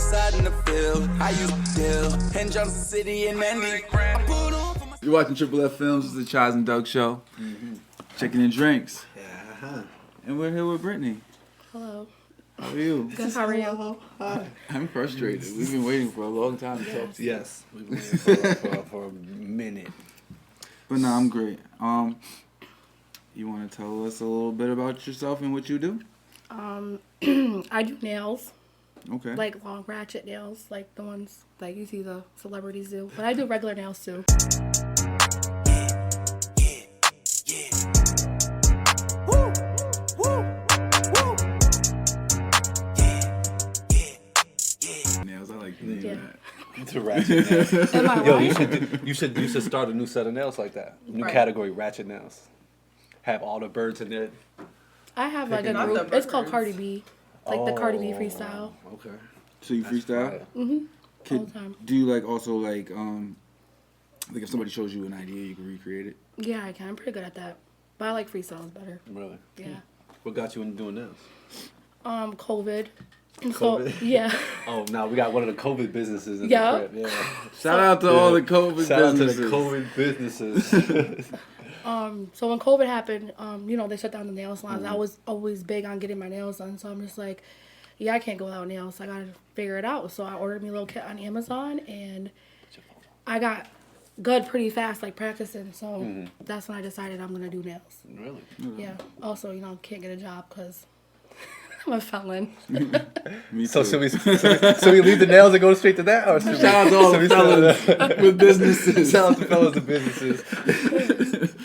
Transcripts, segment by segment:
outside in the field. I used to deal in Johnson City and Andy. You're watching Triple F Films. It's the Chize and Doug show. Chicken and drinks. Yeah. And we're here with Brittany. Hello. How are you? Good, how are you? Hi. I'm frustrated. We've been waiting for a long time to talk to you. Yes, we've been waiting for a minute. But no, I'm great. You want to tell us a little bit about yourself and what you do? I do nails, Okay. like long ratchet nails, like the ones like you see the celebrities do. But I do regular nails too. Nails, I like the name Yeah. of that. It's a ratchet nails. Am I Yo, right? you should start a new set of nails like that. New Right. category, ratchet nails. Have all the birds in there. I have like a Not group. the It's called birds. Cardi B, like the Cardi B Oh, freestyle. Okay. So you freestyle? All the time. Do you like also like if somebody shows you an idea, you can recreate it? Yeah, I can. I'm pretty good at that. But I like freestyles better. Really? Yeah. What got you into doing nails? COVID. And COVID? So, yeah. Oh, now we got one of the COVID businesses in Yeah. the crib. Yeah. Shout out to all the COVID Shout businesses. out to the COVID businesses. So when COVID happened, they shut down the nail salons. I was always big on getting my nails done. So I'm just like, yeah, I can't go without nails. So I got to figure it out. So I ordered me a little kit on Amazon, and I got good pretty fast, like practicing. So that's when I decided I'm going to do nails. Really? Yeah. Also, can't get a job because I'm a felon. Me So too. so we leave the nails and go straight to that? Or Shout out to all the fellas with businesses. Shout out to fellas and businesses.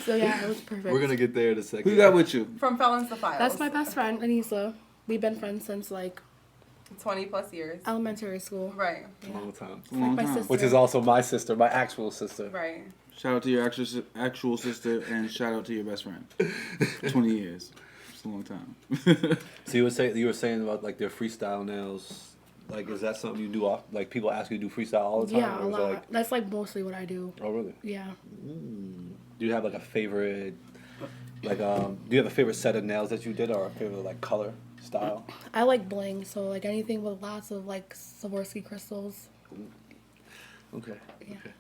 So yeah, it was perfect. We're gonna get there in a second. Who got with you? From Felons to Files. That's my best friend, Anissa. We've been friends since like 20 plus years. elementary school. Right. Long time. Long my time. sister. Which is also my sister, my actual sister. Right. Shout out to your actual sister, and shout out to your best friend. 20 years. It's a long time. So you were saying about like their freestyle nails. Like, is that something you do off? Like, people ask you to do freestyle all the time? Yeah, a or is it lot. like, That's like mostly what I do. oh really? Yeah. Do you have like a favorite? Like, do you have a favorite set of nails that you did, or a favorite like color style? I like bling, so like anything with lots of like Swarovski crystals. Okay. Yeah. Okay.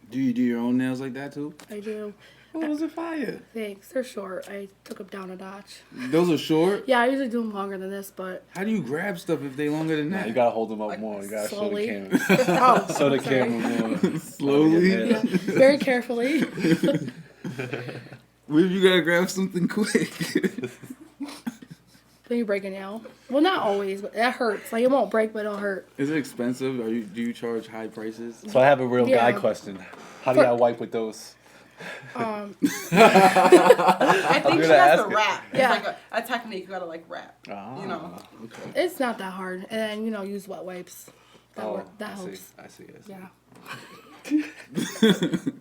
Do you do your own nails like that too? I do. Oh, those are fire. Thanks. They're short. I took them down a notch. Those are short? Yeah, I usually do them longer than this, but How do you grab stuff if they longer than Nah, that? you gotta hold them up more. You gotta show the Slowly. camera. oh, Show the I'm sorry. camera more. Slowly? Yeah, very carefully. What if you gotta grab something quick? Then you break a nail. Well, not always, but that hurts. Like it won't break, but it'll hurt. Is it expensive? Do you charge high prices? So I have a real guy Yeah. question. How do you wipe with those? I think she gonna has to ask it. rap. It's Yeah. like a technique. You gotta like rap. Ah, You know. Okay. It's not that hard, and then use wet wipes. That I see. helps. I see. Yeah.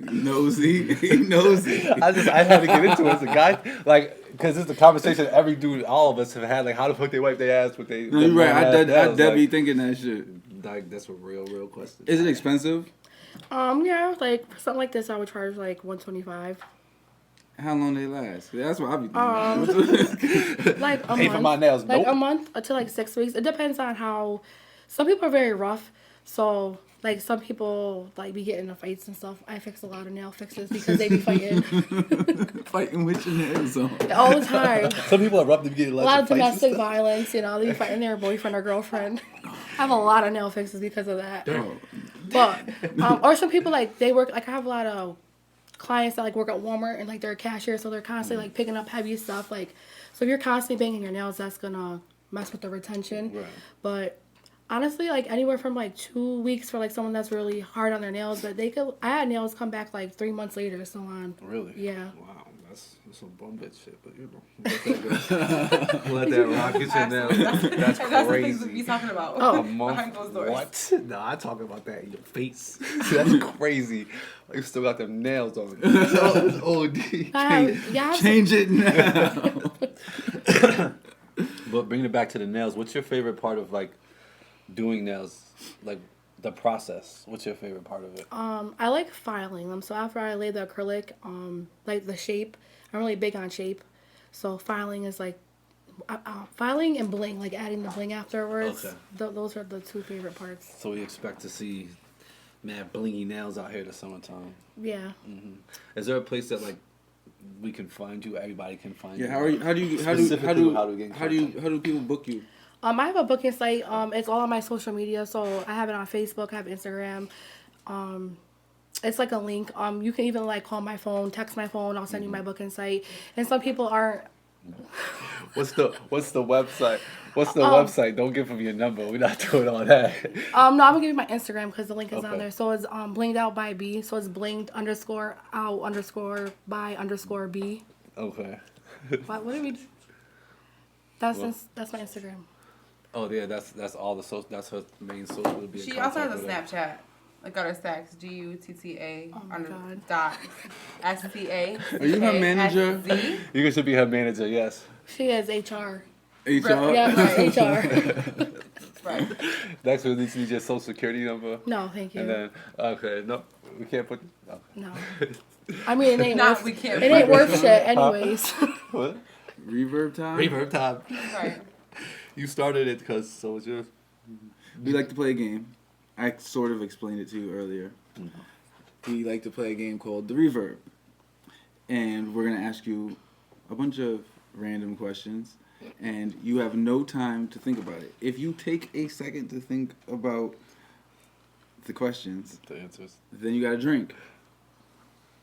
Nosy. He nosy. I had to get into it as a guy, like, because it's the conversation every dude, all of us have had, like, how the fuck they wipe their ass with they. No, you're right. I nails, dead be like, thinking that shit. like, that's a real question. Is it expensive? Yeah, like for something like this, I would charge like $125. How long they last? That's what I be thinking. Like a Pay month. for my nails, Like nope. a month to like 6 weeks. It depends on how. Some people are very rough, so like some people like be getting into fights and stuff. I fix a lot of nail fixes because they be fighting Fighting with your nails on. all the time. Some people are rough to get A lot of domestic violence, they be fighting their boyfriend or girlfriend. I have a lot of nail fixes because of that. Oh. But or some people like they work like I have a lot of clients that like work at Walmart and like they're a cashier, so they're constantly like picking up heavy stuff. Like so if you're constantly banging your nails, that's gonna mess with the retention. Right. But honestly, like anywhere from like 2 weeks for like someone that's really hard on their nails, but I had nails come back like 3 months later, so on. Really? Yeah. Wow, that's some bum bitch shit, but let that rock. Get your nails. That's That's the things crazy. we be talking about. Oh. A month? Behind closed doors. What? Nah, I talking about that in your face. That's crazy. You still got them nails on. That's OD. Change it now. But bringing it back to the nails, what's your favorite part of like doing nails? Like the process. What's your favorite part of it? I like filing them. So after I lay the acrylic, like the shape, I'm really big on shape. So filing is like filing and bling, like adding the bling afterwards. Okay. Those are the two favorite parts. So we expect to see mad blingy nails out here this summertime. Yeah. Is there a place that like we can find you? Everybody can find you. Yeah, how do people book you? I have a booking site. It's all on my social media. So I have it on Facebook. I have Instagram. It's like a link. You can even like call my phone, text my phone. I'll send you my booking site. And some people aren't. What's the website? What's the website? Don't give them your number. We're not doing all that. No, I'm gonna give you my Instagram because the link is Okay. on there. So it's blinged out by B. So it's blinged _out_by_B. Okay. What did we do? That's my Instagram. Oh yeah, that's all the social. That's her main social. To be in She also has a contact with her. Snapchat. Like on her stacks, GUTTA Oh my God. dot STA. Are you her manager? You should be her manager. Yes. She has HR. HR? Yeah, right, HR. Right. Next we need your social security number. No, thank you. And then no, we can't put. No. No. I mean, it ain't Nah, worth. we can't. It ain't worth shit, anyways. What? Reverb time? Reverb time. Right. You started it because so it's yours. We like to play a game. I sort of explained it to you earlier. We like to play a game called The Reverb. And we're going to ask you a bunch of random questions. And you have no time to think about it. If you take a second to think about the questions, The answers. then you got to drink.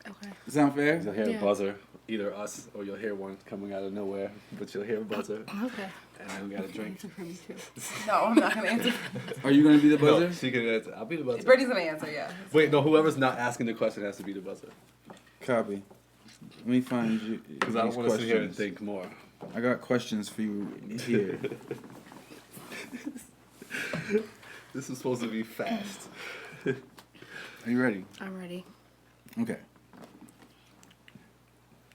Okay. Sound fair? You'll hear Yeah. a buzzer, either us or you'll hear one coming out of nowhere. But you'll hear a buzzer, Okay. and then we gotta drink. No, I'm not gonna answer. Are you going to be the No, buzzer? she can answer. I'll be the buzzer. Brittany's gonna answer. Yeah. Wait, no. Whoever's not asking the question has to be the buzzer. Copy. Let me find you. Because I don't want to sit here and think more. I got questions for you here. This is supposed to be fast. Are you ready? I'm ready. Okay.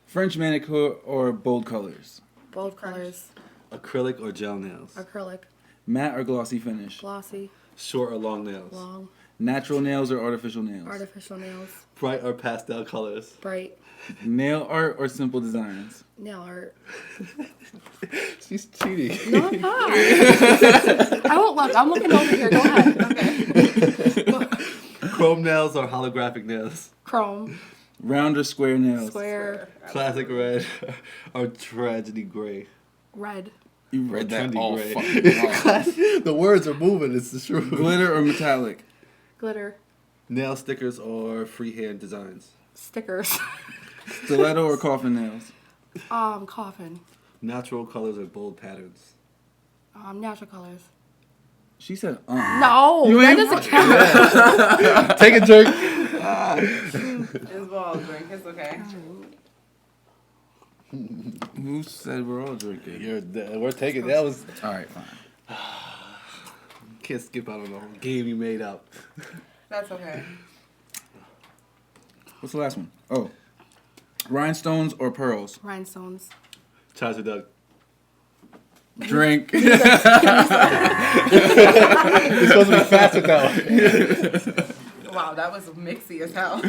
French manicure or bold colors? Bold colors. Acrylic or gel nails? Acrylic. Matte or glossy finish? Glossy. Short or long nails? Long. Natural nails or artificial nails? Artificial nails. Bright or pastel colors? Bright. Nail art or simple designs? Nail art. She's cheating. No, I'm not. I won't look. I'm looking over here. Go ahead. Okay. Chrome nails or holographic nails? Chrome. Round or square nails? Square. Classic red or tragedy gray? Red. You read that Trendy all gray. fucking wrong. The words are moving. It's the truth. Glitter or metallic? Glitter. Nail stickers or freehand designs? Stickers. Stiletto or coffin nails? Coffin. Natural colors or bold patterns? Natural colors. She said, No, You that ain't doesn't count. Take a drink. It's ball drink. It's okay. Who said we're all drinking? We're taking that was All right, fine. can't skip out on the whole game you made up. That's okay. What's the last one? Oh. Rhinestones or pearls? Rhinestones. Chize and Doug. Drink. You're supposed to be fast with that one. Wow, that was mixy as hell.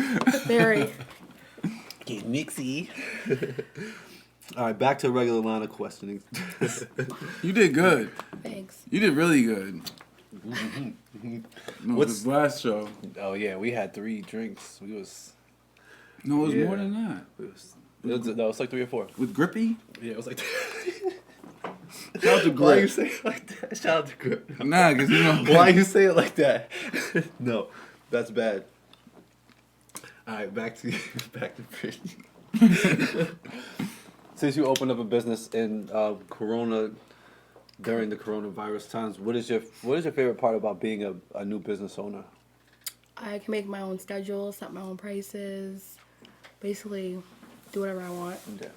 Very. Get mixy. All right, back to regular line of questioning. You did good. Thanks. You did really good. No, What's- this last show? Oh yeah, we had 3 drinks. We was. No, it was Yeah. more than that. No, it's like 3 or 4. With Grippy? Yeah, it was like. Shout out to Why you Grip. say it like that? Shout out to Grip. Nah, because you know. Why you say it like that? No, that's bad. All right, back to Brittany. Since you opened up a business in during the coronavirus times, what is your favorite part about being a new business owner? I can make my own schedule, set my own prices, basically do whatever I want. Yeah.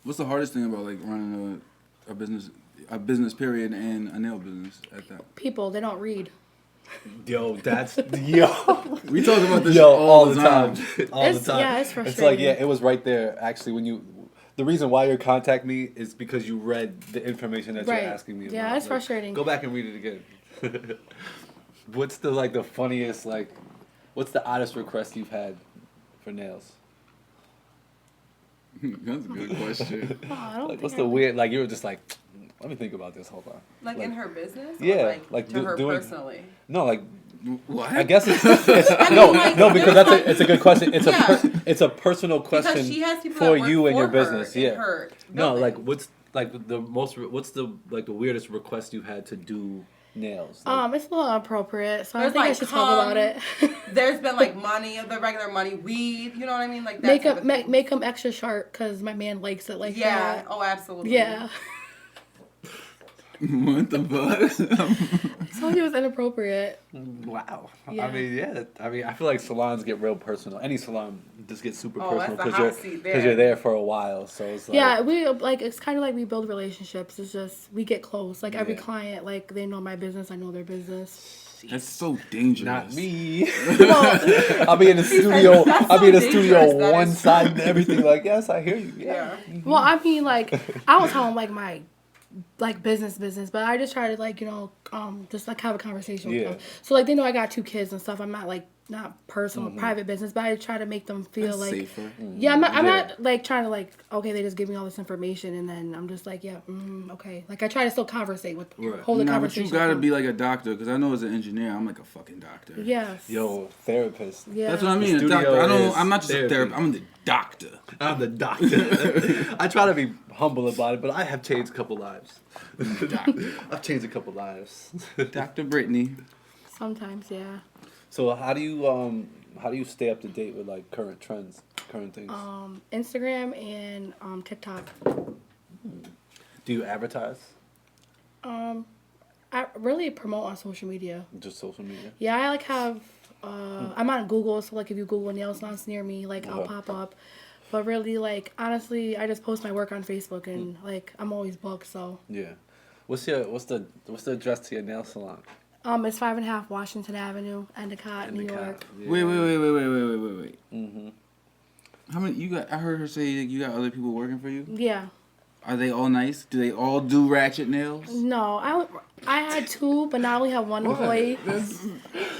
What's the hardest thing about like running a business period and a nail business at that? People, they don't read. Yo, that's yo. We talk about this Yo, all the time. all It's- the time. yeah, it's It's like frustrating. it was right there. Actually, when you, the reason why you contact me is because you read the information that Right. you're asking me about. Yeah, it's Like, frustrating. Go back and read it again. What's the funniest what's the oddest request you've had for nails? That's a good question. Oh, I don't Like, think what's I the would. weird? Like, you were just like, let me think about this. Hold on. Like in her business? Or Yeah, like, like to her doing- personally. No, like What? I guess it's mean, no, like, no, because there's it's a good question. It's Yeah. it's a personal question Because she has people for that work you and for your her business. in Yeah. her No, building. like what's the weirdest request you had to do nails? Like, It's a little inappropriate, so I There's think I like should talk about it. There's been like money, the regular money, weed. You know what I mean? Like that. type of thing. make them extra sharp because my man likes it like Yeah. that. Oh, absolutely. Yeah. What the fuck? So it was inappropriate. wow. Yeah. I mean, yeah. I mean, I feel like salons get real personal. Any salon just gets super Oh, personal that's a hot seat there. because you're there for a while. So it's like, Yeah, we like it's kind of like we build relationships. It's just we get close. Like every Yeah. client, like they know my business, I know their business. That's so dangerous. not me. Well, I'll be in the studio. That's I'll be in the so studio dangerous, that one is. side and everything. Like, yes, I hear you. Yeah. well, I mean, like I don't tell them like my like business, but I just try to like just like have a conversation with Yeah. them. So like they know I got 2 kids and stuff. I'm not like not personal private business, but I try to make them feel That's like safer. yeah, I'm Yeah. not like trying to like okay, they just give me all this information and then I'm just like yeah, okay. Like I try to still conversate with hold the Nah, but conversation. you gotta with be them. like a doctor, because I know as an engineer, I'm like a fucking doctor. Yes. Yo, therapist. Yeah. That's what I mean. A studio doctor. is I'm not just therapy. a therapist. I'm the doctor. I'm the doctor. I try to be humble about it, but I have changed a couple lives. I've changed a couple lives. Dr. Brittany. Sometimes, yeah. So how do you stay up to date with like current trends, current things? Instagram and TikTok. Do you advertise? I really promote on social media. Just social media? Yeah, I like have I'm on Google, so like if you Google nail salons near me, like I'll pop up. But really, like honestly, I just post my work on Facebook and like I'm always booked. So Yeah. What's the address to your nail salon? it's 5.5 Washington Avenue, Endicott, New York. Yeah. Wait. Mm-hmm. How many you got? I heard her say you got other people working for you. Yeah. Are they all nice? Do they all do ratchet nails? No, I had 2, but now I only have 1 employee. That's-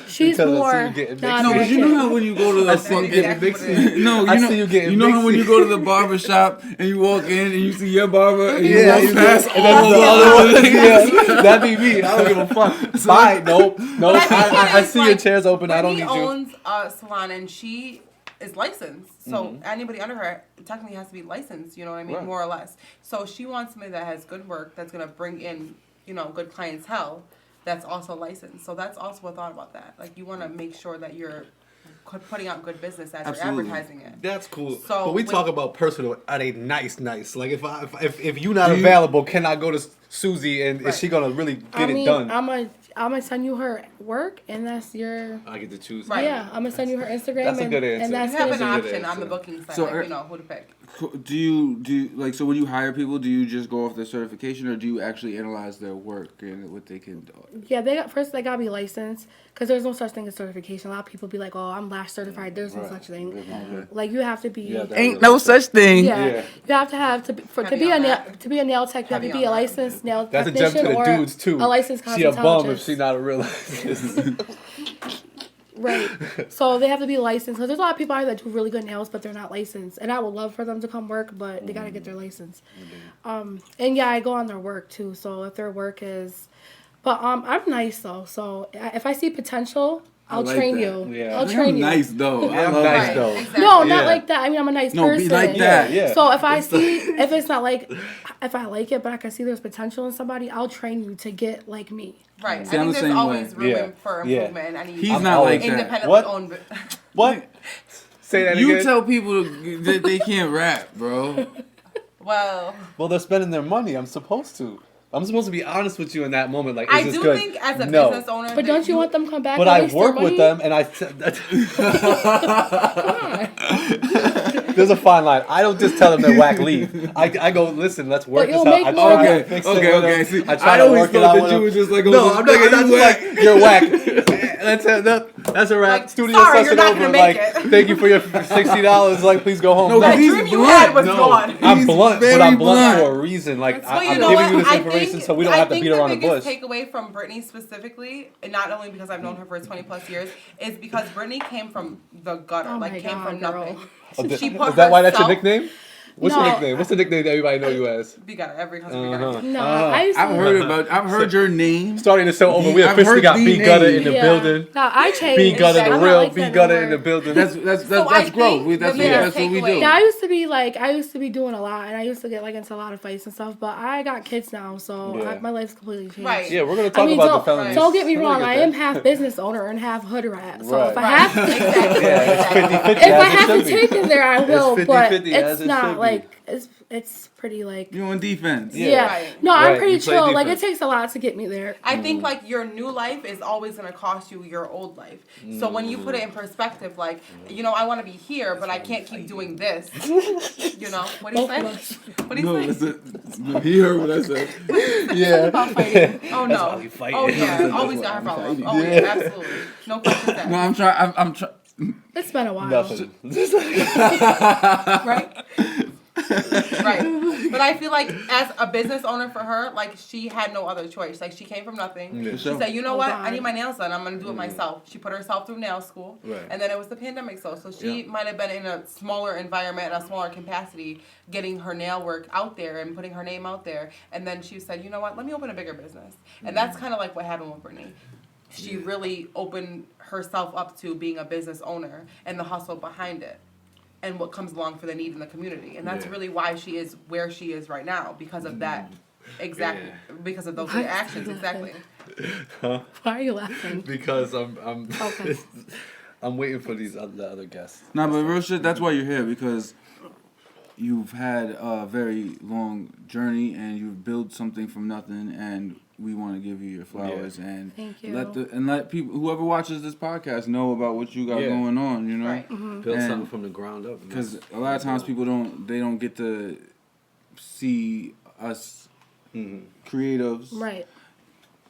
She's Because I see more. you getting Nah, No, no, because you know how when you go to the I see you getting mixy. No, I you know, see you getting how when mixy. you go to the barber shop and you walk in and you see your barber and you Yeah, walk you past and then all the the other other ones, niggas. yeah, that'd be me. I don't give a fuck. Bye. Nope. But I think I it is, see like, your chairs open. I don't Brittany need you. owns a salon and she is licensed. So anybody under her technically has to be licensed, you know what I mean? Right. More or less. So she wants somebody that has good work, that's going to bring in, good clientele, that's also licensed. So that's also a thought about that. Like, you want to make sure that you're putting out good business as Absolutely. you're advertising it. That's cool. So but we with- talk about personal. Are they nice? Like if you're not available, can I go to Susie and is she gonna really get it done? I'm gonna send you her work, and that's your. I get to choose. Right. Yeah, I'm gonna send you her Instagram. That's a and, good answer. And You that's have That's an a good option on the answer. booking site, So, like, who to pick. Do you like so when you hire people? Do you just go off their certification, or do you actually analyze their work and what they can do? Yeah, they gotta be licensed because there's no such thing as certification. A lot of people be like, "Oh, I'm lash certified." There's no Right. such thing. Okay. Like you have to be. Yeah, that- Ain't no such thing. Yeah, Yeah. you have to have to Heavy be on a nail that. to be a nail tech. You have to Heavy be a on that. licensed nail That's a jump to technician the or dudes too. a licensed She a bum if cosmetologist. she not a real licensed. Right. So they have to be licensed. Because there's a lot of people out there that do really good nails, but they're not licensed. And I would love for them to come work, but they got to get their license. And yeah, I go on their work too. So if their work is, but I'm nice though. So if I see potential, I'll like train that. you. Yeah. I'll I'm train you. nice though. Yeah, I'm love nice that. though. Exactly. No, not Yeah. like that. I mean, I'm a nice No, person. be like that. Yeah. So if I see, if it's not like, if I like it, but I can see there's potential in somebody, I'll train you to get like me. Right. See, I I'm think the there's same always way. room Yeah. for Yeah. improvement. And any He's not like that. independently What? owned. What? Say that You again. tell people that they can't rap, bro. Well, Well, they're spending their money. I'm supposed to. I'm supposed to be honest with you in that moment. Like, is I this do good? think as a No. business owner, But that don't you want them to come back? But and I waste work their with money? them, and there's a fine line. I don't just tell them they're whack. Leave. I go listen. Let's work But this you'll out. make I more. try Okay, to fix it okay, with okay. them. See, I try I to always work it thought out that with you them. were just like, no, oh, I'm not. nigga, That's you like whack. you're whack. That's a wrap. Like, Studio sorry, session you're not over. gonna Like, make it. thank you for your $60. Like, please go home. No, that he's dream you blunt. had was No, gone. I'm He's blunt, but very I'm blunt blunt. for a reason. Like, Well, I'm you know giving what? you this I information think, so we don't have to beat around the the bush. biggest takeaway from Brittany specifically, and not only because I've known her for 20 plus years, is because Brittany came from the gutter, Oh like my came God, from girl. nothing. Oh, She put is that why that's your herself- nickname? What's your nickname? What's the nickname that everybody know you as? Be gutter. Every husband be gutter. No, I used to. I've heard your name. Starting to show over. We I've officially heard got the B Gutter name. in the Yeah. building. No, I changed. B Gutter I'm the not real like B that Gutter no in the more. building. That's I growth. think That's the what we do. Yeah, I used to be doing a lot, and I used to get like into a lot of fights and stuff. But I got kids now, so Yeah. my life's completely changed. Right. Yeah, we're gonna talk about the don't, felonies. don't get me I'm gonna wrong. get I that. am half business owner and half hood rat. So Right. if I have to, Exactly. Yeah, it's 50-50. if I as it have to should be. take it there, I will. It's But 50-50 as it's it not should be. like it's pretty like. You're on defense. Yeah. Right. No, I'm Right, pretty you play chill. Like it defense. takes a lot to get me there. I think like your new life is always gonna cost you your old life. So when you put it in perspective, like I want to be here, but I can't keep doing this. What do you Both of say? us. What do you say? He heard what I said. Yeah. About fighting. Oh That's why no. we fighting. Oh yeah. That's Always why got her I'm follow up. fighting. Oh yeah, absolutely. No questions No, asked. I'm trying. It's been a while. Nothing. Right? Right. But I feel like as a business owner for her, like she had no other choice. Like she came from nothing. Yeah. She Sure. said, you know Oh, what? God. I need my nails done. I'm gonna do it myself. She put herself through nail school. Right. And then it was the pandemic so she Yeah. might have been in a smaller environment, a smaller capacity, getting her nail work out there and putting her name out there. And then she said, you know what, let me open a bigger business. And that's kinda like what happened with Brittany. She really opened herself up to being a business owner and the hustle behind it and what comes along for the need in the community. And that's Yeah. really why she is where she is right now, because of that because of those Why actions, is he laughing? exactly. Why are you laughing? Because I'm Okay. I'm waiting for the other guests. Nah, but real shit, that's why you're here, because you've had a very long journey and you've built something from nothing, and we want to give you your flowers and Thank you. let people, whoever watches this podcast, know about what you got Yeah. going on. You know, Right. Build And- something from the ground up. because a lot of times people don't get to see us creatives, Right.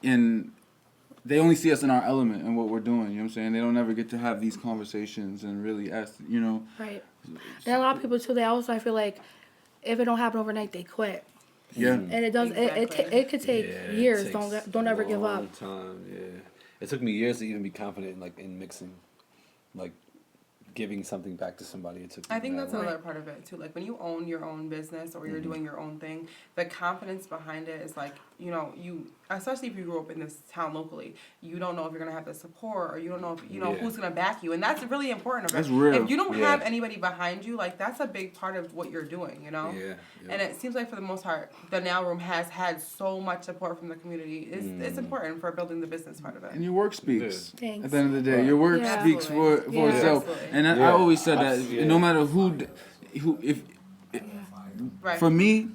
and they only see us in our element and what we're doing. You know what I'm saying? They don't ever get to have these conversations and really ask. You know. Right. And a lot of people too. They also, I feel like, if it don't happen overnight, they quit. Yeah. And it does. Exactly. It could take years. Don't ever give up. Time, yeah. It took me years to even be confident in mixing, like giving something back to somebody. It took. I think me that's that long. another part of it too. Like when you own your own business or you're doing your own thing, the confidence behind it is like, you, especially if you grew up in this town locally, you don't know if you're gonna have the support or you don't know if Yeah. who's gonna back you, and that's really important. That's real. If you don't Yeah. have anybody behind you, like that's a big part of what you're doing. Yeah. And it seems like for the most part, the Nail Room has had so much support from the community. It's important for building the business part of it. And your work speaks. Thanks. At the end of the day, your work Yeah. speaks for Absolutely. Yeah. itself. Absolutely. And I Yeah. always said that Yeah. no matter who, if Right. for me,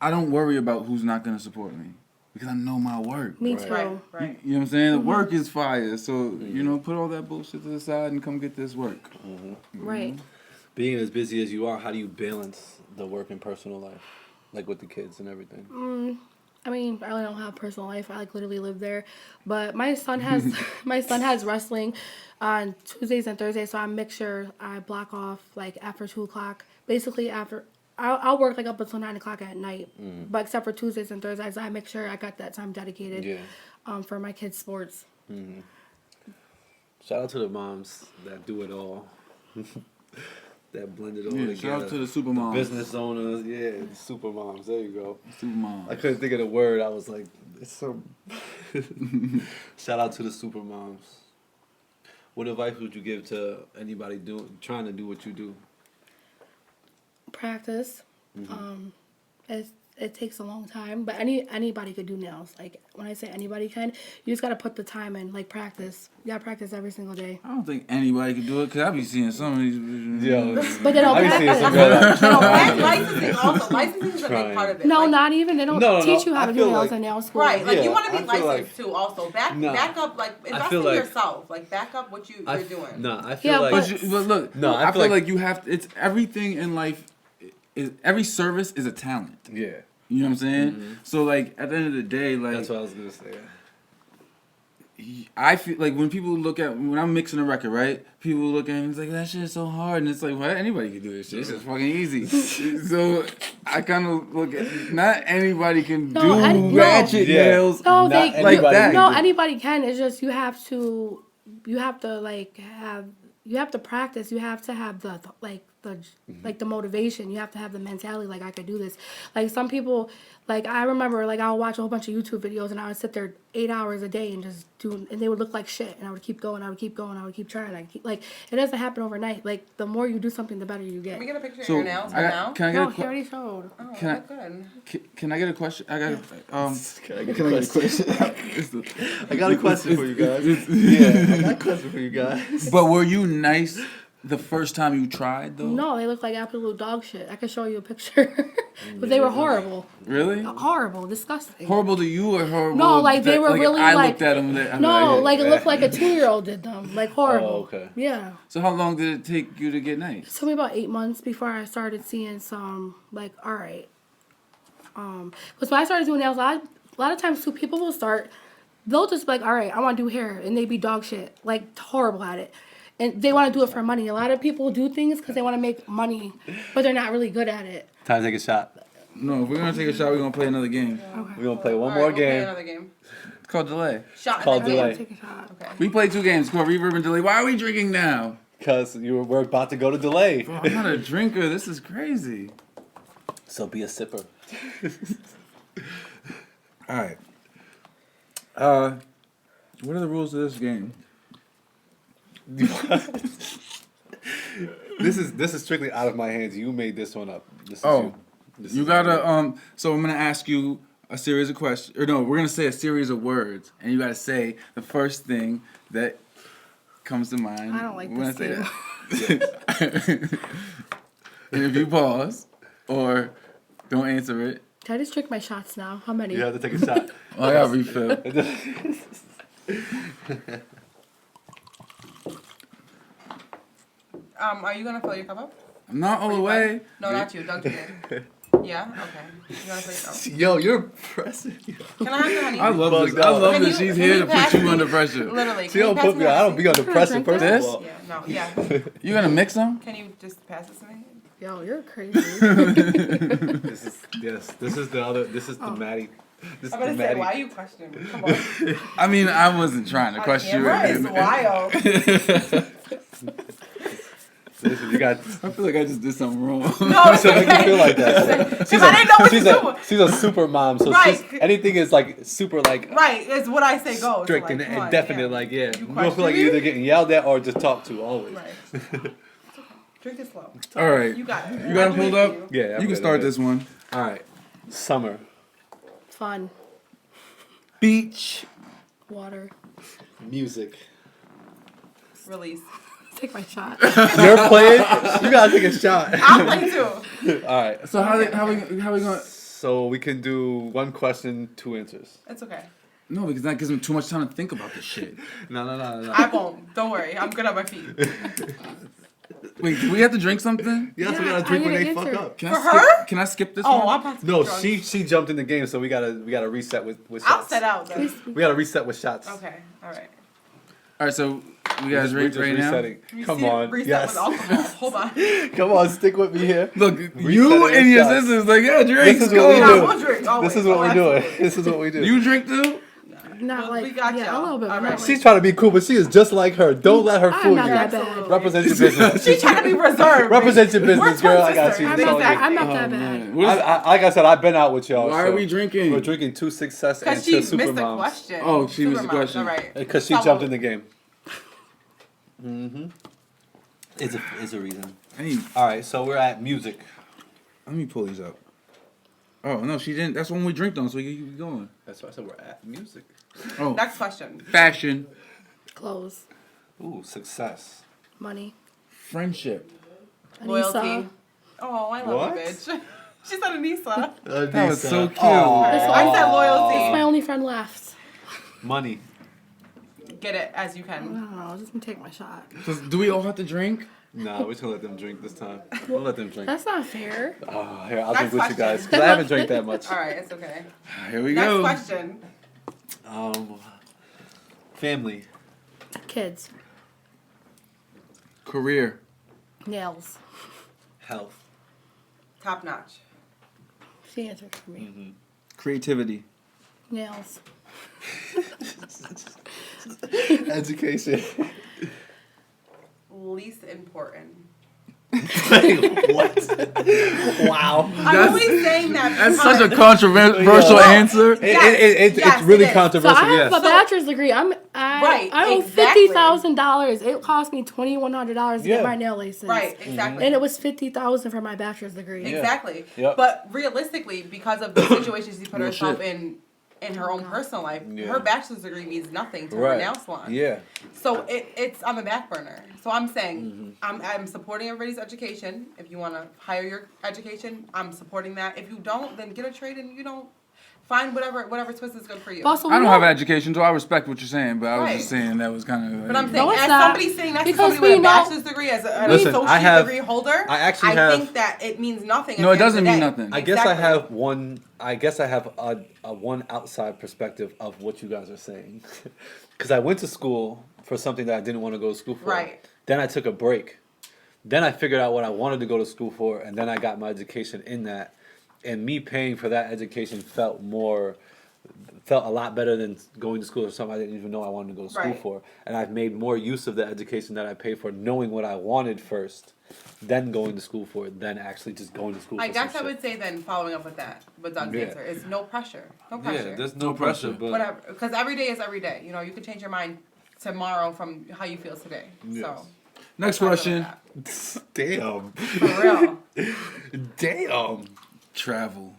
I don't worry about who's not gonna support me because I know my work. Me Right. too. Right. Right. You know what I'm saying? The work is fire. So put all that bullshit to the side and come get this work. Right. Being as busy as you are, how do you balance the work and personal life, like with the kids and everything? I mean, I really don't have a personal life. I like literally live there, but my son has wrestling on Tuesdays and Thursdays, so I block off like after 2:00. Basically, I'll work like up until 9:00 at night, but except for Tuesdays and Thursdays, I make sure I got that time dedicated. Yeah. For my kids' sports. Shout out to the moms that do it all. That blend it all Yeah, together. shout out to the super moms. Business owners, yeah, the super moms. There you go. Super mom. I couldn't think of the word. I was like, it's so. Shout out to the super moms. What advice would you give to anybody trying to do what you do? Practice. It takes a long time, but anybody could do nails. Like when I say anybody can, you just gotta put the time in. Like practice. You gotta practice every single day. I don't think anybody could do it because I be seeing some of these. But they don't I be seeing some practice. girl And licensing also. Licensing is a big part of it. No, Like, not even. They don't No, teach you how I to do feel nails like- in nail school. Right, like Yeah, you want to I be feel licensed like- too. Also, back up, like invest feel in like- yourself. Like back up what you're doing. No, I feel Yeah, like. But look, No, I I feel feel like you have to. It's everything in life. Every service is a talent. Yeah, You know what I'm saying? So like at the end of the day, like that's what I was gonna say. I feel like when I'm mixing a record, right? People look at me and it's like, that shit is so hard, and it's like, what? Anybody can do this shit. It's just fucking easy. So I kind of look at not anybody can do ratchet Yeah. nails. No, Not they anybody like that. No, can do- anybody can. It's just you have to practice. You have to have like the motivation. You have to have the mentality like I could do this. Like some people, like I remember like I'll watch a whole bunch of YouTube videos and I would sit there 8 hours a day and just do, and they would look like shit, and I would keep going, I would keep going, I would keep trying, like it doesn't happen overnight. Like the more you do something, the better you get. Can we get a picture So of your nails right now? can I get No, a he already showed. Oh, can I- look good. can I get a question? I got Can I get can I get a question? I got a question for you guys. Yeah, I got a question for you guys. But were you nice the first time you tried though? No, they look like absolute dog shit. I could show you a picture, but they were horrible, Really? horrible, disgusting. Horrible to you or horrible? No, like they were really I like. looked at them. I'm No, like hey. it looked like a 2-year-old did them. Like horrible. Oh, okay. Yeah. So how long did it take you to get nice? It took me about 8 months before I started seeing some, like, all right. Because when I started doing nails, a lot of times too, people will start, they'll just be like, all right, I want to do hair, and they be dog shit, like horrible at it, and they want to do it for money. A lot of people do things because they want to make money, but they're not really good at it. Time to take a shot. No, if we're gonna take a shot, we're gonna play another game. We're gonna play one All more right, we'll play game. another game. It's called delay. Shot. Called and then delay. Take a shot. Okay. We play 2 games called reverb and delay. Why are we drinking now? Because we're about to go to delay. Bro, I'm not a drinker. This is crazy. So be a sipper. All right. What are the rules of this game? This is strictly out of my hands. You made this one up. This is Oh, you. This you is gotta So I'm gonna ask you a series of questions, or no, we're gonna say a series of words, and you gotta say the first thing that comes to mind. I don't like when this I say that. And if you pause or don't answer it, Can I just drink my shots now? How many? You have to take a shot. I gotta refill. Are you gonna fill your cup up? I'm not all the Are you way. fine? No, not you. Doug did. Yeah. Okay. You gonna fill your Yo, you're pressing. Can I have your honey? I love Bugged this. I out. love Can that you- she's can here you to put pass you me- under pressure. Literally. She Can you don't pass put me me. I don't that? be under pressure. drink First this? of all. Yeah. No. Yeah. You gonna mix them? Can you just pass this to me? Yo, you're crazy. This is This is the other. This is the Maddie. This is I'm the gonna say, Maddie. why are you questioning me? Come on. I mean, I wasn't trying to question you. Camera is wild. Listen, you got. I feel like I just did something wrong. No, it's So make you okay. feel like that. Because I didn't know what to She's do. she's a super mom, so Right. she's, anything is like super like Right, it's what I say goes. strict so like, and come on, definite. yeah. Like yeah, You you don't feel like question you're me? either getting yelled at or just talked to always. Right. It's okay. Drink it slow. All right. You got it. You got them pulled up? Yeah, I'm You can good, start I'm good. this one. All right, summer, Fun. Beach. Water. music. Release. Take my shot. You're playing. You gotta take a shot. I'll play too. All right, So how we going? so we can do one question, 2 answers. It's okay. No, because that gives me too much time to think about this shit. No. I won't. Don't worry. I'm good on my feet. Wait, do we have to drink something? Yes, we Yeah, gotta drink I when need they an fuck answer. up. Can For I skip, her? Can I skip this Oh, one? I'm about to No, be drunk. she jumped in the game, so we gotta reset with I'll shots. set out then. We gotta reset with shots. Okay. All right. All right, so we guys We're ready just right now? resetting. Come on, Reset yes. with alcohol. Hold on. Come on, stick with me here. Look, Reset you and and your shots. sisters like, yeah, drink. This is go. what we Yeah, do. we'll drink. Always. This is what Oh, we're doing. absolutely. This is what we do. You drink too? Not We like got yeah, y'all. a little bit. but All not right. like- She's trying to be cool, but she is just like her. Don't let her I'm fool not you. that Absolutely. bad. Represent your business. She's trying to be reserved. Represent your We're business, twin girl. I got you. sisters. I'm It's all not, good. I'm not Oh, that man. bad. What is- Like I said, I've been out with y'all. Why are we drinking? We're drinking 2 success and Because 2 she super missed the moms. question. Oh, she missed the Supermom, question. All right. Because she Follow. jumped in the game. Is a reason. I need, All right, so we're at music. let me pull these up. Oh, no, she didn't. That's when we drink them, so we can keep going. That's why I said we're at music. Oh, Next question. fashion, Clothes. Ooh, success. Money. friendship. Loyalty. Anissa. Oh, I love What? you, bitch. She said Anissa. That was so cute. I said It's loyalty. my only friend left. Money. Get it as you I can. don't know. Just gonna take my shot. So do we all have to drink? No, we're just gonna let them drink this time. We'll let them drink. That's not fair. Oh, here, I'll Next drink with you guys. question. Because I haven't drank that much. All right, it's okay. Here we Next go. question. Family. Kids. Career. Nails. Health. Top notch. She answered for me. Creativity. Nails. Education. Least important. What? Wow. I'm only saying that That's because such a controversial Yeah. answer. Yes, It's really it is. So controversial. I have a Yes. bachelor's degree. I Right, owe exactly. $50,000. It cost me $2,100 to Yeah. get my nail license. right, exactly. And it was $50,000 for my bachelor's degree. Exactly. Yep. But realistically, because of the situations she put Real herself shit. in her own personal life, Yeah. her bachelor's degree means nothing to her Right. nail salon. Yeah. So it's on the back burner. So I'm saying I'm supporting everybody's education. If you want to hire your education, I'm supporting that. If you don't, then get a trade and find whatever twist is good for you. Also, I don't we have know- education, so I respect what you're saying, but I was just Right. saying that was kind of. But I'm saying, No, it's as not. somebody sitting next to Because somebody with we a know- bachelor's degree, as an Listen, associate I have- degree holder, I actually have- think that it means nothing. at No, it the end of doesn't the mean day. nothing. I guess I Exactly. have one. I guess I have a one outside perspective of what you guys are saying, because I went to school for something that I didn't want to go to school for. Right. Then I took a break. Then I figured out what I wanted to go to school for, and then I got my education in that. And me paying for that education felt a lot better than going to school for something I didn't even know I wanted to go to school Right. for. And I've made more use of the education that I paid for, knowing what I wanted first, then going to school for it, then actually just going to school I for guess some I shit. would say then, following up with that, with Doug's Yeah. answer, is no pressure. No pressure. Yeah, there's No no pressure, pressure. but Whatever, because every day is every day. You could change your mind tomorrow from how you feel today. Yes. So Next try to question. live damn, that. For real, damn. Travel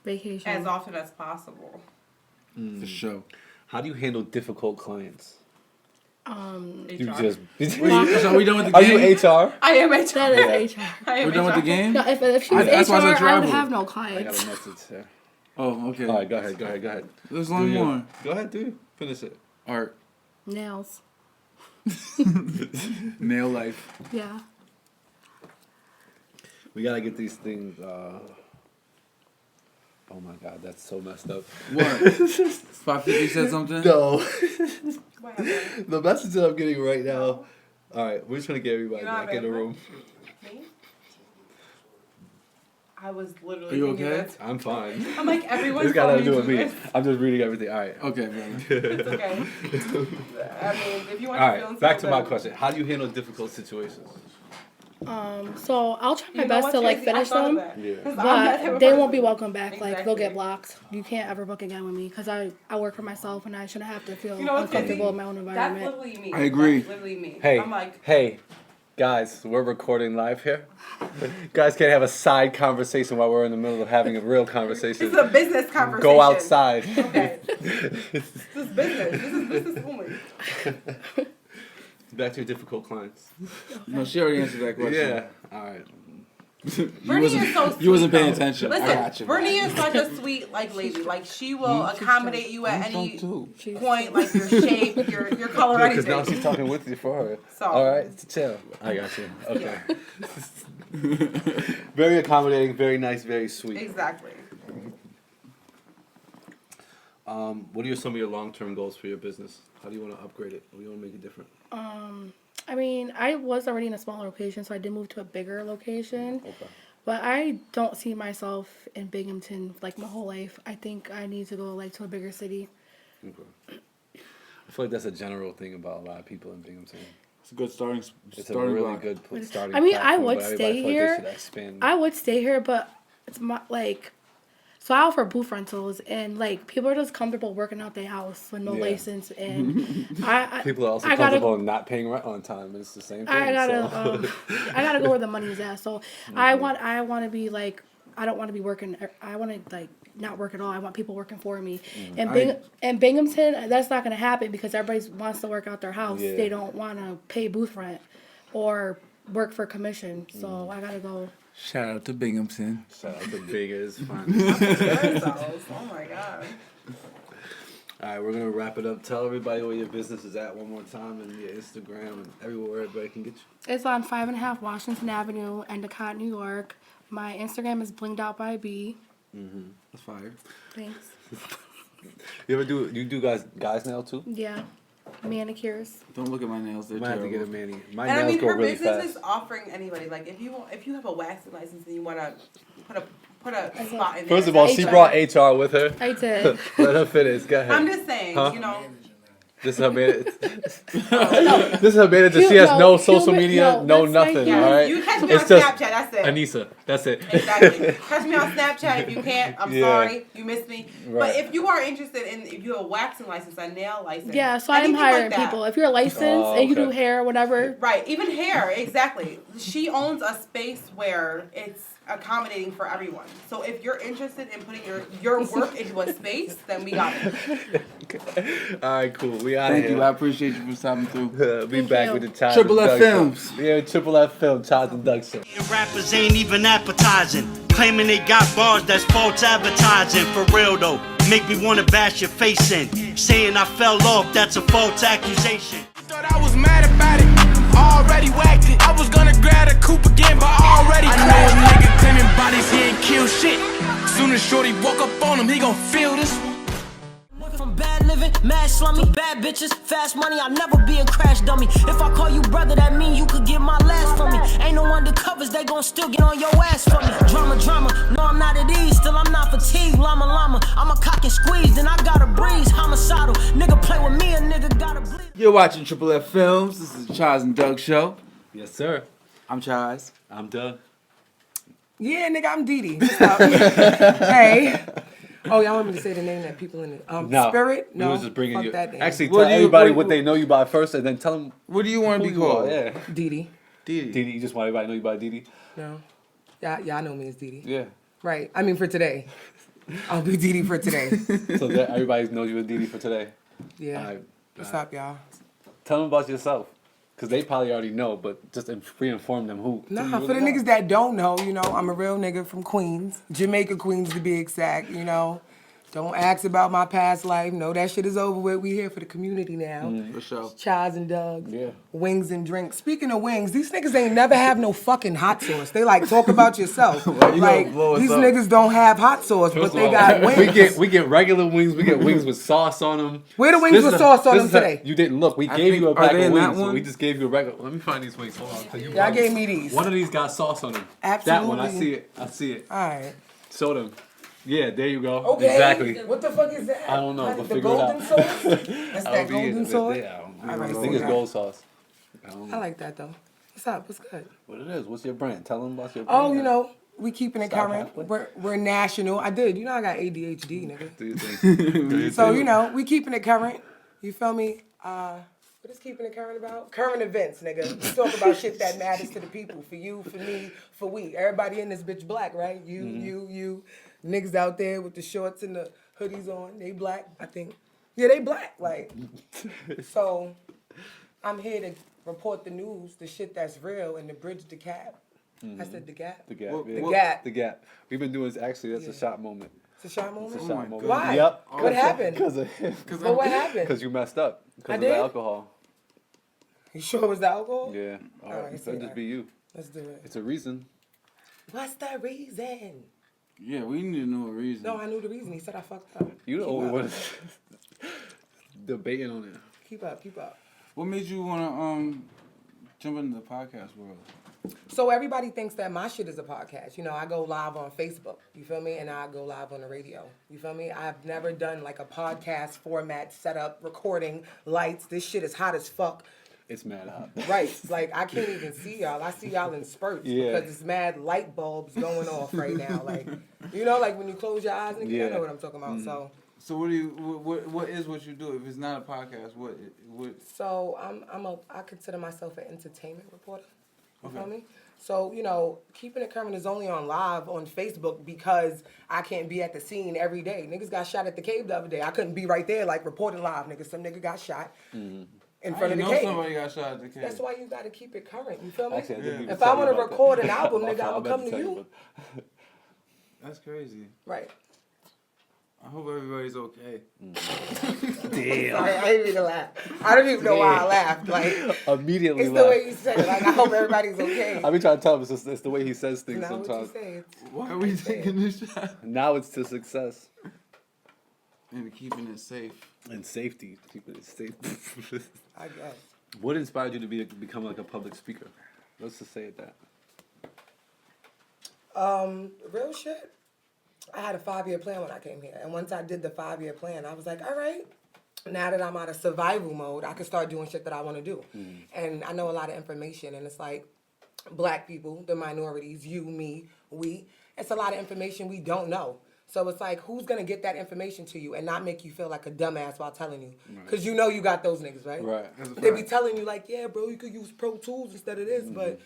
Vacation. as often as possible. for sure. How do you handle difficult clients? You HR. just. So are we done with the Are game? you HR? I am HR. That is HR. I am We're done with the HR. game? No, if she was That's why I HR, said I would travel. have no I got clients. a message here. Oh, okay. All right, go ahead. There's Do one you. more. Go ahead, dude. Finish it. Art, Nails. nail life. Yeah. We gotta get these things. Oh my god, that's so messed up. What? 550 said something? No, What happened? the message that I'm getting right now. All right, we're just trying to get everybody You don't back have in the input? room. Me? I was literally Are you thinking okay? that. I'm fine. I'm like, everyone's This got telling nothing to me do with to me. do this. I'm just reading everything. All right. Okay, brother. It's okay. I mean, if you want All to feel right. Back to my then- question. How do you handle difficult situations? So I'll try my You know best what's to like crazy? I finish thought of them. that. Yeah. 'Cause I'm that type But of they won't be person. welcome back. Like they'll get Exactly. blocked. You can't ever book again with me because I work for myself and I shouldn't have to feel You know what's uncomfortable crazy? in my own That's environment. literally me. I agree. That's literally me. Hey, I'm like, hey, guys, we're recording live here. Guys can't have a side conversation while we're in the middle of having a real conversation. this is a business conversation. Go outside. Okay. This is business. This is business only. Back to your difficult clients. No, she already answered that question. Yeah. All right. Bernie is so sweet. You wasn't paying though. attention. Listen, I got you. Bernie is such a sweet lady. Like she will accommodate you at any too. point, like your shape, your color, or Because now anything. she's talking with you for her. So- All right, chill. I got you. Okay. Very accommodating, very nice, very sweet. Exactly. What are some of your long-term goals for your business? How do you want to upgrade it? How do you want to make it different? I mean, I was already in a smaller location, so I did move to a bigger location. Okay. But I don't see myself in Binghamton like my whole life. I think I need to go like to a bigger city. Okay. I feel like that's a general thing about a lot of people in Binghamton. It's a good starting It's starting a really block. good starting. I mean, I platform, would but everybody stay feel like they here. should expand. I would stay here, but it's my like. So I offer booth rentals, and like people are just comfortable working out their house with no Yeah. license, and I People are also I gotta- comfortable in not paying rent on time. And it's the same thing. I gotta so. I gotta go where the money's at. So I want to be like I don't want to be working. I want to like not work at all. I want people working for me. And Binghamton, that's not gonna happen because everybody wants to work out their house. Yeah. They don't want to pay booth rent or work for commission. So I gotta go. Shout out to Binghamton. Shout out to Big is fine. Oh my god. All right, we're gonna wrap it up. Tell everybody where your business is at one more time, and your Instagram and everywhere where everybody can get you. It's on 5.5 Washington Avenue, Endicott, New York. My Instagram is blinged out by B. That's fire. Thanks. You ever do guys now too? Yeah. Manicures. Don't look at my nails. They're Might have to get a terrible. mani. My And I nails mean, go her really business fast. is offering anybody like if you have a waxing license and you want to put a spot in there. First of all, she brought HR with her. I did. Let her finish. Go ahead. I'm just saying, Huh? This is her made it. This is her made it. She has no social media, no nothing. Yeah. All right. You catch me It's on just Snapchat. That's it. Anissa. That's it. Exactly. Catch me on Snapchat if you can't. I'm Yeah. sorry, you missed me. Right. But if you are interested in, if you have a waxing license, a nail license, Yeah, so I'm anything hiring like that, people. If you're licensed and you do okay. hair, whatever. right? Even hair, exactly. She owns a space where it's accommodating for everyone. So if you're interested in putting your work into a space, then we got it. All right, cool. We out of Thank here. you. I appreciate you for stopping through. Be Thank back you. with the Chize Triple and F Doug Show. Films. Yeah, Triple F Film, Chize and Doug Show. Rappers ain't even appetizing, claiming they got bars that's false advertising. For real though, make me wanna bash your face in. Saying I fell off, that's a false accusation. Thought I was mad about it, already whacked it. I was gonna grab a coupe again, but already I know a nigga claiming bodies, he ain't kill shit. Soon as Shorty walk up on him, he gon' feel this. From bad living, mad slummy, bad bitches, fast money, I'll never be a crash dummy. If I call you brother, that mean you could get my last from me. Ain't no undercovers, they gon' still get on your ass for me. Drama, no I'm not at ease, still I'm not fatigued, llama. I'm a cock and squeeze, then I gotta breeze, homicidal. Nigga play with me, a nigga gotta bleed. You're watching Triple F Films. This is the Chize and Doug Show. Yes, sir. I'm Chize. I'm Doug. Yeah, nigga, I'm Dee Dee. Hey. Oh, y'all want me to say the name that people in the No. Spirit? No, We was just bringing fuck you. that name. Actually, What tell do you- everybody what- what they know you by first, and then tell them What do you want to who be you are. called? Yeah. Dee Dee. Didi. Didi, you just want everybody to know you by Didi? No. Y'all know me as Dee Dee. Yeah. Right. I mean, for today. I'll be Dee Dee for today. So that everybody knows you as Didi for today. Yeah. All right. What's up, y'all? Tell them about yourself. Because they probably already know, but just re-inform them who. Nah, who you for the really niggas that don't know, you know, I'm a real nigga from Queens. Jamaica, Queens to be exact, you know. Don't ask about my past life. No, that shit is over with. We here for the community now. For sure. Chize and Doug. Yeah. Wings and drinks. Speaking of wings, these niggas ain't never have no fucking hot sauce. They like talk about yourself. you Like gonna blow us these up? niggas don't have hot sauce, but First they of got all, wings. we get regular wings. We get wings with sauce on them. Where the wings with sauce on them how- today? You didn't look. We I gave think- you a are pack they of in that wings. So one? we just gave you a regular. Let me find these wings. Hold on. 'Cause Y'all gave me these. One of these got sauce on them. That one. I Absolutely. see it. I see it. All right. Show them. Yeah, there you go. Okay. Exactly. What the fuck is that? I don't know. Like We'll the figure it golden out. sauce? That's that golden sauce? Yeah, I All right, think so it's yeah. gold sauce. I don't I know like that though. What's up? What's good? what it is. What's your brand? Tell them about your brand. Oh, you know, we keeping it Stop current. halfway. We're national. I did. You know I got ADHD, nigga. Do your thing. Do your So, thing. you know, we keeping it current. You feel me? What is keeping it current about? Current events, nigga. We talk about shit that matters to the people. For you, for me, for we. Everybody in this bitch black, right? You. Niggas out there with the shorts and the hoodies on. They black, I think. Yeah, they black. Like, so I'm here to report the news, the shit that's real, and to bridge the gap. I said the gap. The gap. What- yeah. The gap. The gap. We've been doing this. Actually, that's a shot moment. It's a shot moment? It's a Oh shot my moment. God. Why? Yep. What happened? Because of him. But what happened? Because you messed up. Because I of did? the alcohol. You sure it was the alcohol? Yeah. All All right. right, It say could just that. be you. Let's do it. It's a reason. What's the reason? Yeah, we need to know a reason. No, I knew the reason. He said I fucked up. You the Keep only up. one debating on it. Keep up. What made you want to jump into the podcast world? So everybody thinks that my shit is a podcast. You know, I go live on Facebook. You feel me? And I go live on the radio. You feel me? I've never done like a podcast format, setup, recording, lights. This shit is hot as fuck. It's mad hot. Right. Like, I can't even see y'all. I see y'all in spurts Yeah. because it's mad light bulbs going off right now. Like, you know, like when you close your eyes, nigga, Yeah. you know what I'm talking about. So what do you? What is what you do? If it's not a podcast, what? So I consider myself an entertainment reporter. You feel me? So, you know, Keeping It Current is only on live on Facebook because I can't be at the scene every day. Niggas got shot at the cave the other day. I couldn't be right there like reporting live, nigga. Some nigga got shot in front of the know cave. somebody got shot at the cave. That's why you gotta keep it current. You feel me? Actually, I didn't even If tell I you want to about that. record an album, My nigga, fault, I'ma I meant come to tell you. but- That's crazy. Right. I hope everybody's okay. Damn. I didn't even laugh. I don't even know why I laughed. Like, Immediately it's the way left. you said it. Like, I hope everybody's okay. I be trying to tell him it's the way he says things Not what you sometimes. say. It's Why are we taking this shot? Now it's to success And keeping it safe. and safety. Keeping it safe. I guess. What inspired you to become like a public speaker? Let's just say it that. Real shit. I had a 5-year plan when I came here. And once I did the 5-year plan, I was like, all right, now that I'm out of survival mode, I can start doing shit that I want to do. And I know a lot of information, and it's like black people, the minorities, you, me, we. It's a lot of information we don't know. So it's like, who's gonna get that information to you and not make you feel like a dumbass while telling you? Because you know you got those niggas, right? Right. They be telling you like, yeah, bro, you could use Pro Tools instead of this, but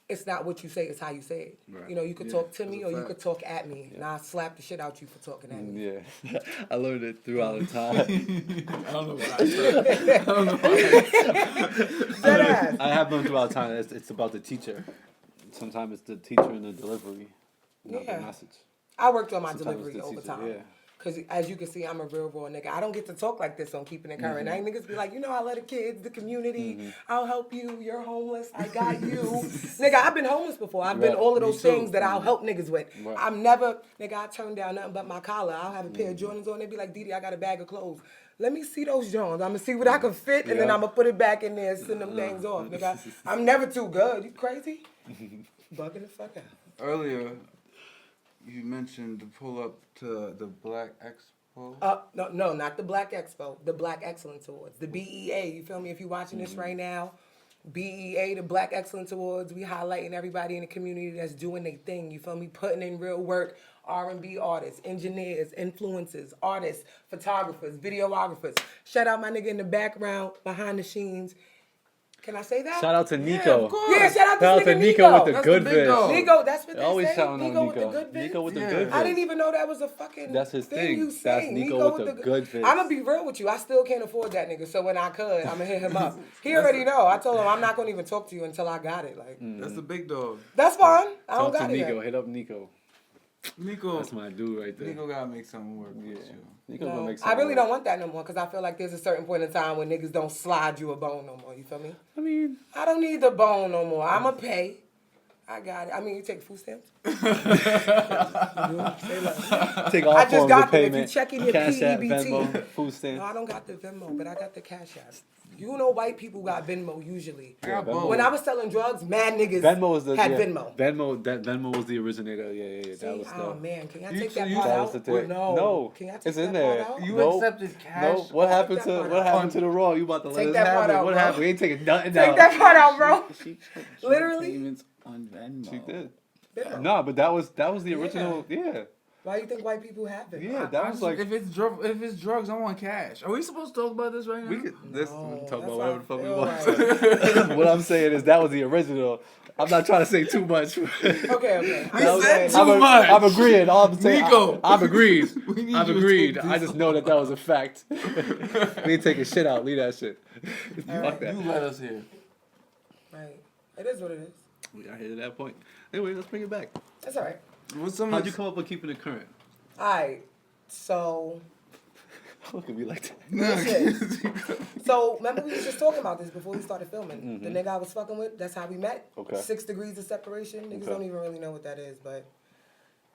it's not what you say, it's how you say it. Right. You know, you could talk to me or you could talk at me, and I'll slap the shit out you for talking at me. Yeah, I learned it throughout the time. I don't know why. I don't know why. Dead ass. I have learned throughout the time. It's about the teacher. Sometimes it's the teacher and the delivery, not Yeah. the message. I worked on my Sometimes delivery the over teacher, time. yeah. Because as you can see, I'm a real raw nigga. I don't get to talk like this on Keeping It Current. Ain't niggas be like, you know, I love the kids, the community. I'll help you. You're homeless. I got you. Nigga, I've been homeless before. I've been Right. all of Me those too. things that I'll help niggas with. Right. I'm never, nigga, I turn down nothing but my collar. I'll have a pair of Jordans on. They be like, Didi, I got a bag of clothes. Let me see those Jones. I'm going to see what I can fit, and then Yeah. I'm going to put it back in there and send them things off. Nigga, I'm never too good. You crazy? Bugging the fuck out. Earlier, you mentioned to pull up to the Black Expo. No, not the Black Expo. The Black Excellence Awards. The BEA. You feel me? If you're watching this right now, BEA, the Black Excellence Awards. We highlighting everybody in the community that's doing their thing. You feel me? Putting in real work. R&B artists, engineers, influencers, artists, photographers, videographers. Shout out my nigga in the background, behind the scenes. Can I say that? Shout out to Nico. of course. Yeah, shout out to Shout out this to nigga Nico with the That's good the big dog. vis. Nico, that's what they Always say. shouting Nico on with the Nico. good vis. Nico with the Yeah. good I vis. didn't even know that was a fucking That's his thing. you That's say. Nico with the good vis. I'm gonna be real with you. I still can't afford that nigga. So when I could, I'm gonna hit him up. He already know. I told him I'm not gonna even talk to you until I got it. Like That's the big dog. that's fine. I don't Talk to got it. Nico. yet. Hit up Nico. Nico. That's my dude right there. Nico gotta make something work with you. Nico No, gonna make I really something don't want that no more because I feel like there's a certain point in time when niggas don't slide you a bone no more. You feel me? I mean, I don't need the bone no more. I'ma pay. I got it. I mean, you take food stamps? Say less. take all I just forms got of them. If you payment. check in your Cash App, PEBT. Venmo, food No, stamps. I don't got the Venmo, but I got the Cash App. You know white people got Venmo usually. I got Venmo. both. When I was selling drugs, mad niggas Venmo was the had yeah, Venmo. Venmo was the originator. Yeah. See, That was oh the. man, can I You- take so that you- part That out? was the thing. No. Can I take it's that in there. part out? You Nope. accepted cash. No, what happened that to part what out. happened to the raw? You about to let Take us that have part it? out, What bro. happened? We ain't taking nothing Take out. that part out, bro. She Literally? payments on Venmo. She did. Venmo. No, but that was the original. Yeah, Why you think white people have Venmo? yeah. That was like if it's drugs, I want cash. Are we supposed to talk about this right now? we could. This we No, can talk that's about whatever the fuck we how I want. feel like. What I'm saying is that was the original. I'm not trying to say too much. Okay. We said too I'm much. I'm agreeing. All I'm saying, Nico. I'm agreed. We need I'm you to agreed. take I this just know that was a fact. We ain't taking shit out. Leave that shit. Fuck that. You let us hear. Right. It is what it is. We got here to that point. Anyway, let's bring it back. That's all right. What's some How'd of you the, come up with keeping it current? All right. So, Look at me like that. listen. So, remember we was just talking about this before we started filming. The nigga I was fucking with, that's how we met. Okay. 6 degrees of separation. Niggas Okay. don't even really know what that is, but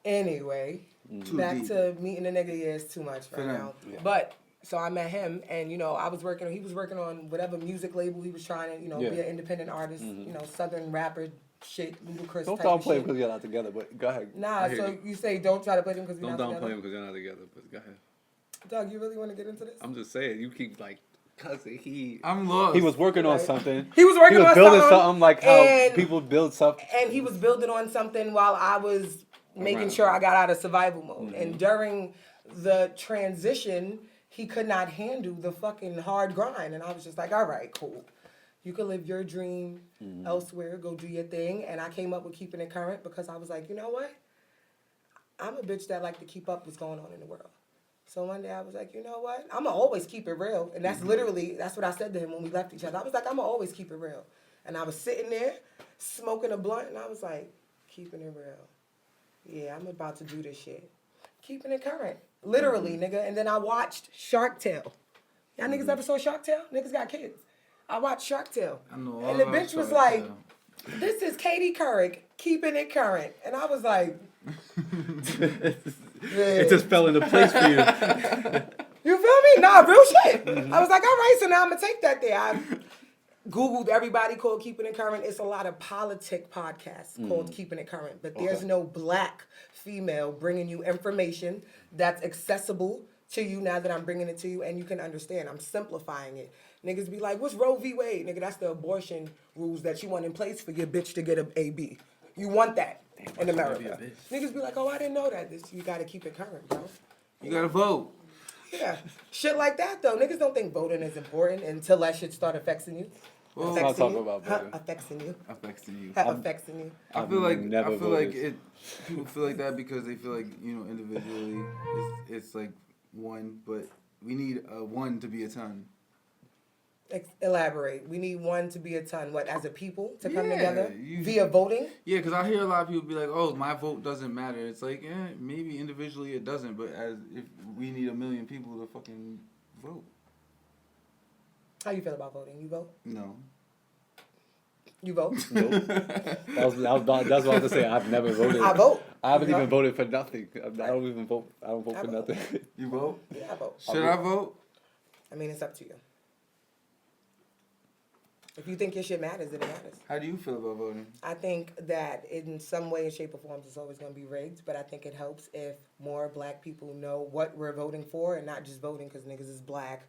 anyway, Too back deep. to meeting a nigga, yeah, it's too much For right them. now. Yeah. But, so I met him, and, he was working on whatever music label he was trying to, Yeah. be an independent artist, southern rapper shit, ludicrous Don't type of downplay shit. because you're not together, but go ahead. Nah, I hear so you. you say don't try to play them because we're Don't not downplay together? them because you're not together, but go ahead. Doug, you really want to get into this? I'm just saying, you keep like, cause I'm lost. he was working on Right. something. He was working on building something, like how and- people build stuff. And he was building on something while I was making Around. sure I got out of survival mode. And during the transition, he could not handle the fucking hard grind. And I was just like, all right, cool. You can live your dream elsewhere, go do your thing. And I came up with keeping it current because I was like, you know what? I'm a bitch that like to keep up what's going on in the world. So one day I was like, you know what? I'm going to always keep it real. And that's literally, that's what I said to him when we left each other. I was like, I'm going to always keep it real. And I was sitting there smoking a blunt and I was like, keeping it real. Yeah, I'm about to do this shit. Keeping it current. Literally, nigga. And then I watched Shark Tale. Y'all niggas ever saw Shark Tale? Niggas got kids. I watched Shark Tale. I know all And the about bitch was Shark like, Tale. this is Katie Couric, keeping it current. And I was like, It just fell into place for you. you feel me? Nah, real shit. I was like, all right, so now I'm going to take that there. I Googled everybody called Keeping It Current. It's a lot of politic podcasts called Keeping It Current. But there's no black female bringing you information that's accessible to you now that I'm bringing it to you, and you can understand. I'm simplifying it. Niggas be like, what's Roe v. Wade? Nigga, that's the abortion rules that you want in place for your bitch to get a AB. You want that in America. Niggas be like, oh, I didn't know that. You gotta keep it current, bro. You gotta vote. Yeah. Shit like that, though. Niggas don't think voting is important until that shit start affecting you. Well, let's not talk about voting. Affecting you. Affecting you. Affecting you. I feel like voted. people feel like that because they feel like, you know, individually it's like one, but we need a one to be a ton. Elaborate. We need one to be a ton. What, as a people to come Yeah, together via voting? Yeah, because I hear a lot of people be like, "Oh, my vote doesn't matter." It's like, maybe individually it doesn't, but as if we need 1 million people to fucking vote. How you feel about voting? You vote? No. You vote? Nope. That's what I was about to say. I've never voted. I vote. I haven't No. even voted for nothing. I don't even vote. I don't vote for vote. nothing. You vote? Yeah, I vote. Should I vote? I mean, it's up to you. If you think your shit matters, then it matters. How do you feel about voting? I think that in some way, shape, or form, it's always going to be rigged, but I think it helps if more black people know what we're voting for and not just voting because niggas is black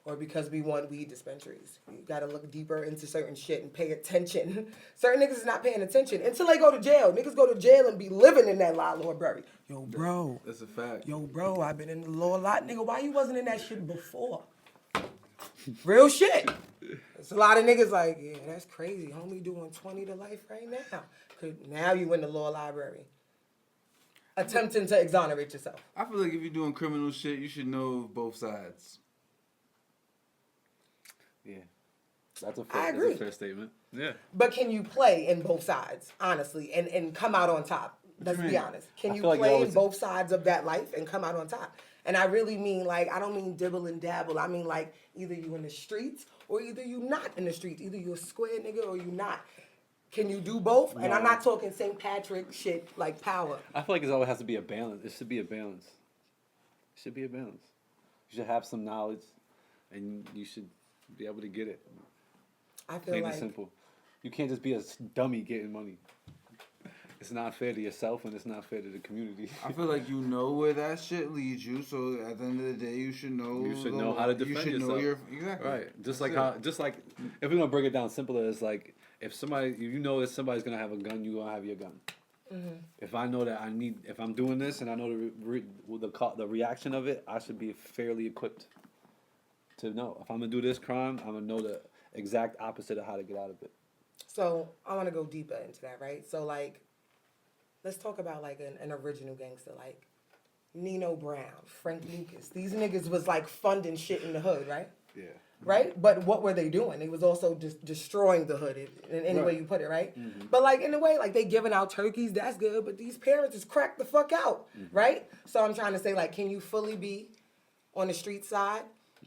or because we want weed dispensaries. You got to look deeper into certain shit and pay attention. Certain niggas is not paying attention until they go to jail. Niggas go to jail and be living in that law library. Yo, bro. That's a fact. Yo, bro, I've been in the law a lot. Nigga, why you wasn't in that shit before? Real shit. There's a lot of niggas like, yeah, that's crazy. Homie doing 20 to life right now. 'Cause now you in the law library. Attempting to exonerate yourself. I feel like if you're doing criminal shit, you should know both sides. Yeah, that's a I fair, agree. that's a fair statement. Yeah. But can you play in both sides, honestly, and come out on top? Let's you be mean? honest. Can I you feel like you play in always- both sides of that life and come out on top? And I really mean, like, I don't mean dibble and dabble. I mean, like, either you in the streets or either you not in the streets. Either you a square nigga or you not. Can you do both? And I'm No. not talking St. Patrick shit like power. I feel like it always has to be a balance. It should be a balance. It should be a balance. You should have some knowledge, and you should be able to get it. I feel Plain like and simple. You can't just be a dummy getting money. It's not fair to yourself, and it's not fair to the community. I feel like you know where that shit leads you, so at the end of the day, you should know. You should know how to defend You should yourself. know your exactly. Right. Just That's like it. just like if we're gonna break it down simpler, it's like if you know that somebody's gonna have a gun, you gonna have your gun. If I know that if I'm doing this and I know the reaction of it, I should be fairly equipped to know. If I'm gonna do this crime, I'm gonna know the exact opposite of how to get out of it. So I want to go deeper into that, right? So like, let's talk about like an original gangster, like Nino Brown, Frank Lucas. These niggas was like funding shit in the hood, right? Yeah. Right? But what were they doing? They was also just destroying the hood in any way you put it, right? But like in a way, like they giving out turkeys, that's good, but these parents is cracked the fuck out, right? So I'm trying to say, like, can you fully be on the street side?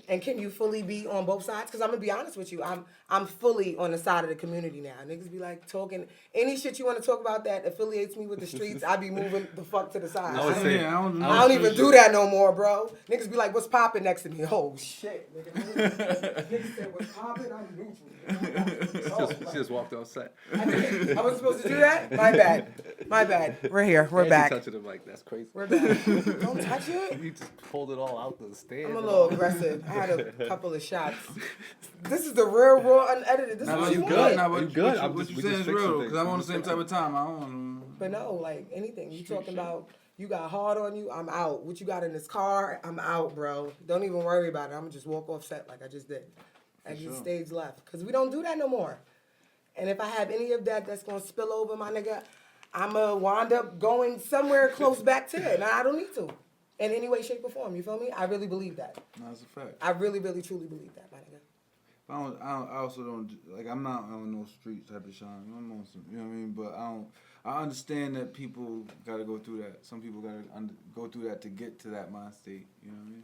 And can you fully be on both sides? Because I'm gonna be honest with you, I'm fully on the side of the community now. Niggas be like talking any shit you want to talk about that affiliates me with the streets. I be moving the fuck to the side. I would say- I don't know. I don't even do that no more, bro. Niggas be like, "What's popping next to me?" Oh shit, nigga. Niggas said, "What's popping?" I'm neutral. She just walked off set. I was supposed to do that. My bad. My bad. We're here. We're And back. you touching him like that's crazy. We're back. Don't touch it. You just pulled it all out the stand. I'm a little aggressive. I had a couple of shots. This is the real, raw, unedited. This is Nah, what but you you want. good. Nah, but You good. I'm What just- you we saying just is fixing real, things. because I'm We on the just same type fixing of time. I don't want But no, like anything. You talking about you got hard on you, I'm out. What you got in this car, I'm out, bro. Don't even worry about it. I'm gonna just walk off set like I just did. Exit sure. stage left. Because we don't do that no more. And if I have any of that that's gonna spill over, my nigga, I'ma wind up going somewhere close back to it. And I don't need to. In any way, shape, or form. You feel me? I really believe that. No, that's a fact. I really, really, truly believe that, my nigga. I also don't, like, I'm not on no street type of shine. I'm on some, you know what I mean? But I understand that people gotta go through that. Some people gotta go through that to get to that mind state, you know what I mean?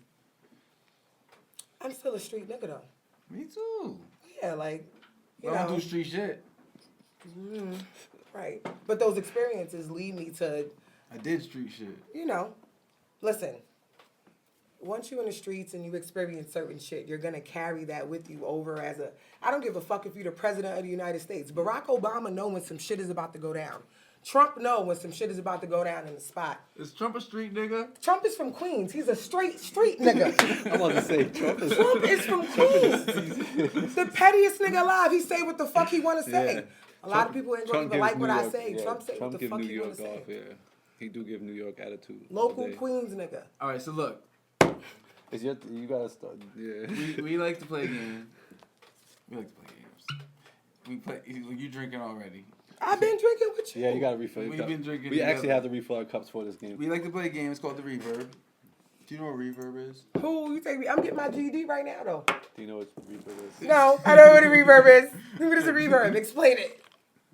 I'm still a street nigga though. Me too. Yeah, like, you I don't know. do street shit. Right. But those experiences lead me to, I did street shit. you know, listen, once you're in the streets and you experience certain shit, you're going to carry that with you over I don't give a fuck if you're the president of the United States. Barack Obama know when some shit is about to go down. Trump know when some shit is about to go down in the spot. Is Trump a street nigga? Trump is from Queens. He's a straight street nigga. I'm about to say Trump is. Trump is from Queens. The pettiest nigga alive. He say what the fuck he want to say. Yeah. A lot of people ain't gonna even like what I say. Yeah, Trump say what the give fuck New he want York to say. off, yeah. He do give New York attitude. Local all day. Queens nigga. All right, so look, You gotta start. Yeah. we like to play games. We like to play games. We play. You drinking already? I've been drinking with you. Yeah, you gotta refill. We've been drinking We actually together. have to refill our cups for this game. We like to play a game. It's called the Reverb. Do you know what Reverb is? Who you think? I'm getting my GED right now though. Do you know what reverb is? No, I don't know what a reverb is. What is a reverb? Explain it.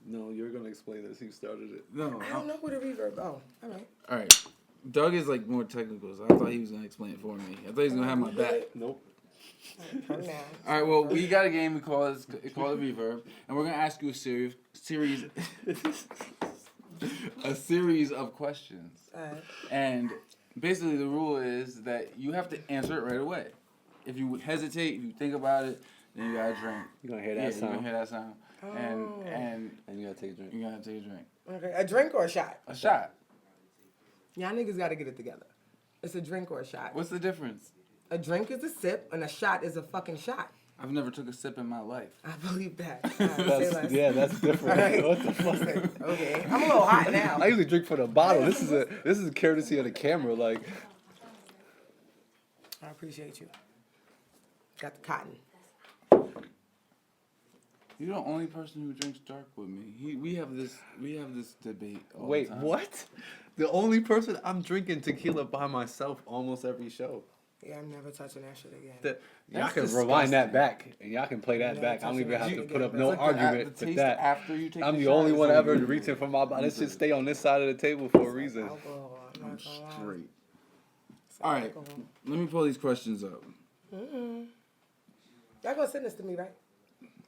No, you're gonna explain this. You started it. No. I don't know what a reverb. Oh, all right. All right. Doug is like more technical, so I thought he was gonna explain it for me. I thought he was gonna have my back. Nope. Turn down. All right. Well, we got a game we call it Reverb, and we're gonna ask you a series of questions. All right. And basically, the rule is that you have to answer it right away. If you hesitate, if you think about it, then you gotta drink. You're gonna hear Yeah, that you're sound. gonna hear that sound. And And you gotta take a drink. you gotta take a drink. Okay. A drink or a shot? A shot. Y'all niggas got to get it together. It's a drink or a shot. What's the difference? A drink is a sip, and a shot is a fucking shot. I've never took a sip in my life. I believe that. All right, say less. That's different. All right. What the fuck? Okay, I'm a little hot now. I usually drink for the bottle. This is a courtesy of the camera. Like, I appreciate you. Got the cotton. You're the only person who drinks dark with me. We have this debate all wait, the time. what? The only person I'm drinking tequila by myself almost every show. Yeah, I'm never touching that shit again. Y'all That's can disgusting. rewind that back, and y'all can play that Yeah, back. I don't even have to touching put up that no again, It's like argument the with taste that. after you take I'm the the shot only is one like- ever reaching for my bottle. This should stay on this side of the table for a reason. Alcohol. I'm not gonna lie. Straight. It's All right, alcohol. let me pull these questions up. Y'all gonna send this to me, right?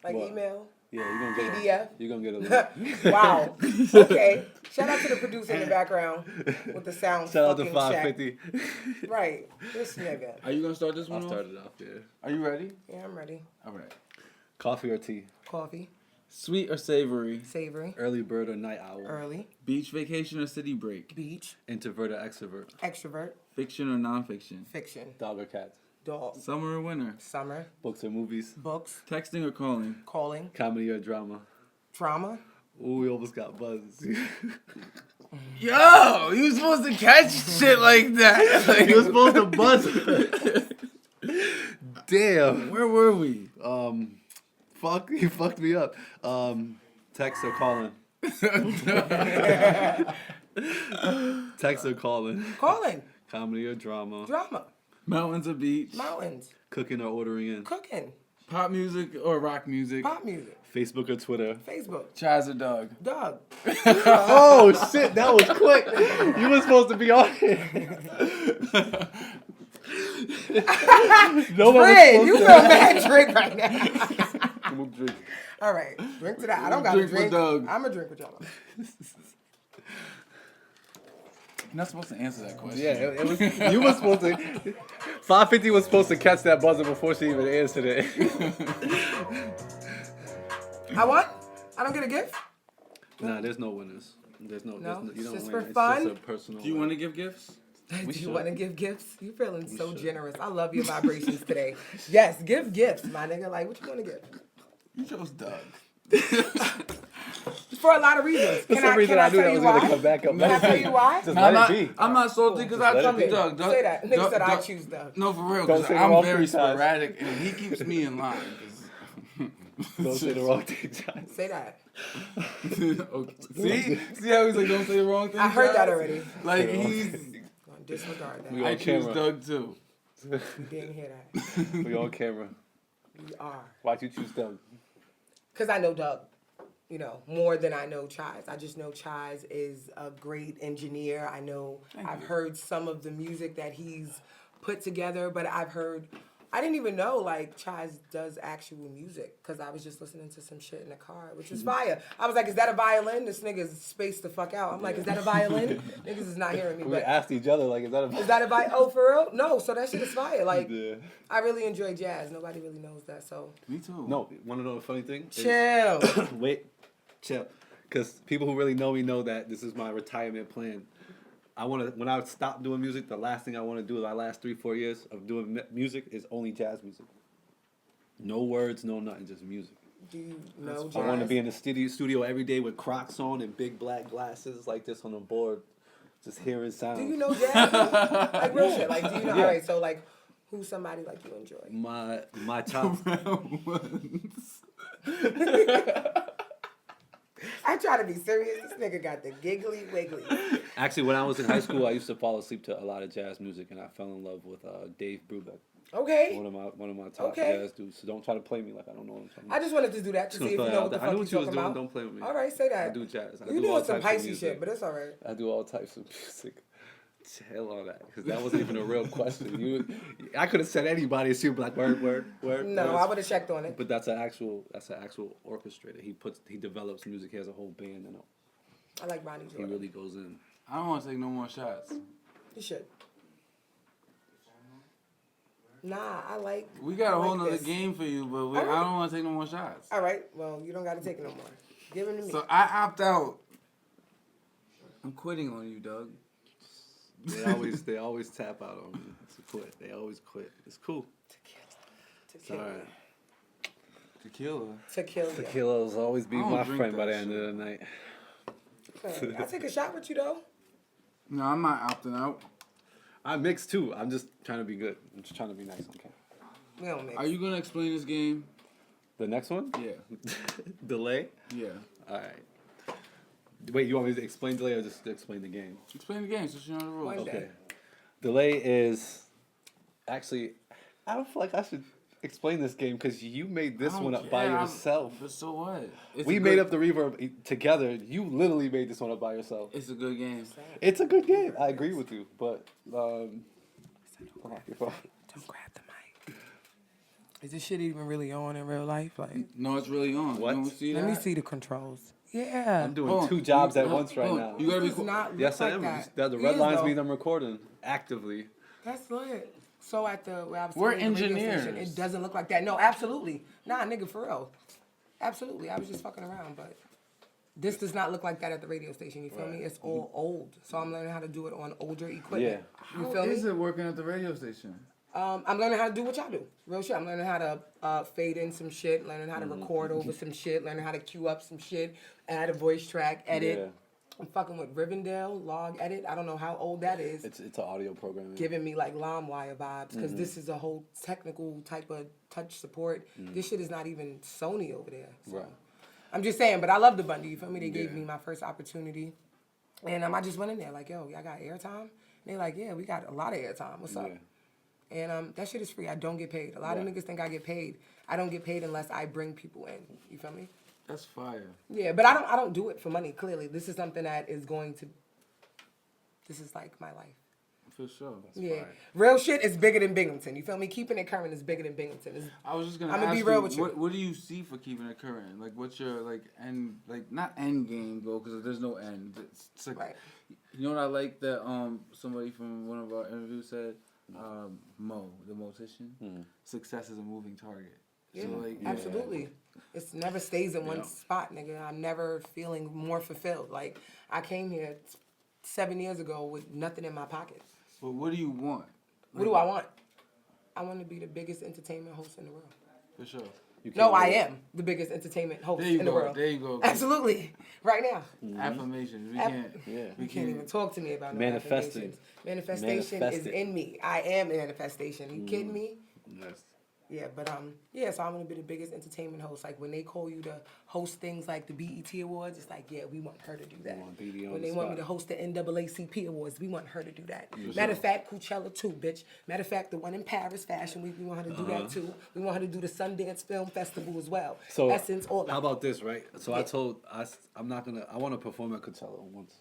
Like What? email? Yeah, you're gonna get PDF? You're gonna get a link. Wow. Okay. Shout out to the producer in the background with the sound. Shout out to fucking check. 550. Right. This nigga. Are you gonna start this one I'll off? start it off, yeah. Are you ready? Yeah, I'm ready. All right. Coffee or tea? Coffee. Sweet or savory? Savory. Early bird or night owl? Early. Beach vacation or city break? Beach. Introvert or extrovert? Extrovert. Fiction or nonfiction? Fiction. Dog or cat? Dog. Summer or winter? Summer. Books or movies? Books. Texting or calling? Calling. Comedy or drama? Trauma. Ooh, we almost got buzzed. Yo, you supposed to catch shit like that. You were supposed to buzz. Damn. Where were we? Fuck, you fucked me up. Text or calling? Text or calling? Calling. Comedy or drama? Drama. Mountains or beach? Mountains. Cooking or ordering in? Cooking. Pop music or rock music? Pop music. Facebook or Twitter? Facebook. Chize or Doug? Doug. Oh shit, that was quick. You were supposed to be on here. No one was Fred, supposed you to- feel mad drink right now. I'm gonna drink. All right. Drink to that. I don't got to Drink with drink. Doug. I'm going to drink with y'all. You're not supposed to answer that question. Yeah, it was. You were supposed to. 550 was supposed to catch that buzzer before she even answered it. I won? I don't get a gift? Nah, there's no winners. There's no. No? You don't Just win. for It's fun? just a personal. Do you want to give gifts? Do you should. want to give gifts? You feeling so should. generous. I love your vibrations today. Yes, give gifts, my nigga. Like, what you want to give? You chose Doug. For a lot of reasons. For some reason, I knew that was gonna come back up. Can I tell you why? Just I'm let it be. not salty because I let it chose be. Doug. Doug. Say that. Nigga Doug- said I Doug- choose Doug. No, for real, Don't because say the I'm wrong very thing, Taj. sporadic and he keeps me in line. 'Cause- Don't say the wrong thing, John. Say that. Okay. See how he's like, don't say the wrong thing? I heard that guys? already. Like, he's. Gonna disregard that. We I on choose camera. Doug too. You didn't hear that. We on camera. You are. Why'd you choose Doug? Because I know Doug, you know, more than I know Chize. I just know Chize is a great engineer. I know I've heard some of the music that he's put together, but I didn't even know, like, Chize does actual music because I was just listening to some shit in the car, which was fire. I was like, is that a violin? This nigga's spaced the fuck out. I'm like, is that a violin? Niggas is not hearing me, We but asked each other, like, is that a... is that a violin? Oh, for real? No, so that shit is fire. Like, Yeah. I really enjoy jazz. Nobody really knows that, so Me too. No, want to know the funny thing? chill. Wait, chill. because people who really know me know that this is my retirement plan. When I stop doing music, the last thing I want to do in my last 3-4 years of doing music is only jazz music. No words, no nothing, just music. Do you know jazz? I want to be in the studio every day with Crocs on and big black glasses like this on the board, just hearing sounds. Do you know jazz? Like real shit. Like, do you know? Yeah. All right, so like, who's somebody like you enjoy? My top. I try to be serious. This nigga got the giggly wiggly. Actually, when I was in high school, I used to fall asleep to a lot of jazz music, and I fell in love with Dave Brubeck. Okay. One of my top jazz dudes. So don't try to play me like I don't know what I'm talking about. I just wanted to do that to see if you know what the I fuck knew you what you was talking doing. about. Don't play with me. All right, say that. I do jazz. You doing some Pisces shit, but it's all right. I do all types of music. Hell on that, because that wasn't even a real question. I could have said anybody, and she would be like, word. No, I would have checked on it. But that's an actual orchestrator. He develops music. He has a whole band, and I like Ronnie he Jordan. really goes in. I don't want to take no more shots. You should. Nah, I like. We got a I whole like nother this. game for you, but All right. I don't want to take no more shots. All right, well, you don't got to take it no more. Give it to me. So I opt out. I'm quitting on you, Doug. They always tap out on me. It's a quit. They always quit. It's cool. It's all right. Tequila. Tequila. Tequila will always be I don't my drink friend by that the end shit. of the night. Okay. I'll take a shot with you, though. No, I'm not opting out. I mix too. I'm just trying to be good. I'm just trying to be nice. Okay. We don't mix. Are you gonna explain this game? The next one? Yeah. Delay? Yeah. All right. Wait, you want me to explain delay or just explain the game? Explain the game so you know the rules. One day. Okay. Delay is actually, I don't feel like I should explain this game because you made this I don't one up by care. yourself. But so what? It's We a made good- up the reverb together. You literally made this one up by yourself. It's a good game. It's a good game. I agree with you, but turn off your phone. Don't grab the mic. Is this shit even really on in real life? Like, No, it's really on. What? You don't see that? let me see the controls. Yeah. I'm doing Oh, 2 jobs you- at once right oh, now. You gotta be This does cool. not look Yes, I like am. that. The It red is, lines though. mean I'm recording actively. That's lit. So at the where I was We're telling you, the radio engineers. station, it doesn't look like that. No, absolutely. Nah, nigga, for real. Absolutely. I was just fucking around, but this does not look like that at the radio station. You feel me? It's all old. So I'm learning how to do it on older equipment. Yeah. You How feel me? is it working at the radio station? I'm learning how to do what y'all do. Real shit. I'm learning how to fade in some shit, learning how to record over some shit, learning how to cue up some shit, add a voice track, edit. Yeah. I'm fucking with Rivendell, Log Edit. I don't know how old that is. It's an audio program. Yeah. Giving me like LimeWire vibes because this is a whole technical type of touch support. This shit is not even Sony over there. So. Right. I'm just saying, but I love the Bundy. You feel me? They gave Yeah. me my first opportunity. And I just went in there like, yo, y'all got airtime? And they like, yeah, we got a lot of airtime. What's up? Yeah. And that shit is free. I don't get paid. A lot of Right. niggas think I get paid. I don't get paid unless I bring people in. You feel me? That's fire. Yeah, but I don't do it for money. Clearly, this is something that is going to. This is like my life. For sure. Yeah, fire. real shit is bigger than Binghamton. You feel me? Keeping it current is bigger than Binghamton. It's, I was just gonna I'ma ask be real you, with you. What do you see for keeping it current? Like, what's your end, like not end game goal because there's no end. It's like, Right. you know what I like that somebody from one of our interviews said, Mo, the mortician, success is a moving target. yeah, So like, absolutely. It never stays in one spot, nigga. I'm never feeling more fulfilled. Like I came here 7 years ago with nothing in my pocket. But what do you want? What do I want? I want to be the biggest entertainment host in the world. For sure. No, I am the biggest entertainment host There you in the go. world. There you go. Absolutely, right now. Affirmations. We Aff- can't. Yeah. You can't even talk to me about no Manifesting. affirmations. Manifestation Manifest is it. in me. I am manifestation. You kidding me? Yes. Yeah, but so I'm gonna be the biggest entertainment host. Like when they call you to host things like the BET Awards, it's like, yeah, we want her to do that. want BET on When the they want me spot. to host the NAACP Awards, we want her to do that. Matter of fact, Coachella too, bitch. Matter of fact, the one in Paris, Fashion Week, we want her to do that too. We want her to do the Sundance Film Festival as well. So Essence, all that. how about this, right? So Yeah. I want to perform at Coachella once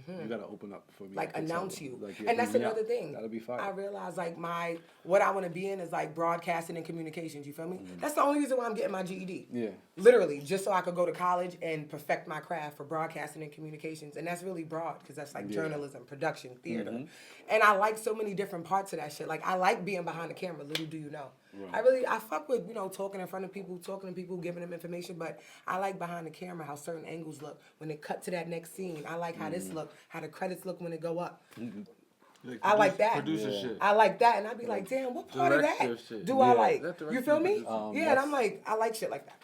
You gotta open up for me. Like I can announce tell. you. Like, And that's me another out. thing. That'll be fine. I realize like what I want to be in is like broadcasting and communications, you feel me? That's the only reason why I'm getting my GED. Yeah. Literally, just so I could go to college and perfect my craft for broadcasting and communications. And that's really broad because that's like journalism, production, theater. And I like so many different parts of that shit. Like I like being behind the camera, little do you know. I fuck with, talking in front of people, talking to people, giving them information, but I like behind the camera how certain angles look. When they cut to that next scene, I like how this look, how the credits look when they go up. I like that. Producer shit. I like that, and I'd be like, damn, what part of Director that shit. do I Yeah. like? That You feel me? director. Yeah, and I'm like, I like shit like that.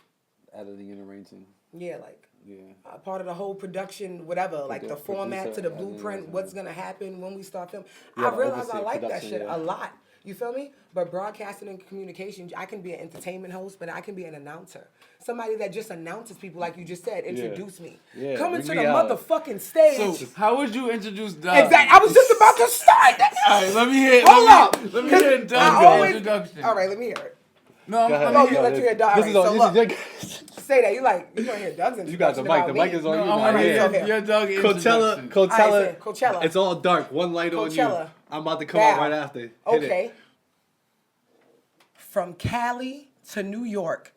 Editing and arranging. Yeah, like Yeah. part of the whole production, whatever, like the format to the producer, blueprint, what's gonna happen when we start filming. Yeah, I the realize I overseeing like that production, shit yeah. a lot. You feel me? But broadcasting and communication, I can be an entertainment host, but I can be an announcer. Somebody that just announces people, like you just said, introduce me. Yeah, Coming bring to me the out. motherfucking stage. So how would you introduce Doug? Exactly. I was just about to start. All right, let me hear. Hold up. Let me hear I Doug's always- introduction. All right, let me hear it. No, Go ahead. No, let me you hear. let you hear Doug. This is All right, on. so This look, is say that. You want to hear Doug's introduction. you got the mic. about The mic me. is on No, you. I now. want to Yeah. hear your Doug Coachella. introduction. All right, Coachella. say Coachella. It's all dark. One light on you. Coachella. I'm about to come out Bow. right after. Hit Okay. It. From Cali to New York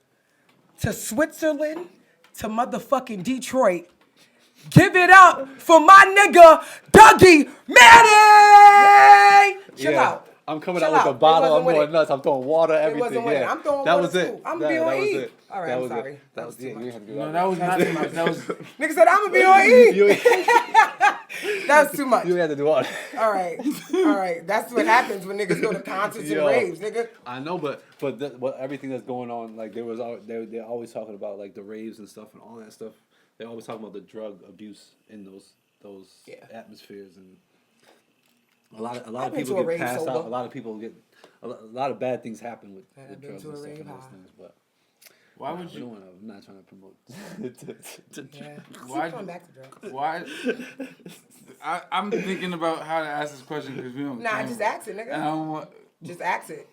to Switzerland to motherfucking Detroit. Give it up for my nigga, Dougie Manny! Chill Yeah. out. I'm coming Chill out with out. a bottle. It wasn't I'm with going it. nuts. I'm throwing water, It everything. wasn't with it. Yeah. I'm throwing that water was it. too. I'm that, gonna be on that was E. it. All right, that I'm was sorry. It. That was too You much. had to do No, that. that was not too much. That was. Nigga said I'm gonna be on E. You, That was too much. you had to do all All right. That's what happens when niggas go to concerts and Yo. raves, nigga. I know, but everything that's going on, like they're always talking about like the raves and stuff and all that stuff. They're always talking about the drug abuse in those atmospheres, and a lot I've of been people to a get rave passed sober. out. A lot of people get a lot of bad things happen with I've been drugs to a and stuff rave and those high. things. But Why would we you? don't wanna, I'm not trying to promote. Yeah. Why- Keep going back to drugs. Why? I'm thinking about how to ask this question because we don't. Nah, just ask it, And I nigga. don't want. Just ask it.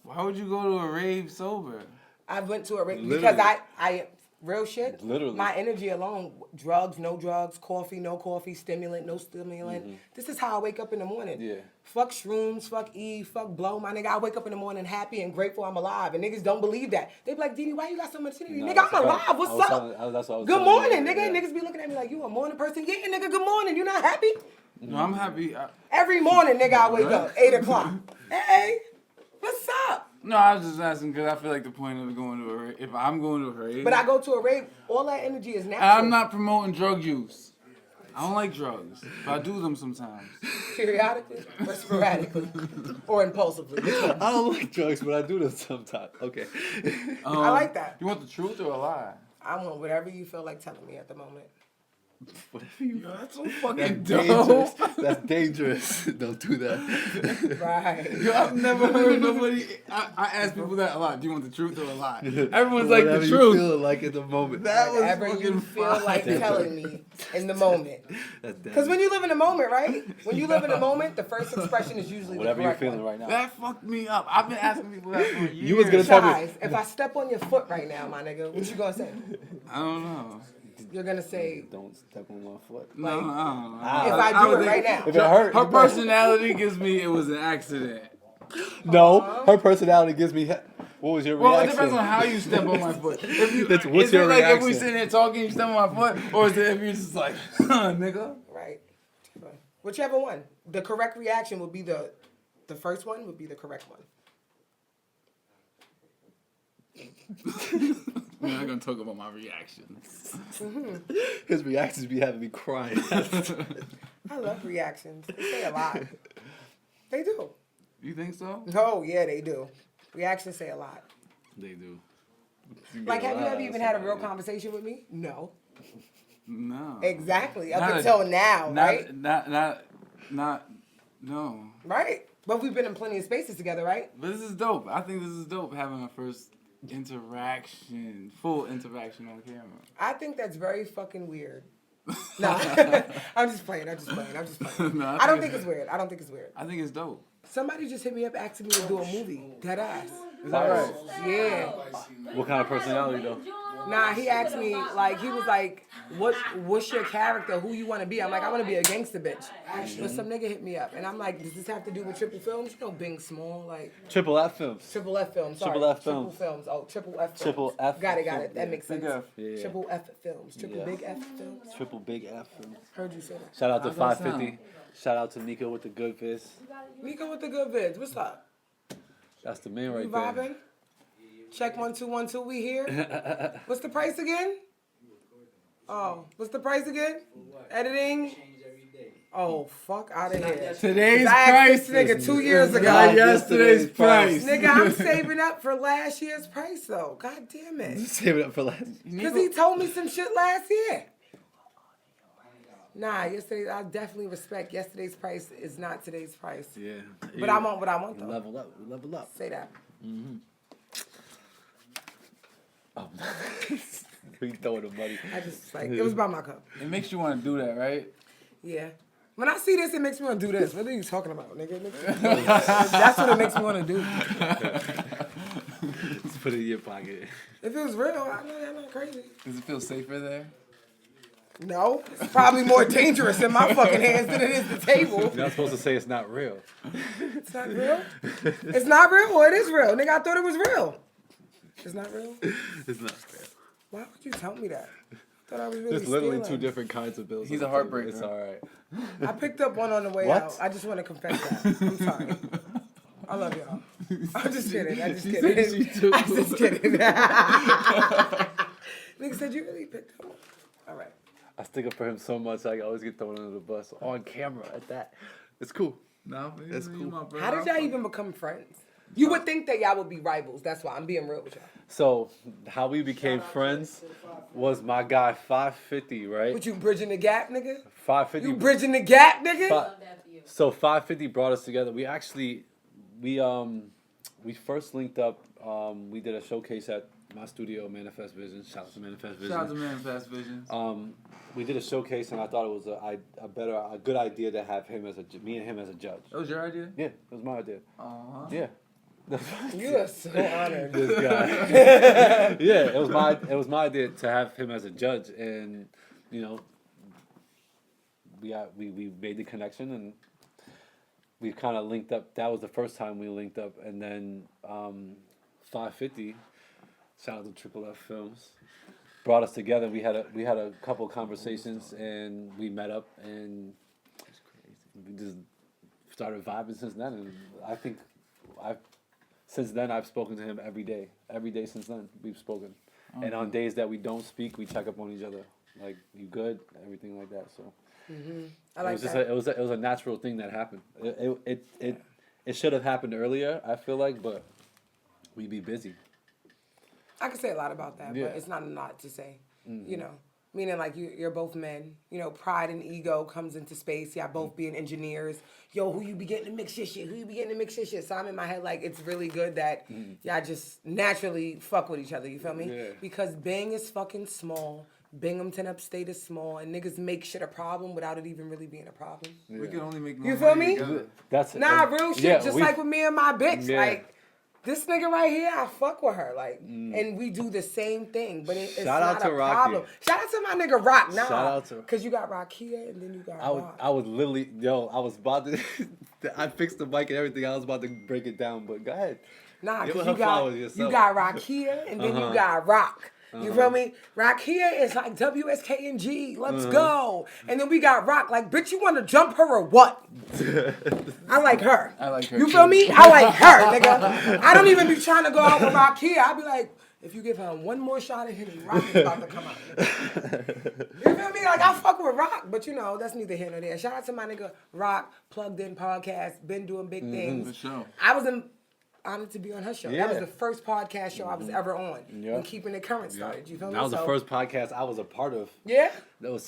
Why would you go to a rave sober? I went to a rave Literally. because I real shit. Literally. My energy alone, drugs, no drugs, coffee, no coffee, stimulant, no stimulant. This is how I wake up in the morning. Yeah. Fuck shrooms, fuck E, fuck blow. My nigga, I wake up in the morning happy and grateful I'm alive. And niggas don't believe that. They be like, Didi, why you got so much energy? No, Nigga, that's I'm a fact. alive. What's I was up? telling- that's what I was Good telling you, morning, nigga. yeah. Niggas be looking at me like, you a morning person? Yeah, nigga, good morning. You not happy? No, I'm happy. Every morning, nigga, I wake up, 8 o'clock. Hey, what's up? No, I was just asking because I feel like the point of going to a rave, if I'm going to a rave, But I go to a rave, all that energy is natural. and I'm not promoting drug use. I don't like drugs, but I do them sometimes. Periodically or sporadically or impulsively. Which one? I don't like drugs, but I do them sometimes. Okay. I like that. You want the truth or a lie? I want whatever you feel like telling me at the moment. Whatever you. That's so fucking That's dangerous. dope. That's dangerous. Don't do that. Right. Yo, I've never heard nobody. I ask people that a lot. Do you want the truth or a lie? Everyone's like Whatever the you truth. feel like at the moment. That was Whatever you fucking feel fire. like telling me in the moment. That's Because when you live in the moment, right? When you live in the moment, the first expression is usually whatever the you're correct feeling one. right now. That fucked me up. I've been asking people that for years. You was gonna tell me. Chize, if I step on your foot right now, my nigga, what you gonna say? I don't know. You're gonna say, Don't step on my foot. No, I don't know. if I do would it right think- now. If it hurt, Her personality gives me it was an accident. no. Her personality gives me. What was your Well, it reaction? depends on how you step on my foot. If you, That's- what's is your it like if we reaction? sitting here talking, you step on my foot, or is it if you're just like, nigga? Right. Whichever one. The correct reaction would be the first one would be the correct one. We're not gonna talk about my reactions. His reactions be having me crying. I love reactions. They say a lot. They do. You think so? Oh, yeah, they do. Reactions say a lot. They do. Like, have you ever even had a real conversation with me? No. No. Exactly. Up Not a- until now, right? Not. No. Right? But we've been in plenty of spaces together, right? But this is dope. I think this is dope having our first interaction, full interaction on camera. I think that's very fucking weird. No, I'm just playing. No, I don't think it's weird. I think it's dope. Somebody just hit me up asking me to do a movie. Dead ass. Is that right? Yeah. What kind of personality though? Nah, he asked me, like, he was like, what's your character? Who you want to be? I'm like, I want to be a gangster bitch. But some nigga hit me up. And I'm like, does this have to do with Triple Films? You know, Bing Small, like. Triple F Films. Triple F Films, sorry. Triple F Films. Triple Films. Oh, Triple F Films. Triple F Got it. Films. That makes sense. Big F. Yeah. Triple F Films. Triple Yeah. Big F Films. Triple Big F Films. Heard you say that. Shout out to How's that 550. Shout out to Nico with the good vids. Nico with the good vids. What's up? That's the man You right there. vibing? Check 1 2 1 2. We here. What's the price again? Oh, what's the price again? Editing. Oh, fuck out of here. Today's I asked price this nigga 2 years ago. Not yesterday's price. Nigga, I'm saving up for last year's price though. God damn it. Save it up for last. Because he told me some shit last year. Nah, I definitely respect yesterday's price is not today's price. Yeah. But I want what I want though. Level up. Level up. Say that. Oh, we throwing the money. I just like it was by my cup. It makes you want to do that, right? Yeah. When I see this, it makes me want to do this. What are you talking about, nigga? That's what it makes me want to do. Just put it in your pocket. If it was real, I know y'all not crazy. Does it feel safer there? No, it's probably more dangerous in my fucking hands than it is the table. You're not supposed to say it's not real. It's not real? It's not real or it is real? Nigga, I thought it was real. It's not real? It's not real. Why would you tell me that? I thought I was really There's literally stealing. two different kinds of bills. He's on a the table. heartbreaker. It's all right. I picked up one on the way What? out. I just want to confess that. I'm sorry. I love y'all. I'm just kidding. I'm just She kidding. said she too. I'm just kidding. Nigga said you really picked up one. All right. I stick up for him so much, I always get thrown under the bus on camera at that. It's cool. No, That's cool. How did y'all even become friends? You would think that y'all would be rivals. That's why I'm being real with y'all. So how we became friends was my guy 550, right? What you bridging the gap, nigga? 550. You bridging the gap, nigga? So 550 brought us together. We actually, we first linked up. We did a showcase at my studio, Manifest Vision. Shout out to Manifest Vision. Shout out to Manifest Visions. We did a showcase, and I thought it was a good idea to have him as me and him as a judge. That was your idea? Yeah, it was my idea. Yeah. You are so honored. This guy. Yeah, it was my idea to have him as a judge, and you know, we made the connection, and we kind of linked up. That was the first time we linked up, and then 550, shout out to Triple F Films, brought us together. We had a couple of conversations, and we met up, and we just started vibing since then. And I think since then I've spoken to him every day. Every day since then we've spoken, and on days that we don't speak, we check up on each other. Like, you good? Everything like that. So I like it was just that. it was a natural thing that happened. It should have happened earlier, I feel like, but we'd be busy. I could say a lot about that, Yeah. but it's not a lot to say. You know, meaning like you're both men. You know, pride and ego comes into space. Y'all both being engineers. Yo, who you be getting to mix your shit? Who you be getting to mix your shit? So I'm in my head like it's really good that y'all just naturally fuck with each other. You feel me? Yeah. Because Bing is fucking small. Binghamton upstate is small, and niggas make shit a problem without it even really being a problem. We can only make more You feel money me? together. That's Nah, real shit. yeah, just we- like with me and my bitch. Yeah. Like, this nigga right here, I fuck with her. Like, and we do the same thing, but it's Shout out not to a Rocky. problem. Shout out to my nigga Rock. Nah, Shout out to- because you got Rockia and then you got Rock. I was literally, I was about to, I fixed the mic and everything. I was about to break it down, but go ahead. Nah, Give because her you got flowers yourself. you got Rockia and then you got Rock. You feel me? Rockia is like WSKNG. Let's go. And then we got Rock. Like, bitch, you want to jump her or what? I like her. I like her You too. feel me? I like her, nigga. I don't even be trying to go out with Rockia. I be like, if you give her one more shot of Henny, Rock is about to come out. You feel me? Like, I fuck with Rock, but you know, that's neither here nor there. Shout out to my nigga Rock, Plugged In Podcast, been doing big things. For sure. I was honored to be on her show. That was Yeah. the first podcast show I was ever on Yeah. when Keeping It Current started. You feel me? That was the So- first podcast I was a part of. Yeah? That was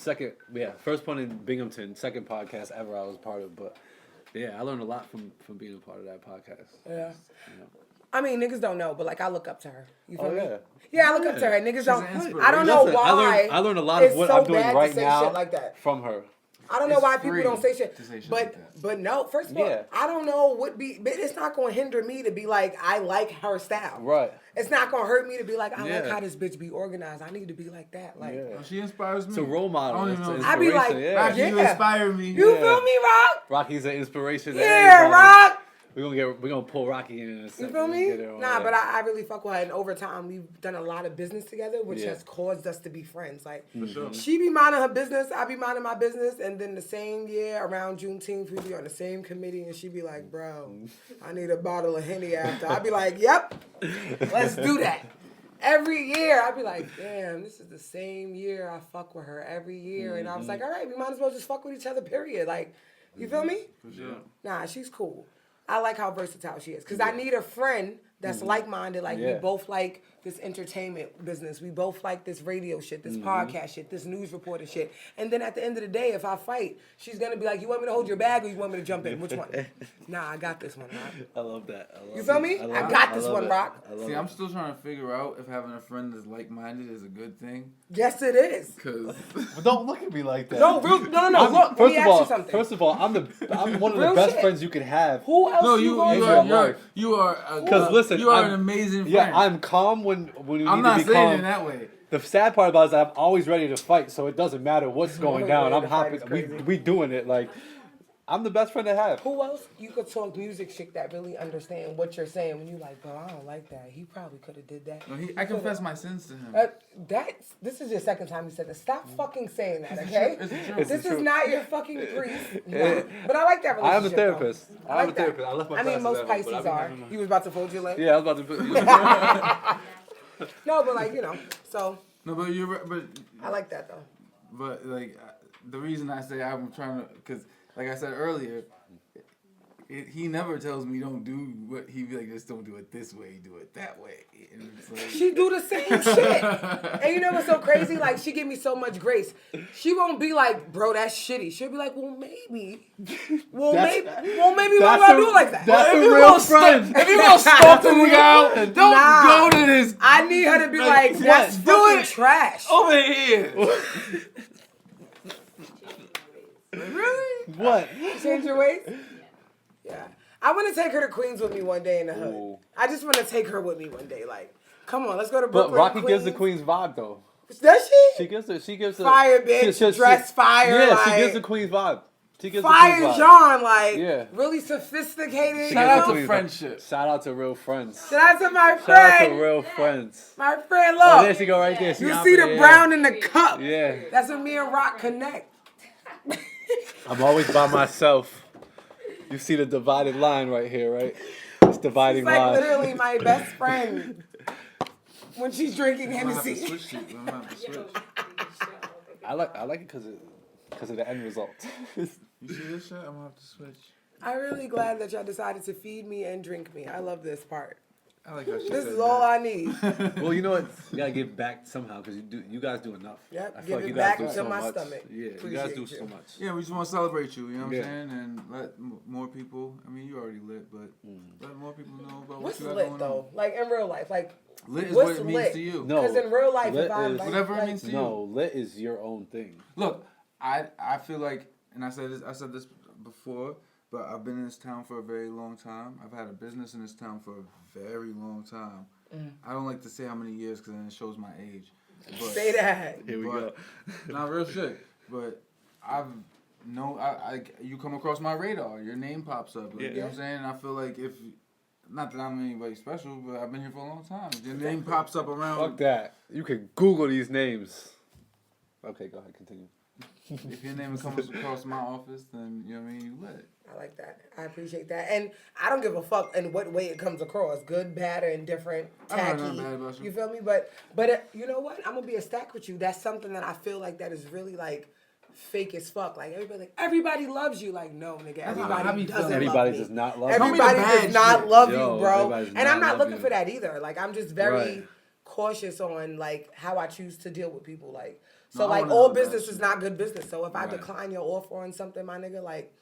first one in Binghamton, second podcast ever I was part of. But yeah, I learned a lot from being a part of that podcast. Yeah. I mean, niggas don't know, but like I look up to her. You feel Oh, me? yeah. Yeah, I look up to her. Niggas don't. an inspiration. I don't know Listen, why. I learned a lot of it's what so I'm doing bad right to say now shit like that. from her. I don't know It's why people free don't say shit. to say shit But like that. but no, first of all, Yeah. I don't know what be. But it's not gonna hinder me to be like I like her style. Right. It's not gonna hurt me to be like I like Yeah. how this bitch be organized. I need to be like that. Like Yeah. No, she inspires me. It's a role model. I don't It's even an know. I be like, inspiration, yeah. Rocky, you Yeah. inspire me. you Yeah. feel me, Rock? Rocky's an inspiration. to Yeah, everybody. Rock. We're gonna pull Rocky in a You second. feel me? Get it on Nah, there. but I really fuck with her. And over time, we've done a lot of business together, which Yeah. has caused us to be friends. Like, sure. she be minding her business, I be minding my business. And then the same year, around Juneteenth, we be on the same committee. And she be like, bro, I need a bottle of Henny after. I be like, yep, let's do that. Every year, I be like, damn, this is the same year I fuck with her every year. And I was like, all right, we might as well just fuck with each other, period. Like, you feel me? For sure. Nah, she's cool. I like how versatile she is. Because I need a friend that's like-minded. Like, we Yeah. both like this entertainment business. We both like this radio shit, this podcast shit, this news reporter shit. And then at the end of the day, if I fight, she's going to be like, you want me to hold your bag or you want me to jump in? Which one? Nah, I got this one, Rock. I love that. I love You feel it. me? love I it. got this love one, it. Rock. I love See, it. I'm still trying to figure out if having a friend that's like-minded is a good thing. Yes, it is. Cause But don't look at me like that. No, no. Look, let me First of ask all, you something. first of all, I'm one of the Real best shit. friends you can have. Who else no, you going in to? real life. you are. Because listen, you are I'm- an amazing friend. Yeah, I'm calm when you I'm need not to be saying calm. it in that way. The sad part about it is I'm always ready to fight, so it doesn't matter what's going down. ready I'm to fight happy. is We crazy. we doing it. Like, I'm the best friend to have. Who else you could talk music shit that really understand what you're saying when you like, bro, I don't like that. He probably could have did that. No, I confess my sins to him. This is your second time you said that. Stop fucking saying that, okay? It's the truth. It's This the is truth. not your fucking priest. No. But I like that relationship. I am a therapist. though. I'm I a like that. therapist. I left my I mean, glasses most at home, but Pisces I've been are. having my- You was about to fold your leg? Yeah, I was about to put. No, but like, you know. So, No, but you're right. But I like that though. But like the reason I say I'm trying to, because like I said earlier, he never tells me don't do what he be like. Just don't do it this way. Do it that way. And it's like, She do the same shit. And you know what's so crazy? Like, she give me so much grace. She won't be like, bro, that's shitty. She'll be like, well, maybe. Well, maybe why that's would I a- do it like that? that's if a you real gonna friend. If you gonna stalk the nigga out, don't Nah. go to this I need her to be like, that's do fucking it. trash. over here. Really? What? Change your ways? Yeah. I want to take her to Queens with me one day in the hood. Ooh. I just want to take her with me one day. Like, come on, let's go to But Brooklyn. Rocky gives the Queens. Queen's vibe though. Does she? She gives the Fire, bitch. Dress fire, Yeah, like- she gives the Queen's vibe. She gives the Fire Queen's vibe. John, like, Yeah. really sophisticated. She Shout gives out the to Queen's vibe. friendship. Shout out to real friends. Shout out to my Shout out to friend. real friends. My friend, Oh, look. there she go right there. She You out see there, the yeah. brown in the cup. Yeah. That's when me and Rock connect. I'm always by myself. You see the divided line right here, right? It's dividing It's like line. literally my best friend when she's drinking I'm gonna have to Hennessy. switch it. I'm gonna have to switch. I like it because of the end result. You see this shit? I'm gonna have to switch. I'm really glad that y'all decided to feed me and drink me. I love this part. I like how she This said is that. all I need. Well, you know what? You gotta give back somehow because you guys do enough. Yep, I feel give like it you guys back do to so my much. stomach. Yeah, you guys Appreciate do you. so much. Yeah, we just want to celebrate you, you know what Yeah. I'm saying? And let more people, I mean, you already lit, but let more people know about What's what you got lit going though? Like in real life, like on. Lit is what's what it means lit? to you. No. Because in real life, Lit if I'm is- like, Whatever it like, means to you. No, lit is your own thing. Look, I feel like, and I said this before, but I've been in this town for a very long time. I've had a business in this town for a very long time. I don't like to say how many years because then it shows my age. But, say that. Here we go. Not real shit. But you come across my radar. Your name pops up. Like, you know what I'm saying? And I feel like not that I'm anybody special, but I've been here for a long time. Your name pops up around. Fuck that. You can Google these names. Okay, go ahead, continue. If your name comes across my office, then you know what I mean. You lit. I like that. I appreciate that. And I don't give a fuck in what way it comes across. Good, bad, or indifferent, I don't know tacky. nothing bad about you. You feel me? But you know what? I'm going to be a stack with you. That's something that I feel like that is really like fake as fuck. Like everybody loves you. Like, no, nigga. I Everybody be doesn't feeling- Everybody love me. does not love Tell me you. the Everybody bad does not shit. love Yo, you, bro. everybody does And I'm not not love looking you. for that either. Like, I'm just very Right. cautious on like how I choose to deal with people. Like, so No, I like wanna all know that business shit. is not good business. So if I Right. decline your offer on something, my nigga, like,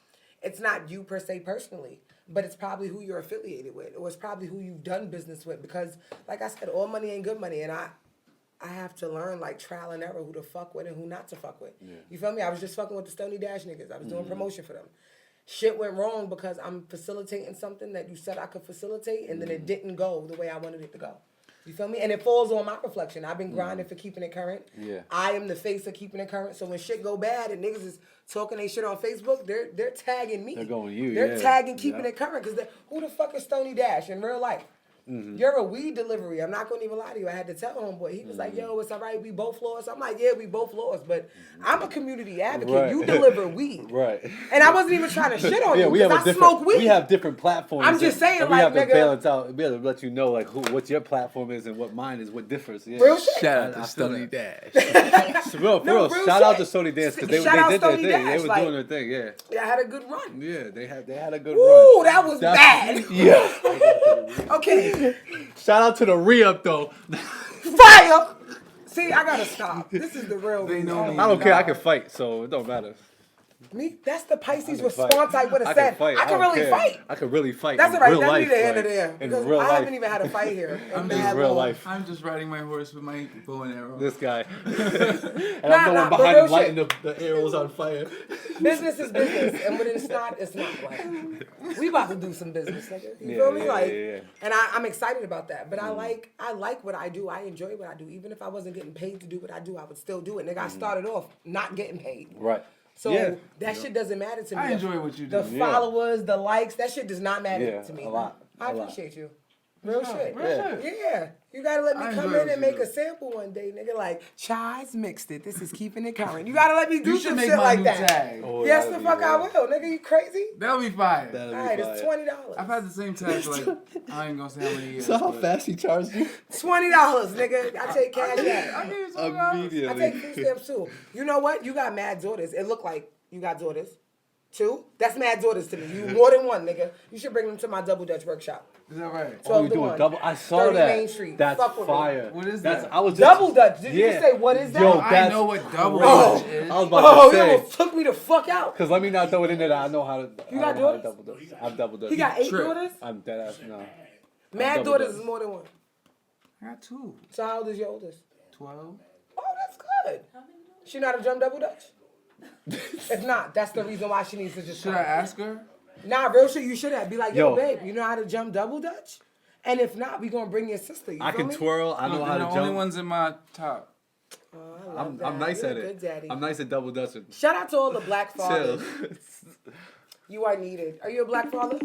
it's not you per se personally, but it's probably who you're affiliated with, or it's probably who you've done business with. Because, like I said, all money ain't good money, and I have to learn like trial and error who to fuck with and who not to fuck with. Yeah. You feel me? I was just fucking with the Stony Dash niggas. I was doing promotion for them. Shit went wrong because I'm facilitating something that you said I could facilitate, and then it didn't go the way I wanted it to go. You feel me? And it falls on my reflection. I've been grinding for keeping it current. Yeah. I am the face of keeping it current. So when shit go bad and niggas is talking they shit on Facebook, they're tagging me. They're going you. They're yeah. tagging keeping it current because who the fuck is Stony Dash in real life? You're a weed delivery. I'm not gonna even lie to you. I had to tell homeboy. He was like, "Yo, it's all right. We both lost." I'm like, "Yeah, we both lost, but I'm a community advocate. Right. You deliver weed, Right. And I wasn't even trying to shit on you we have because a I smoke weed. We have different platforms. I'm just saying, and like, we have to nigga- balance out. We have to let you know like what your platform is and what mine is. What differs. Yeah. Real shit. Shout out I to feel Stony that. Dash. For real, No, for real. real Shout out shit. to Stony Dance because they Shout out did their Stony thing. Dash, They were like- doing their thing. Yeah. Yeah, I had a good run. Yeah. They had a good Ooh, run. that was bad. Yeah. Okay, Shout out to the re-up though. fire. See, I gotta stop. This is the real They me. know Oh me. my I don't care. I God. can fight, so it don't matter. Me? That's the Pisces can response fight. I would I have can said. fight. I can don't really care. fight. I can really fight. That's in all right. real That's life, neither here nor like, there. in Because real I life. haven't even had a fight here. I'm in just mad real long. life. I'm just riding my horse with my bow and arrow. This guy. And Nah, I'm the nah, one but behind real him lighting the arrows on fire. Business is business, and when it's not, it's not. Like, we about to do some business, nigga. You Yeah, feel me? yeah, Like, yeah. and I'm excited about that. But I like what I do. I enjoy what I do. Even if I wasn't getting paid to do what I do, I would still do it. Nigga, I started off not getting paid. Right. So Yeah. that shit doesn't matter to me. I enjoy what you The do. Yeah. followers, the likes, that shit does not matter Yeah, to me. a lot. I A lot. appreciate you. Real shit. Real shit. Yeah. You gotta let me I come enjoy in what and you make do. a sample one day, nigga. Like, Chize mixed it. This is keeping it current. You gotta let me do You should some make shit my like new that. tag. Oh, Yes, that'd the be fuck I wild. will, nigga. You crazy? That'll be fire. That'd be All right, it's fire. $20. I've had the same tag for like, I ain't gonna say how many years. So how but- fast he charged you? $20, nigga. I take cash I back. give you $20. I Immediately. take food stamps too. You know what? You got mad daughters. It look like you got daughters. 2? That's mad daughters to me. You more than one, nigga. You should bring them to my double Dutch workshop. Is that right? Oh, you 12 to doing 1. double? I saw 30 that. Main Street. That's Fuck with me. fire. What is That's, that? I was just, Double Dutch. Did you yeah. say what is that? Yo, I that's know what double Oh. Dutch is. I was about Oh, to you say. almost took me the fuck out. Cause let me not throw it in there. That I know how to. You I got know how to daughters? double dutch. I'm double dutch. He got 8 Trip. daughters? I'm dead ass. No. Mad double daughters Dutch. is more than one. I got 2. So how old is your oldest? 12. Oh, that's good. She know how to jump double Dutch? If not, that's the reason why she needs to just Should I ask her? Nah, real shit, you should have. Be like, yo, Yo. babe, you know how to jump double Dutch? And if not, we gonna bring your sister. You I feel can me? twirl. I know Look, how they're to the only jump. ones in my top. Oh, I love I'm that. nice You're at a it. good daddy. I'm nice at double dutching. Shout out to all the black Chill. fathers. You are needed. Are you a black father?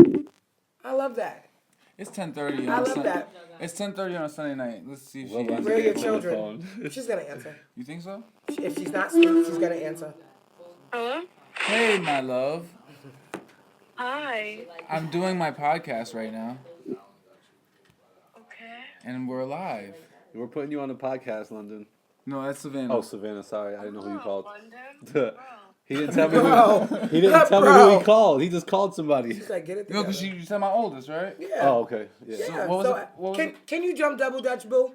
I love that. It's 10:30 I on love that. It's 10:30 on a Sunday night. Let's see if she Well, answers. Where are your on the children? phone. She's gonna answer. You think so? If she's not asleep, she's gonna answer. Hello? Hey, my love. Hi. I'm doing my podcast right now, Okay. and we're live. We're putting you on the podcast, London. No, that's Savannah. Oh, Savannah. Sorry, I didn't know who you called. London? He didn't tell me. Bro. He didn't tell me Bro. who he called. He just called somebody. She's like, get it No, together. because you said my oldest, right? Yeah. Oh, okay. Yeah. Yeah. what was So, it- what was can you jump double Dutch, boo?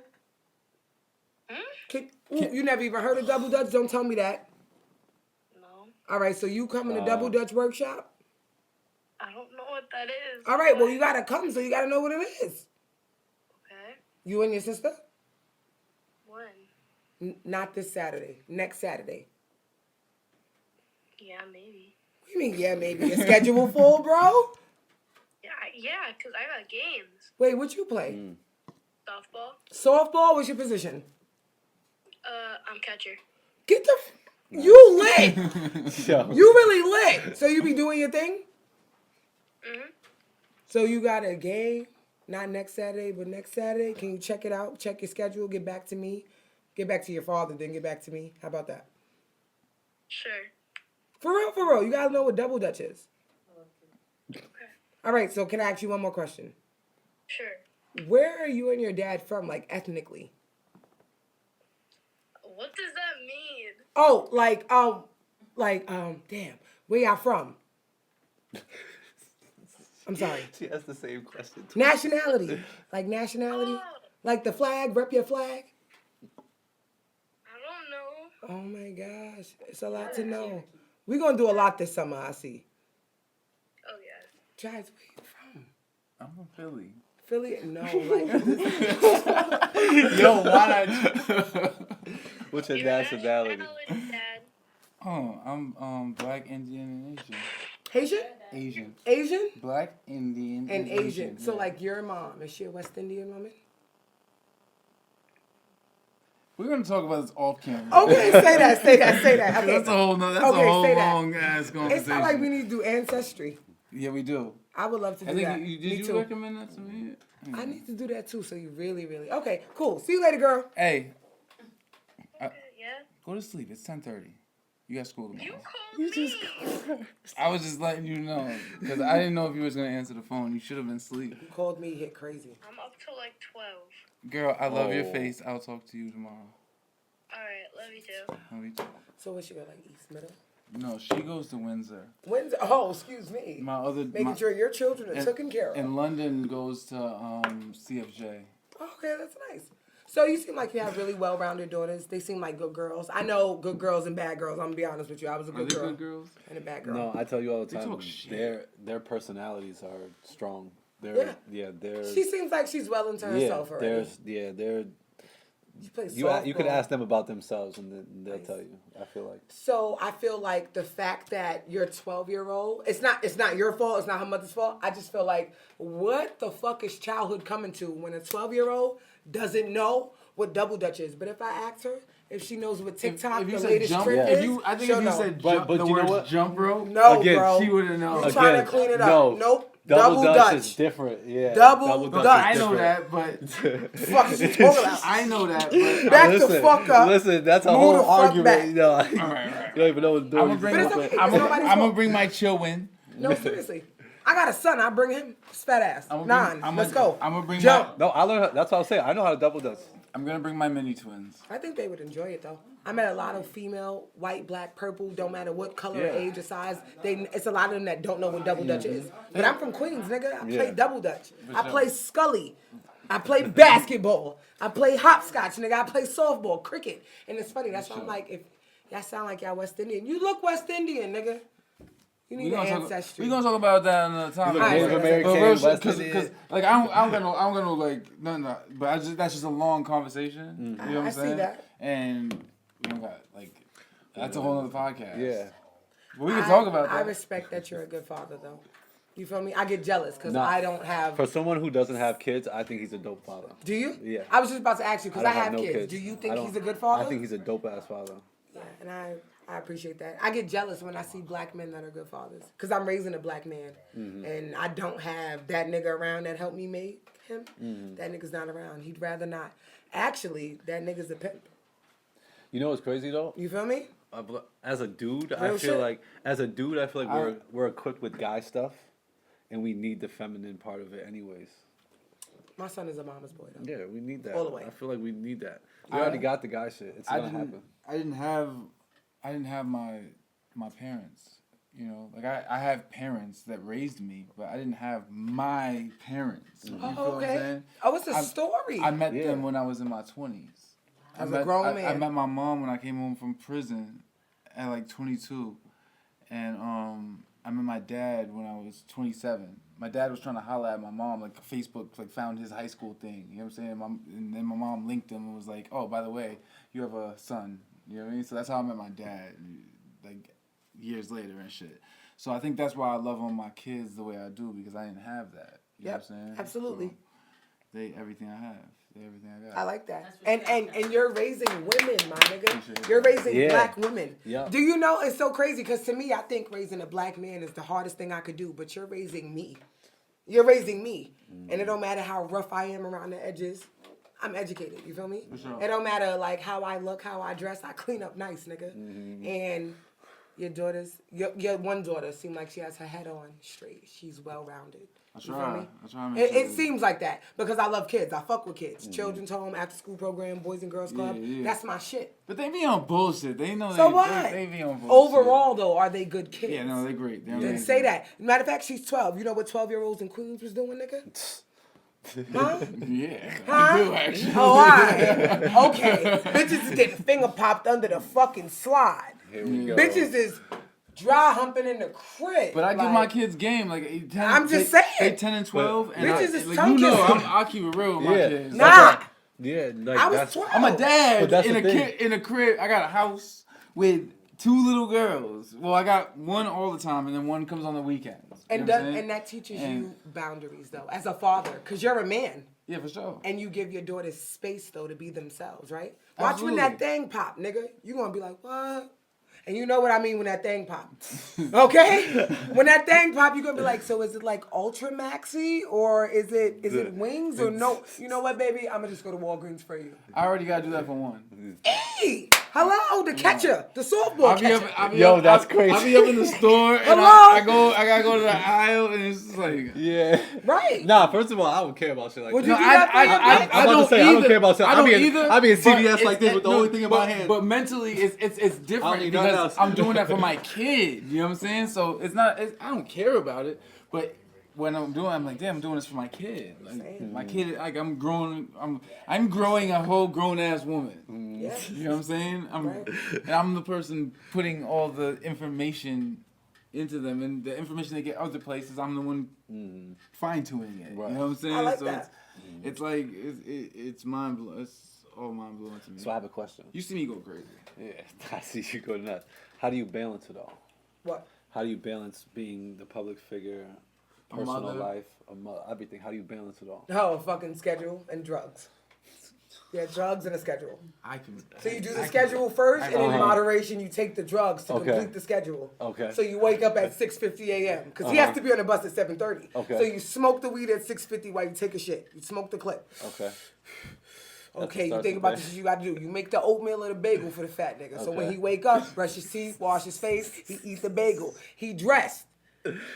You never even heard of double Dutch? Don't tell me that. No. All right, so you coming to double Dutch workshop? I don't know what that is. All right, well, you gotta come, so you gotta know what it is. Okay. You and your sister? When? Not this Saturday. Next Saturday. Yeah, maybe. What do you mean, yeah, maybe? Your schedule full, bro? Yeah, because I got games. Wait, what you play? Softball. Softball? What's your position? I'm catcher. Get the... You lit! Yo. You really lit! So you be doing your thing? Mm-hmm. So you got a game, not next Saturday, but next Saturday. Can you check it out? Check your schedule, get back to me. Get back to your father, then get back to me. How about that? Sure. For real, you gotta know what double Dutch is. Okay. All right, so can I ask you one more question? Sure. Where are you and your dad from, like ethnically? What does that mean? Oh, damn, where y'all from? I'm sorry. She asked the same question. Too. Nationality. Like nationality? Oh, Like the flag, rep your flag? I don't know. Oh my gosh, it's a lot to know. We're gonna do a lot this summer, I see. Oh, yeah. Chize, where you from? I'm from Philly. Philly? No, like Yo, why not? What's your Your nationality? nationality, Dad. Oh, I'm black, Indian, and Haitian? Asian. Asian? Black, Indian, And Asian. So yeah. like your mom, is she a West Indian woman? We're gonna talk about this off camera. Okay, say that. Okay. That's a whole Okay, a whole say that. long ass conversation. It's not like we need to do ancestry. Yeah, we do. I would love to do I think that. did Me you too. recommend that to me? I need to do that too. So you really. Okay, cool. See you later, girl. Hey, Yeah? go to sleep. It's 10:30. You got school tomorrow. You called me. I was just letting you know because I didn't know if you was gonna answer the phone. You should have been asleep. You called me, hit crazy. I'm up till like 12. Girl, I love your Oh. face. I'll talk to you tomorrow. Alright, love you too. Love you too. So what she go like East Middle? No, she goes to Windsor. When's excuse me. Making sure your children are taken care of. And London goes to CFJ. Okay, that's nice. So you seem like you have really well-rounded daughters. They seem like good girls. I know good girls and bad girls. I'm gonna be honest with you. I was a Are good they girl good girls? and a bad girl. No, I tell you all the They time. talk shit. Their personalities are strong. They're they're. She seems like she's well into herself already. They're. She plays You could softball. ask them about themselves and then they'll tell you. I feel like. So I feel like the fact that you're 12-year-old, it's not your fault, it's not her mother's fault. I just feel like what the fuck is childhood coming to when a 12-year-old doesn't know what double dutch is? But if I asked her if she knows what TikTok, If you the said latest jump, trend if is, you, I think she'll if you know. said But jump, the you know word what? jump rope, No, Again, bro. she wouldn't know. You're trying to clean it up. No. Nope. Double Dutch is Dutch. different. Yeah. Double Dutch. Dutch. I know that, but Fuck is you talking about? I know that, but Back the fuck up. Listen, that's a Move whole the fuck argument. back. You know, right. you don't even know what to do. I'm gonna bring, But it's okay. I'm It's nobody's gonna fault. bring my chill win. No, seriously. I got a son. I bring him his fat ass. I'm Let's go. I'm gonna bring Jump. No, I learned. That's what I was saying. I know how to double dutch. I'm gonna bring my mini twins. I think they would enjoy it though. I met a lot of female, white, black, purple, don't matter what color, or Yeah. age, or size. It's a lot of them that don't know what double dutch is. But I'm from Queens, nigga. I play Yeah. double dutch. I sure. play Scully. I play basketball. I play hopscotch, nigga. I play softball, cricket. And it's funny. That's why I'm like, if y'all sound like y'all West Indian, you look West Indian, nigga. You need an ancestry. We're gonna talk about that another time. You look Native American, West because Indian. like I'm gonna like no, but that's just a long conversation. You know what I I'm see saying? that. And we don't got like that's a whole other podcast. Yeah. But we can talk about I that. respect that you're a good father, though. You feel me? I get jealous because Nah. I don't have. For someone who doesn't have kids, I think he's a dope father. Do you? Yeah. I was just about to ask you because I don't have no kids. Do you think I don't- he's a good father? I think he's a dope ass father. Yeah, and I appreciate that. I get jealous when I see black men that are good fathers because I'm raising a black man, and I don't have that nigga around that helped me make him. That nigga's not around. He'd rather not. Actually, that nigga's a pimp. You know what's crazy though? You feel me? As a dude, Real shit. we're equipped with guy stuff, and we need the feminine part of it anyways. My son is a mama's boy though. Yeah, we need that. All the way. I feel like we need that. We already got the guy shit. It's gonna happen. I didn't have my parents. You know, like I have parents that raised me, but I didn't have my parents. You feel what I'm saying? Oh, it's a story. I met them when I was in my 20s. As a grown man. I met my mom when I came home from prison at like 22. And I met my dad when I was 27. My dad was trying to holler at my mom, like Facebook, like found his high school thing. You know what I'm saying? And then my mom linked him and was like, "Oh, by the way, you have a son." You know what I mean? So that's how I met my dad, like years later and shit. So I think that's why I love on my kids the way I do because I didn't have that. You know what I'm saying? Absolutely. So they everything I have. They everything I got. I like that. And you're raising women, my nigga. Appreciate it. You're raising Yeah. black women. Yeah. Do you know it's so crazy? Because to me, I think raising a black man is the hardest thing I could do. But you're raising me. You're raising me. And it don't matter how rough I am around the edges. I'm educated. You feel me? For sure. It don't matter like how I look, how I dress. I clean up nice, nigga. And your your one daughter seems like she has her head on straight. She's well rounded. I You feel try. me? I try to make It sure. seems like that because I love kids. I fuck with kids. Children's home, after school program, Boys and Girls Club. Yeah. That's my shit. But they be on bullshit. They know So they, what? They be on bullshit. Overall, though, are they good kids? Yeah, no, they're great. They're Then amazing. say that. Matter of fact, she's 12. You know what 12-year-olds in Queens was doing, nigga? Huh? Yeah, Huh? I do actually. Oh, all right. Okay. Bitches is getting finger popped under the fucking slide. Here we go. Bitches is dry humping in the crib. But I give like, my kids game like 10, I'm just they, saying. They 10 and 12. And Bitches is like, tongue you know, kissing. I'll keep it real with my Yeah. kids. Nah. Yeah, like I was that's 12. I'm a But dad that's in the a thing. in a crib. I got a house with 2 little girls. Well, I got one all the time, and then one comes on the weekends. And You know what I'm saying? and that teaches And- you boundaries though, as a father, because you're a man. Yeah, for sure. And you give your daughters space though to be themselves, right? Watch when Absolutely. that thing pop, nigga. You gonna be like, what? And you know what I mean when that thing pop. Okay? When that thing pop, you gonna be like, so is it like Ultra Maxi or is it wings or no? You know what, baby? I'm gonna just go to Walgreens for you. I already gotta do that for one. Hey! Hello, the catcher, the softball catcher. That's crazy. I'll be up in the store and Hello? I gotta go to the aisle and it's just like. Yeah. Right. Nah, first of all, I don't care about shit like Would that. you do that for your I'm bitch? about to say, I don't care about I I'll don't be in- either. I'll be in but CVS it's- like this with the only thing in my hand. But mentally, it's different need nothing because else. I'm doing that for my kid. You know what I'm saying? So it's not. I don't care about it, but when I'm doing, I'm like, damn, I'm doing this for my kid. Like, my kid, like I'm growing a whole grown ass woman. Yeah. You know what I'm saying? Right. And I'm the person putting all the information into them, and the information they get other places, I'm the one fine tuning it. Right. You know what I'm saying? I like so that. it's like it's mind blowing. It's all mind blowing to me. So I have a question. You see me go crazy. Yeah, I see you go nuts. How do you balance it all? What? How do you balance being the public figure, personal mother. life, everything? How do you balance it all? Oh, a fucking schedule and drugs. Yeah, drugs and a schedule. I can. So you do the schedule first, and in Uh-huh. moderation, you take the drugs to Okay. complete the schedule. Okay. So you wake up at 6:50 a.m. because he has to be on the bus at 7:30. Okay. So you smoke the weed at 6:50 while you take a shit. You smoke the clip. Okay. Okay, you starts think the about day. the shit you got to do. You make the oatmeal or the bagel for the fat nigga. So when Okay. he wake up, brush his teeth, wash his face, he eat the bagel. He dressed.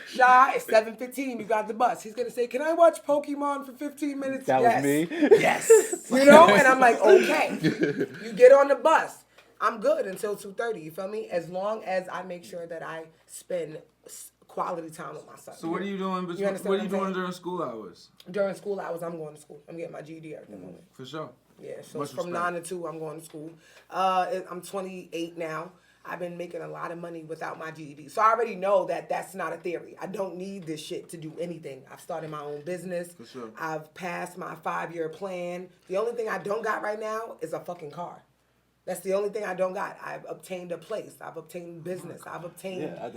Shy at 7:15, you got the bus. He's gonna say, "Can I watch Pokemon for 15 minutes?" That Yes. was me. Yes. You know, and I'm like, okay. You get on the bus. I'm good until 2:30. You feel me? As long as I make sure that I spend quality time with my son. So what are you doing? You understand What what are you I'm doing saying? during school hours? During school hours, I'm going to school. I'm getting my GED at the moment. For sure. Yeah, so Much it's from respect. 9 to 2, I'm going to school. I'm 28 now. I've been making a lot of money without my GED. So I already know that that's not a theory. I don't need this shit to do anything. I've started my own business. For sure. I've passed my 5-year plan. The only thing I don't got right now is a fucking car. That's the only thing I don't got. I've obtained a place. I've obtained business. I've obtained Yeah,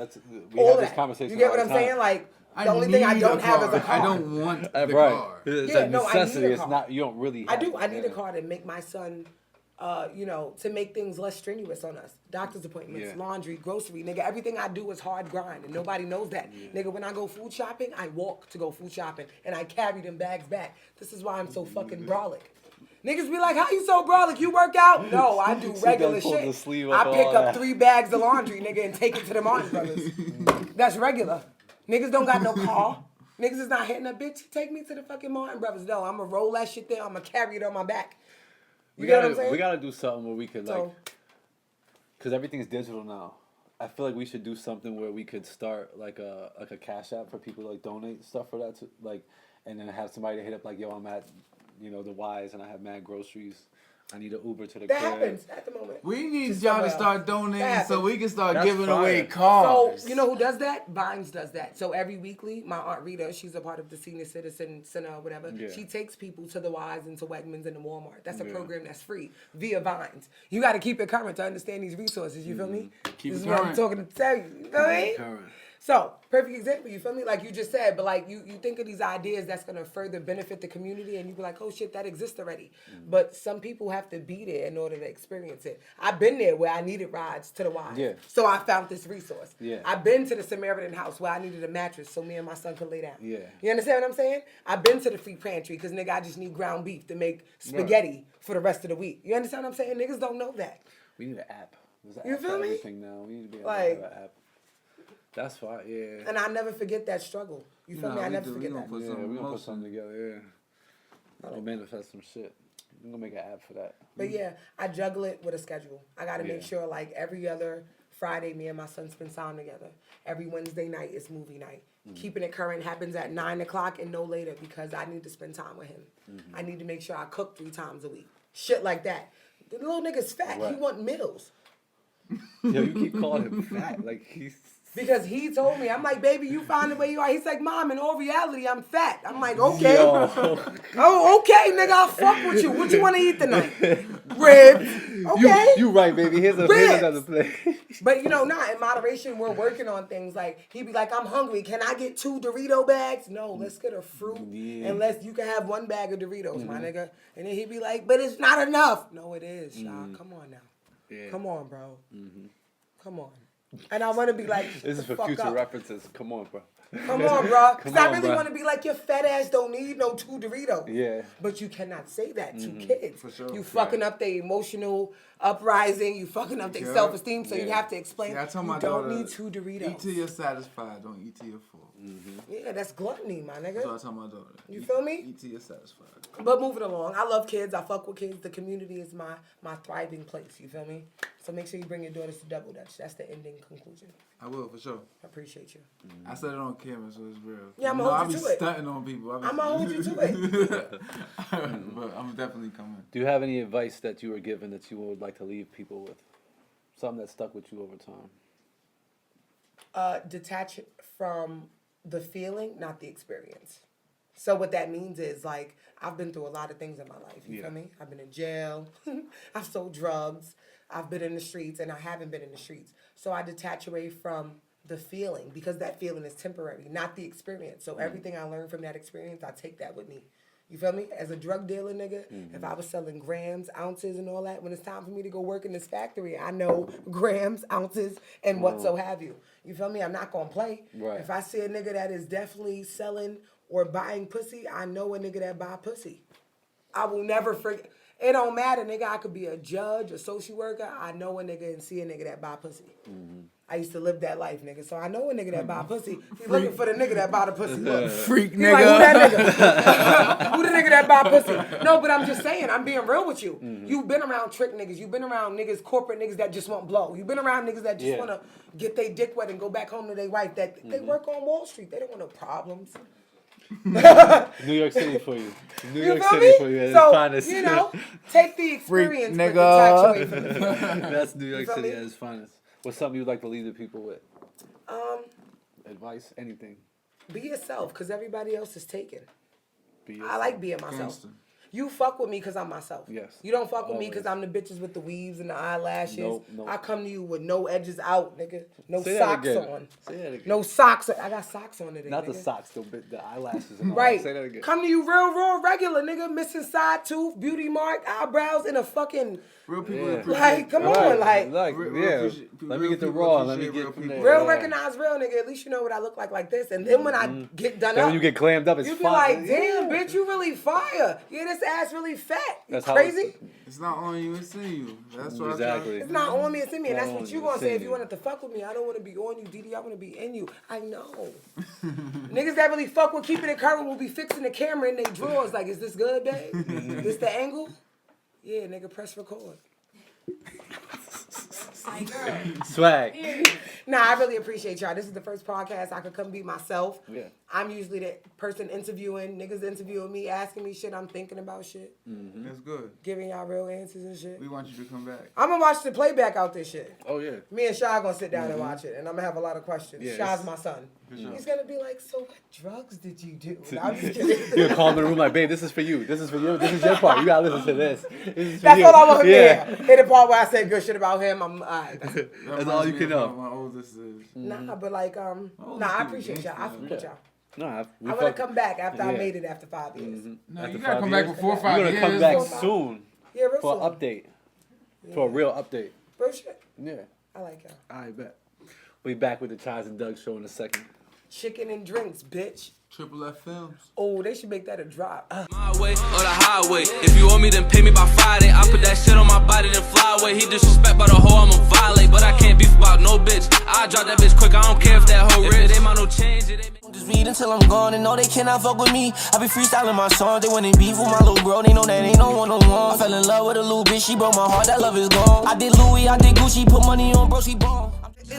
we all have of this that. conversation. You get all what the I'm time. saying? Like, the only thing I need don't a have is a car. I don't want the Right. car. It's Yeah, a no, I need a necessity. It's car. not. You don't really. I Have do. I it. need a car to make my son, to make things less strenuous on us. Doctor's appointments, Yeah. laundry, grocery. Nigga, everything I do is hard grind, and nobody knows that. Nigga, when I go food shopping, I walk to go food shopping, and I carry them bags back. This is why I'm so fucking brolic. Niggas be like, how you so brolic? You work out? No, I do She regular done pulled the shit. sleeve I up pick all up that. 3 bags of laundry, nigga, and take it to the Martin Brothers. That's regular. Niggas don't got no car. Niggas is not hitting a bitch. Take me to the fucking Martin Brothers. No, I'm gonna roll that shit there. I'm gonna carry it on my back. You get what I'm saying? We gotta do something where we could like, So- because everything's digital now. I feel like we should do something where we could start like a cash app for people to like donate stuff for that to like, and then have somebody to hit up like, yo, I'm at, the Y's and I have mad groceries. I need an Uber to the That crib. happens at the moment. We need To y'all somewhere to start else. donating That so happens. we can start That's giving fire. away So, cars. you know who does that? Vines does that. So every weekly, my Aunt Rita, she's a part of the Senior Citizen Center or whatever. Yeah. She takes people to the Y's and to Wegmans and to Walmart. That's a Yeah. program that's free via Vines. You got to keep it current to understand these resources. You feel me? Keep this it is what I'm current. talking to tell you. You know what I mean? Current. So, perfect example, you feel me? Like you just said, but like you think of these ideas that's gonna further benefit the community and you be like, oh shit, that exists already. But some people have to be there in order to experience it. I've been there where I needed rides to the Y. Yeah. So I found this resource. Yeah. I've been to the Samaritan house where I needed a mattress so me and my son could lay down. Yeah. You understand what I'm saying? I've been to the free pantry because nigga, I just need ground beef to make spaghetti for the rest of the week. You understand what I'm saying? Niggas don't know that. We need an app. There's an You app feel for me? everything now. We need to be able Like- to have an app. That's fine. Yeah. And I never forget that struggle. You feel me? I never forget that. Put Yeah, some we're gonna put motion. something together. Yeah. We'll manifest some shit. We're gonna make an app for that. But yeah, I juggle it with a schedule. I gotta make Yeah. sure like every other Friday, me and my son spend time together. Every Wednesday night is movie night. Keeping it current happens at 9 o'clock and no later because I need to spend time with him. I need to make sure I cook 3 times a week. Shit like that. The little nigga's fat. He Right. want meals. Yo, you keep calling him fat. Like he's Because he told me, I'm like, baby, you find the way you are. He's like, Mom, in all reality, I'm fat. I'm like, okay. Oh, okay, nigga, I'll fuck with you. What you want to eat tonight? Ribs. Okay. You right, baby. Here's another play. But in moderation, we're working on things. Like, he'd be like, I'm hungry. Can I get 2 Dorito bags? No, let's get a fruit. Unless you can have 1 bag of Doritos, my nigga. And then he'd be like, but it's not enough. No, it is, Shaw. Come on now. Yeah. Come on, bro. Come on. And I want to be like, this is for future references. Come on, bro. Come on, bro. Because I really want to be like, your fat ass don't need no 2 Doritos. Yeah. But you cannot say that to kids. For sure. You fucking up their emotional uprising. You fucking up their self-esteem. So you have to explain, you don't need 2 Doritos. Eat till you're satisfied. Don't eat till you're full. Yeah, that's gluttony, my nigga. That's what I tell my daughter. You feel me? Eat till you're satisfied. But moving along, I love kids. I fuck with kids. The community is my thriving place. You feel me? So make sure you bring your daughters to Double Dutch. That's the ending conclusion. I will, for sure. I appreciate you. I said it on camera, so it's real. Yeah, I'm going to hold you to it. I be stunting on people. I'm going to hold you to it. But I'm definitely coming. Do you have any advice that you were given that you would like to leave people with? Something that stuck with you over time? Detach from the feeling, not the experience. So what that means is, like, I've been through a lot of things in my life. You feel me? I've been in jail. I've sold drugs. I've been in the streets, and I haven't been in the streets. So I detach away from the feeling, because that feeling is temporary, not the experience. So everything I learned from that experience, I take that with me. You feel me? As a drug dealer, nigga, if I was selling grams, ounces, and all that, when it's time for me to go work in this factory, I know grams, ounces, and what so have you. You feel me? I'm not going to play. Right. If I see a nigga that is definitely selling or buying pussy, I know a nigga that buy pussy. I will never forget. It don't matter, nigga. I could be a judge, a social worker. I know a nigga and see a nigga that buy pussy. I used to live that life, nigga. So I know a nigga that buy pussy. He's looking for the nigga that buy the pussy. Look. Freak He's nigga. like, who that nigga? Who the nigga that buy pussy? No, but I'm just saying, I'm being real with you. You've been around trick niggas. You've been around niggas, corporate niggas that just want blow. You've been around niggas that just want to get their dick wet and go back home to their wife. That they work on Wall Street. They don't want no problems. New York City for you. New York City for you at its finest. Take the experience, Freak, but detach away nigga. from the feeling. That's New York City at its finest. What's something you'd like to leave the people with? Advice, anything. Be yourself, because everybody else is taken. Be yourself. I like being myself. Gangster. You fuck with me because I'm myself. Yes. You don't fuck with me Always. because I'm the bitches with the weaves and the eyelashes. Nope. I come to you with no edges out, nigga. No Say that socks again. on. Say that again. No socks. I got socks on today, Not nigga. the socks, the eyelashes. And all Right. that. Say that again. Come to you real, raw, regular, nigga. Missing side tooth, beauty mark, eyebrows, and a fucking... Real people Yeah. appreciate Like, come on, like... Let me get the raw. Let me get real from people. there. Real recognize real, nigga. At least you know what I look like this. And then when I get done Then up... when you get clammed up, it's you be fine. like, damn, bitch, you really fire. Yeah, this ass really fat. You That's how crazy? It's not on you, it's in you. That's what Exactly. It's not on me, it's in me. And Not that's on what you, you gonna it's say in if you you. wanted to fuck with me. I don't want to be on you, DD. I want to be in you. I know. Niggas that really fuck with keeping it current will be fixing the camera in their drawers. Like, is this good, babe? This the angle? Yeah, nigga, press record. Swag. Nah, I really appreciate y'all. This is the first podcast I could come be myself. Yeah. I'm usually the person interviewing, niggas interviewing me, asking me shit. I'm thinking about shit. That's good. Giving y'all real answers and shit. We want you to come back. I'm gonna watch the playback out this shit. Oh, yeah. Me and Shy gonna sit down and watch it, and I'm gonna have a lot of questions. Yes. Shy's my son. sure. He's gonna be like, so what drugs did you do? No, I'm just kidding. You'll call in the room like, babe, this is for you. This is for you. This is your part. You gotta listen to this. This is for That's you. all I want him Yeah. there. Hit the part where I said good shit about him. I'm alright. That's all you can know. My oldest is. Nah, but like, I appreciate y'all. I fuck with y'all. No, I wanna come back after I Yeah. made it after 5 years. No, After you gotta 5 come back years? before You're 5 gonna years. come back So- soon Yeah, real for an soon. update. For a real update. Real shit. Yeah. I like y'all. I bet. We back with the Chize and Doug show in a second. Chicken and drinks, bitch. Triple F Films. Oh, they should make that a drop. My way or the highway. If you owe me, then pay me by Friday. I put that shit on my body, then fly away. He disrespect by the hoe, I'ma violate. But I can't beef about no bitch. I drop that bitch quick, I don't care if that hoe rich. It ain't my no change, it ain't. Just read until I'm gone and know they cannot fuck with me. I be freestyling my songs, they wanna beef with my little bro. They know that ain't no one-on-one. I fell in love with a little bitch, she broke my heart, that love is gone. I did Louis, I did Gucci, put money on bro, she born.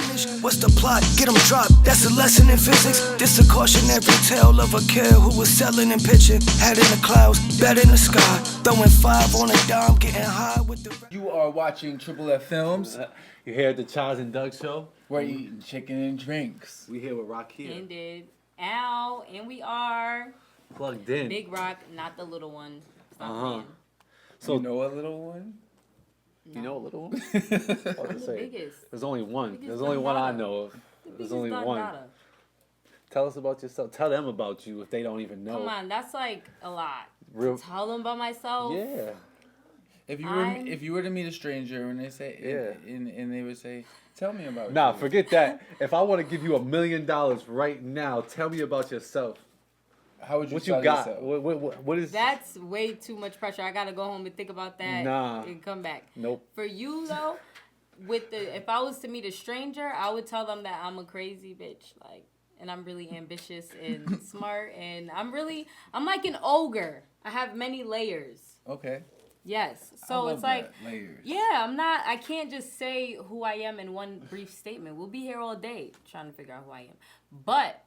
finish. What's the plot? Get them dropped. That's a lesson in physics. This a cautionary tale of a kid who was selling and pitching. Head in the clouds, bed in the sky. Throwing 5 on a dime, getting high with the... You are watching Triple F Films. You here at the Chize and Doug show? We're eating chicken and drinks. We here with Rakia. Indeed. Ow, and we are Plugged in. Big Rock, not the little one. Stop Uh-huh. playing. So you know a little one? You know a little one? The biggest. There's only one. Biggest There's only one I Dundada. know of. The There's biggest only one. Dundada. Tell us about yourself. Tell them about you if they don't even know. Come on, that's like a lot. Real. Tell them about myself. Yeah. If I'm- you were to meet a stranger and they say and they would say, tell me about Nah, you. forget that. If I want to give you $1 million right now, tell me about yourself. How would you What sell you got? yourself? What is? That's way too much pressure. I gotta go home and think about that Nah. and come back. Nope. For you though, if I was to meet a stranger, I would tell them that I'm a crazy bitch, like, and I'm really ambitious and smart, and I'm like an ogre. I have many layers. Okay. Yes. I So love it's like, that, layers. yeah, I can't just say who I am in one brief statement. We'll be here all day trying to figure out who I am. But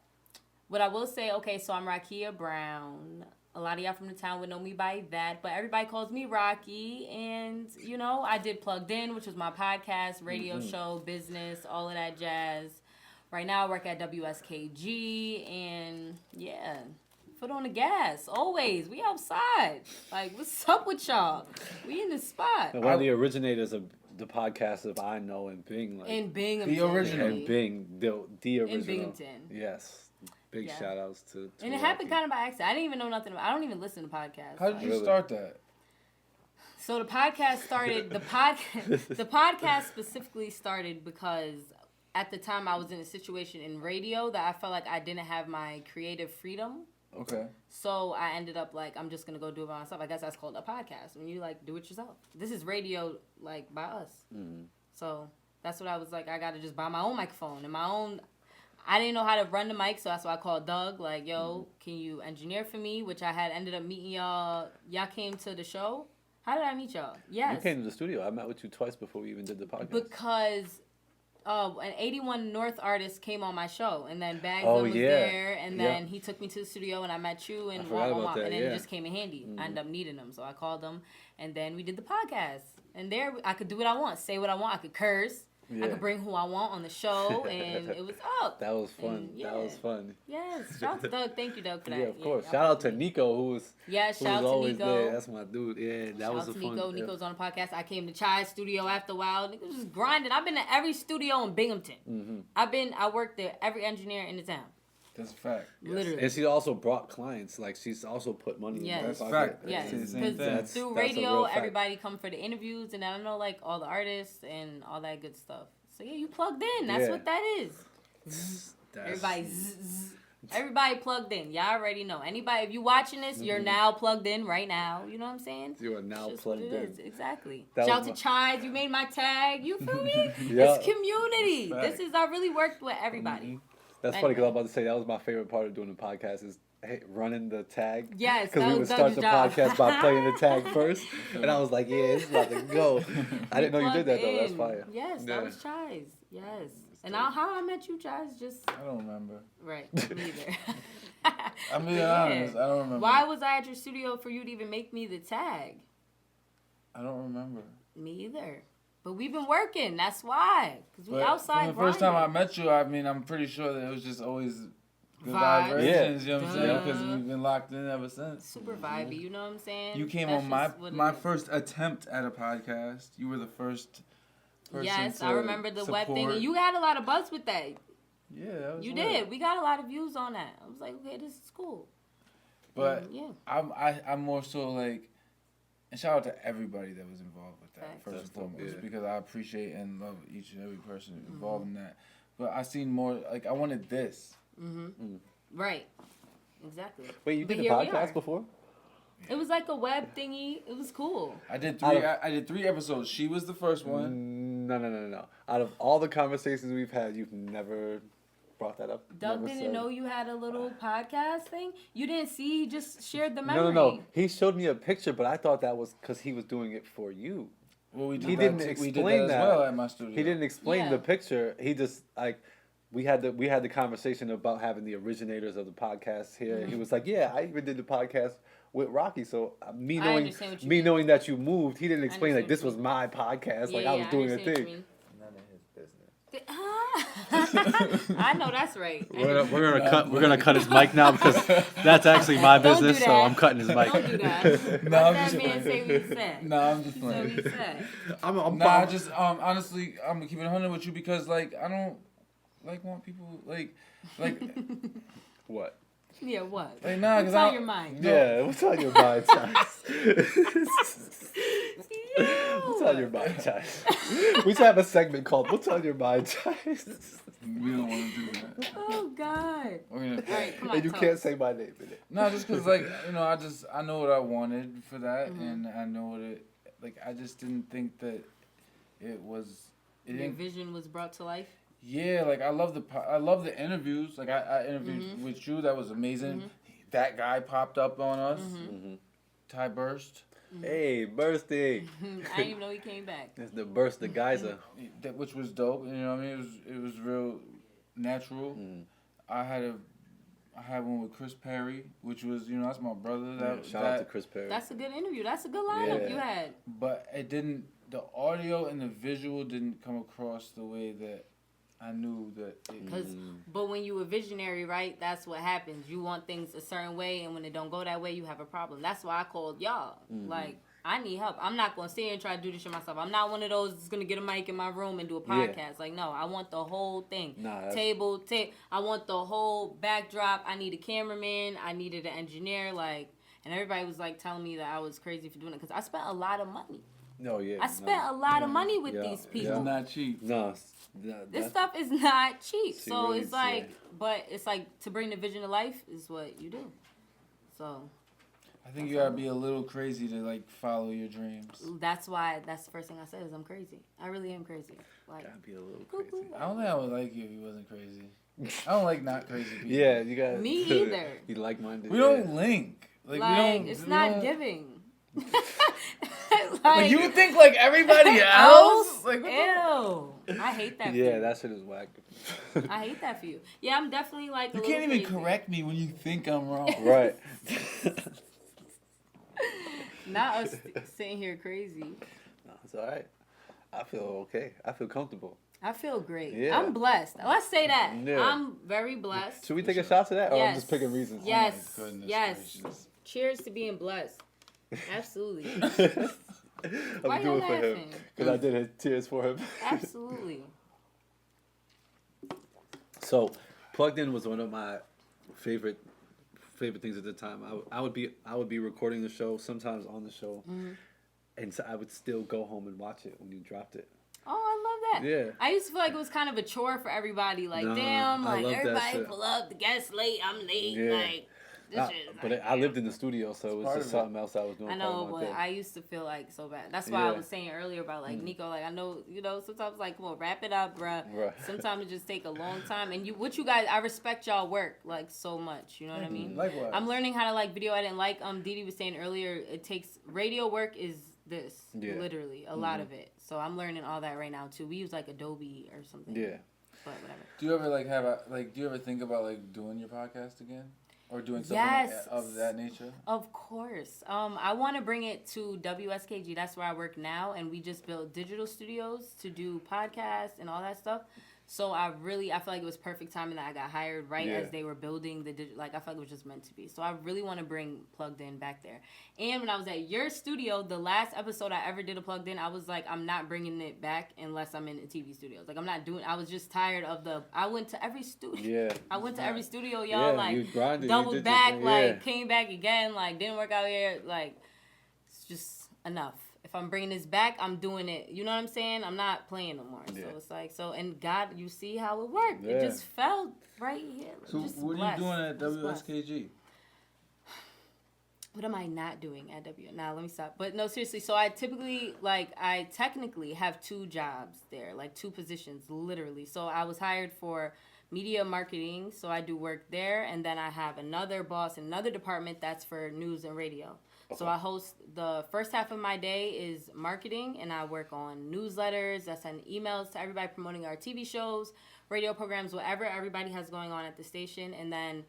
what I will say, okay, so I'm Rakia Brown. A lot of y'all from the town would know me by that, but everybody calls me Rocky. And, you know, I did Plugged In, which was my podcast, radio show, business, all of that jazz. Right now I work at WSKG, and yeah, foot on the gas, always. We outside. Like, what's up with y'all? We in the spot. One of the originators of the podcast of I Know and Bing. Like, In Binghamton. The original. and Bing, the original. In Binghamton. Yes. Big Yeah. shout outs to And it happened kind of by accident. I didn't even know nothing about. I don't even listen to podcasts. How did you Really? start that? So the podcast started. The podcast specifically started because at the time I was in a situation in radio that I felt like I didn't have my creative freedom. Okay. So I ended up like, I'm just gonna go do it by myself. I guess that's called a podcast. When you like do it yourself. This is radio like by us. Mm-hmm. So that's what I was like. I gotta just buy my own microphone and my own. I didn't know how to run the mic, so that's why I called Doug. Like, yo, can you engineer for me? Which I had ended up meeting y'all. Y'all came to the show. How did I meet y'all? Yes. You came to the studio. I met with you twice before we even did the podcast. Because an 81 North artist came on my show, and then Bags Oh, was yeah. there, and then Yeah. he took me to the studio, and I met you, and forgot about that, and then yeah. it just came in handy. I ended up needing them, so I called them, and then we did the podcast. And there, I could do what I want, say what I want, I could curse, Yeah. I could bring who I want on the show, and it was up. That was fun. And, That was fun. Yes, shout out to Doug. Thank you, Doug, for that. Yeah, of course. y'all Shout out to fucking- Nico, who was shout out to always Nico. there. That's my dude. Yeah, that Shout was a out to fun. Nico. yeah. Nico's on the podcast. I came to Chize studio after a while. Nico was just grinding. I've been to every studio in Binghamton. Mm-hmm. I worked there. Every engineer in the town. That's a fact. Literally. And she also brought clients. Like, she's also put money Yes. in my That's pocket. fact. Yes, It's the same because thing. That's- through that's a radio, real fact. everybody come for the interviews, and I know like all the artists and all that good stuff. So yeah, you plugged in. That's Yeah. what that is. Everybody, everybody plugged in. Y'all already know. Anybody, if you watching this, you're now plugged in right now. You know what I'm saying? You are now It's just plugged what it in. is. Exactly. That Shout was out to Chize. You made my tag. You feel me? Yeah. It's community. That's This is I really worked with everybody. That's funny because I'm about to say that was my favorite part of doing the podcast is running the tag. Yes, Because that we would was start Doug's the job. podcast by playing the tag first. And I was like, yeah, it's about to go. I didn't know you did that, though. That's In. fire. Yes, Yeah. that was Chize. Yes. And how I met you, Chize, just I don't remember. right. Neither. I'm being Yeah. honest. I don't remember. Why was I at your studio for you to even make me the tag? I don't remember. Me either. But we've been working. That's why. Because we But outside from the first time I grinding. met you, I mean, I'm pretty sure that it was just always good Vibes. vibrations. You know what I'm saying? Duh. Because we've been locked in ever since. Super vibey. You know what I'm saying? You came That's on just what it my is. first attempt at a podcast. You were the first person Yes, to I remember the web thing. support. And you had a lot of buzz with that. Yeah, that was You lit. did. We got a lot of views on that. I was like, okay, this is cool. But And, yeah. I'm more so like, and shout out to everybody that was involved with that Facts. first That's and dope, foremost yeah. because I appreciate and love each and every person involved in that. But I seen more like I wanted this. Right. Exactly. Wait, you But did a here we are. podcast before? It was like a web thingy. It was cool. I did Out three. of- I did 3 episodes. She was the first one. No. Out of all the conversations we've had, you've never brought that up. Doug Never didn't said- know you had a little podcast thing. You didn't see. He just shared the memory. No. He showed me a picture, but I thought that was because he was doing it for you. Well, we did He that didn't too- explain we did that that. as well at my studio. He didn't explain Yeah. the picture. He just like we had the conversation about having the originators of the podcast here. Mm-hmm. He was like, "Yeah, I even did the podcast with Rocky." So me I knowing understand what you me mean. knowing that you moved, he didn't explain like understand this what was you my podcast. Yeah, Like I was doing a understand what you thing. mean. None of his business. I know that's right. We're gonna cut his mic now because that's actually my Don't do business. So that. I'm cutting his mic. Don't do that. No, I'm Let just that man say what he said. No, I'm just He said what playing. he said. I'm Nah, I just honestly, I'm gonna keep it 100 with you because like I don't like want people like what? Yeah, what? like nah, What's because on your mind? Yeah, what's on your mind, Chaz? What's on your mind, Chaz? We should have a segment called "What's on Your Mind, Chaz?" we don't want to do that. Oh God. We're gonna. All right, come on. And you tell can't us. say my name in it. No, just because like I know what I wanted for that, and I know what it like. I just didn't think that it was. It Your didn't. vision was brought to life. Yeah, like I love the interviews. Like I interviewed with you. That was amazing. That guy popped up on us. Ty Burst, Hey, birthday! I didn't even know he came back. It's the burst, the geyser. which was dope. You know what I mean? It was real natural. I had one with Chris Perry, which was that's my brother. That Shout out to Chris Perry. That's a good interview. That's a good lineup Yeah. you had. But it didn't. The audio and the visual didn't come across the way that I knew that. But when you a visionary, right? That's what happens. You want things a certain way, and when it don't go that way, you have a problem. That's why I called y'all. Like, I need help. I'm not gonna sit here and try to do this shit myself. I'm not one of those that's gonna get a mic in my room and do a podcast. Like, no, I want the whole thing. Table. I want the whole backdrop. I need a cameraman. I needed an engineer. Like, and everybody was like telling me that I was crazy for doing it because I spent a lot of money. No, yeah. I spent a lot of money with Yeah, these yeah. people. It's not cheap. No, This stuff is not cheap. She So really it's is, like, but it's like to bring the vision to life is what you do. So I think you gotta be a little crazy to like follow your dreams. that's why that's the first thing I said is I'm crazy. I really am crazy. Like, gotta be a little crazy. I don't think I would like you if you wasn't crazy. I don't like not crazy people. Yeah, you got Me either. You like-minded. We don't link. Like we don't. it's we not don't- giving. Like you would think like everybody else. Like what the- Ew. I hate that. Yeah, for you. that shit is whack. I hate that for you. Yeah, I'm definitely like. You a can't little even crazy. correct me when you think I'm wrong. Right. Not us sitting here crazy. No, it's all right. I feel okay. I feel comfortable. I feel great. Yeah. I'm blessed. Let's say that. Yeah. I'm very blessed. Should we take a shot to that? Or I'm Yes. just picking reasons. Yes. Oh my goodness Yes. gracious. Cheers to being blessed. Absolutely. I'm Why you doing it for him. laughing? Because I did his tears for him. Absolutely. So, Plugged In was one of my favorite things at the time. I would be recording the show, sometimes on the show, and so I would still go home and watch it when you dropped it. Oh, I love that. Yeah. I used to feel like it was kind of a chore for everybody. Like, Nah, damn, I like love that everybody shit. pull up, the guest late, I'm late. Yeah. Like, this shit is But like, I lived in the studio, so it was part just of it. something else I was doing. I part know, of my but thing. I used to feel like so bad. That's why I Yeah. was saying earlier about like Nico. Like I know, sometimes like come on, wrap it up, bruh. Right. Sometimes it just take a long time. And you guys, I respect y'all work like so much. You know what I mean? Likewise. I'm learning how to like video edit. Like Didi was saying earlier, it takes radio work is this literally a lot of it. So I'm learning all that right now too. We use like Adobe or something. Yeah. But whatever. Do you ever like do you ever think about like doing your podcast again, or doing something Yes. of that nature? Of course. I want to bring it to WSKG. That's where I work now. And we just built digital studios to do podcasts and all that stuff. So I feel like it was perfect timing that I got hired right as they were building the digital. Like I felt like it was just meant to be. So I really want to bring Plugged In back there. And when I was at your studio, the last episode I ever did a Plugged In, I was like, I'm not bringing it back unless I'm in the TV studios. Like I'm not doing. I was just tired of I went to every studio. Yeah. I went to every studio, y'all. Yeah, like you grinded, you doubled did your back, thing, like yeah. came back again, like didn't work out here. Like it's just enough. If I'm bringing this back, I'm doing it. You know what I'm saying? I'm not playing no more. Yeah. So it's like and God, you see how it worked. Yeah. It just felt right here. So Just what are blessed. you doing at Just blessed. WSKG? What am I not doing at W? Nah, let me stop. But no, seriously. So I technically have 2 jobs there, like 2 positions, literally. So I was hired for media marketing, so I do work there, and then I have another boss in another department that's for news and radio. So I host the first half of my day is marketing, and I work on newsletters. I send emails to everybody promoting our TV shows, radio programs, whatever everybody has going on at the station. And then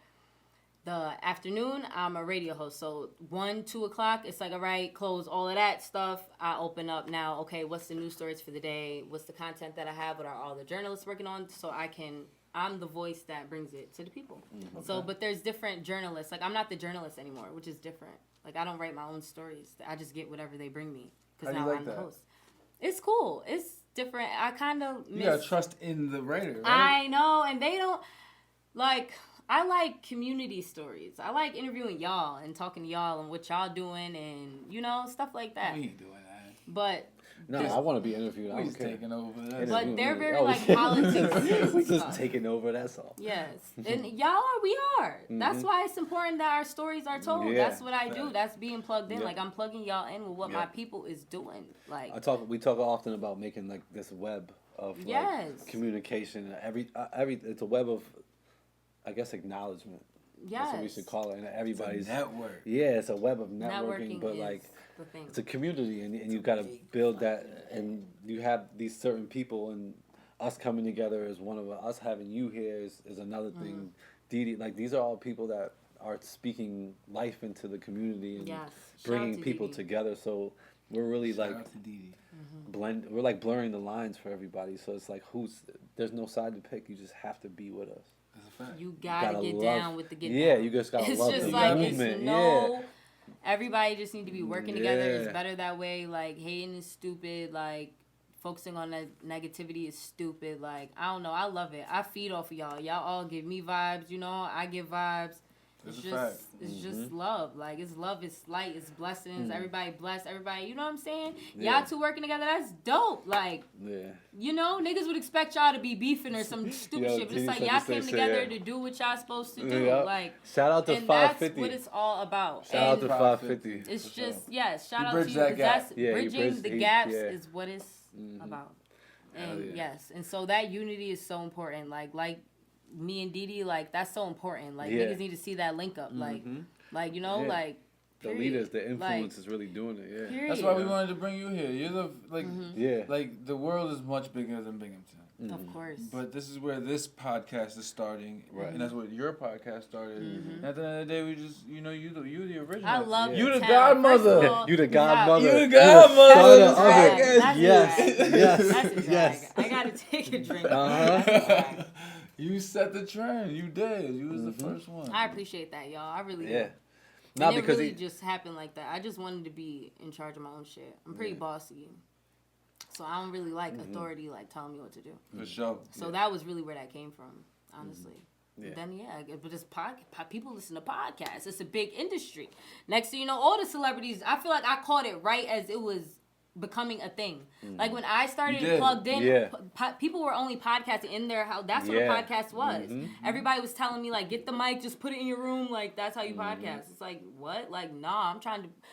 the afternoon, I'm a radio host. So 1, 2 o'clock, it's like, all right, close all of that stuff. I open up now. Okay, what's the news stories for the day? What's the content that I have? What are all the journalists working on? So I'm the voice that brings it to the people. Okay. So, but there's different journalists. Like, I'm not the journalist anymore, which is different. Like, I don't write my own stories. I just get whatever they bring me. Because now I'm the host. It's cool. It's different. I kind of miss... You gotta trust in the writer, right? I know, and they don't... Like, I like community stories. I like interviewing y'all and talking to y'all and what y'all doing and, you know, stuff like that. We ain't doing that. But... No, I want to be interviewed. I We don't just care. taking over that. But they're very, Oh, like, yeah. politics. We just taking over, that's all. Yes. And we are. That's why it's important that our stories are told. Yeah. That's what I do. That's being plugged in. Yep. Like, I'm plugging y'all in with what my people is doing. Like, We talk often about making like this web of Yes. like, communication. Every it's a web of, I guess, acknowledgement. That's what we yes. should call it. And everybody's network. Yeah, it's a web of networking, but is like the thing. it's a community, and you've got to build that. And you have these certain people, and us coming together is one of us. Having you here is another thing. Dee, like these are all people that are speaking life into the community and Yes. Shout out bringing to people Dee Dee. together. So we're really Shout like out to Dee Dee. we're like blurring the lines for everybody. So it's like there's no side to pick. You just have to be with us. That's a fact. You gotta get love- down with the get Yeah, down. you just gotta It's love just the like, movement. it's no... Everybody just need to be working together. It's Yeah. better that way. Like, hating is stupid. Like, focusing on negativity is stupid. Like, I don't know. I love it. I feed off of y'all. Y'all all give me vibes. You know, I give vibes. That's It's a just, fact. it's just love. Like, it's love. It's light. It's blessings. Everybody bless everybody. You know what I'm saying? Yeah. Y'all two working together. That's dope. Like, Yeah. you know, niggas would expect y'all to be beefing or some stupid Yo, shit. But it's Dee like said y'all the same came shit, together yeah. to do what y'all supposed to do. Yeah. Like, Shout out to and that's 550. what it's all about. Shout out And to 550. it's for sure. just, yes, shout You out to bridged you. that 'Cause gap. that's Yeah, you bridging bridged- the he- gaps yeah. is what it's about. Hell And yeah. yes, and so that unity is so important. Like me and Dee Dee, like that's so important. Like Yeah. niggas need to see that link up. Like you know, Yeah. like The period. leaders, the influence Like, is really doing it. Yeah. period. That's why we wanted to bring you here. You're the Yeah. like the world is much bigger than Binghamton. Of course. But this is where this podcast is starting, Right. and that's where your podcast started. And at the end of the day, we just, you the original. I love you the town. godmother. First of all, You the yeah. godmother. You the You're godmother son of this of other- podcast. That's Yes. a drag. Yes. That's a drag. Yes. I gotta take a drink. Uh-huh. That's a drag. You set the trend. You did. You was the first one. I appreciate that, y'all. I really Yeah. do. Not And it because really he, just happened like that. I just wanted to be in charge of my own shit. I'm pretty bossy. So I don't really like authority like telling me what to do. For sure. So that was really where that came from, honestly. Yeah. Then but this people listen to podcasts. It's a big industry. Next thing you know, all the celebrities. I feel like I caught it right as it was becoming a thing. Like when I started You did. plugged in, Yeah. people were only podcasting in their house. That's what a Yeah. podcast was. Everybody was telling me like, get the mic, just put it in your room. Like that's how you podcast. It's like what? Like nah,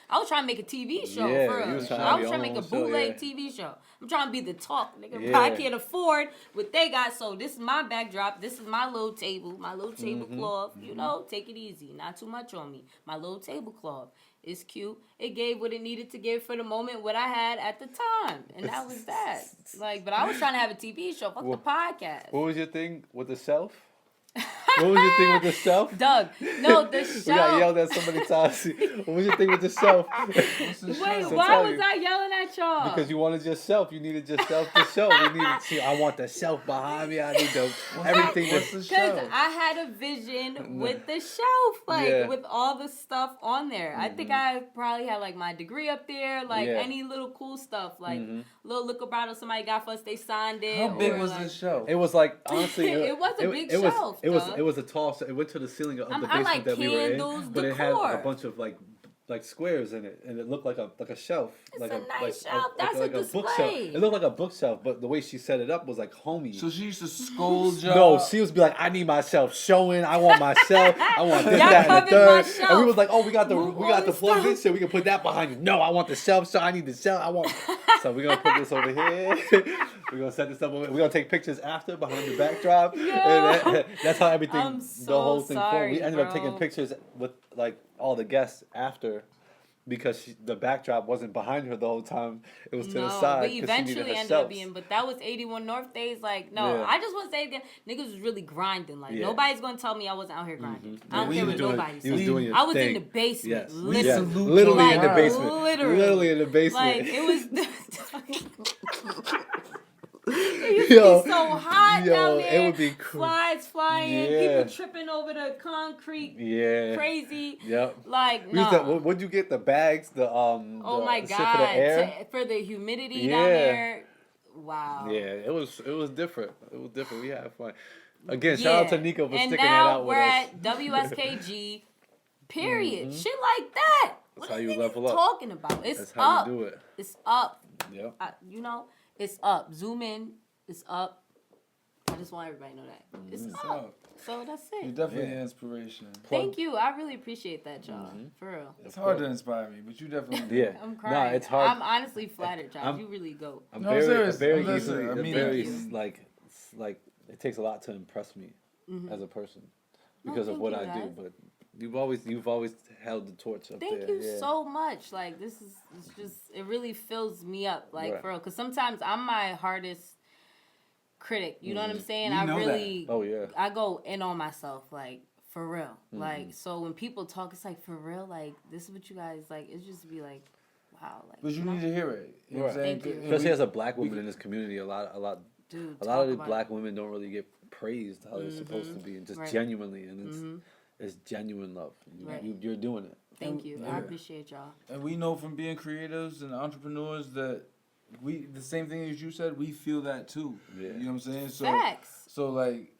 I was trying to make a TV show Yeah, for you real. was trying to I be was trying to on make a show, bootleg yeah. TV show. I'm trying to be the talk, nigga. Yeah. I can't afford what they got, so this is my backdrop. This is my little tablecloth. You know, take it easy. Not too much on me. My little tablecloth. It's cute. It gave what it needed to give for the moment, what I had at the time. And that was that. Like, but I was trying to have a TV show. Fuck the podcast. what was your thing with the self? What was your thing with the self? Doug, no, the We got show. yelled at so many times. What was your thing with the self? Wait, So why tell was you. I yelling at y'all? Because you wanted yourself. You needed yourself to show. We needed to. I want the self behind me. I need the everything. What's the Because show? I had a vision with the shelf, like Yeah. with all the stuff on there. I think I probably had like my degree up there, like Yeah. any little cool stuff, like little liquor bottle somebody got for us, they signed it. How big or, was like, this show? It was like honestly. It was a big it was, shelf, It was. dog. It was a tall. It went to the ceiling of the I basement like that we were in, candles, but it had decor. a bunch of like squares in it, and it looked like a shelf. It's like a nice shelf. That's a bookshelf. display. It looked like a bookshelf, but the way she set it up was like homey. So she used to scold y'all. No, she was be like, I need myself showing. I want myself. I want this, Y'all that, and the covered my third. shelf. And we was like, oh, we got Move all the this plug in stuff. shit. We can put that behind you. No, I want the shelf. So I need the shelf. I want. So we're gonna put this over here. We're gonna set this up. We're gonna take pictures after behind the backdrop. And that's how everything, I'm the so whole thing formed. We sorry, ended up taking bro. pictures with like all the guests after. because the backdrop wasn't behind her the whole time. It was to the No, side. but 'cause she eventually needed her ended shelves. up being. But that was 81 North days. Like, no, Yeah. I just want to say again, niggas was really grinding. Like, Yeah. nobody's gonna tell me I wasn't out here grinding. I don't we care was what doing- nobody He was says. doing your I was thing. in the basement, Yes. literally. Yeah. salute Literally Like, in the basement. literally. in the basement. Like, it was. It used Yo, to be so hot yo, down it there. would be Flies flying, Yeah. people tripping over the concrete, Yeah. crazy. Yep. Like, We used to, no. what'd you get? The bags? Oh the my shit god! for the air? For the humidity Yeah. down there. Wow. Yeah, it was different. It was different. We had fun. Again, shout out to Nico for and sticking now that out we're with us. at WSKG. Period. Shit like that. What how are you niggas level up. talking about? It's That's how up. you do it. It's up. Yep. You know, it's up. Zoom in. It's up. I just want everybody to know that it's up. So that's You're it. definitely Yeah. an inspiration. Thank you. I really appreciate that, y'all. Mm-hmm. For real. It's hard to inspire me, but you definitely do. Yeah. I'm crying. Nah, it's hard. I'm honestly flattered, Josh. I'm- You really go. I'm No, I'm very, serious. very I'm dead easily, serious. I mean very that. like it takes a lot to impress me as a person because of thank what you, I do. guys. But you've always held the torch up Thank there. you yeah. so much. Like it's just it really fills me up. Like Right. for real, because sometimes I'm my hardest critic. You know what I'm saying? We I know really, Oh yeah. I go in on myself. Like for real. Mm-hmm. Like so when people talk, it's like for real. Like this is what you guys like. It just be like, wow. Like But you need to hear it. You know what I'm Right. saying? Thank you. Especially as a black woman in this community, a lot dude, of talk the about black women don't really get praised how they're supposed to be, and just Right. genuinely, and it's genuine love. Right. You're doing it. Thank you. Yeah. I appreciate y'all. And we know from being creatives and entrepreneurs that the same thing as you said, we feel that too. Yeah. You know what I'm saying? So Facts. so like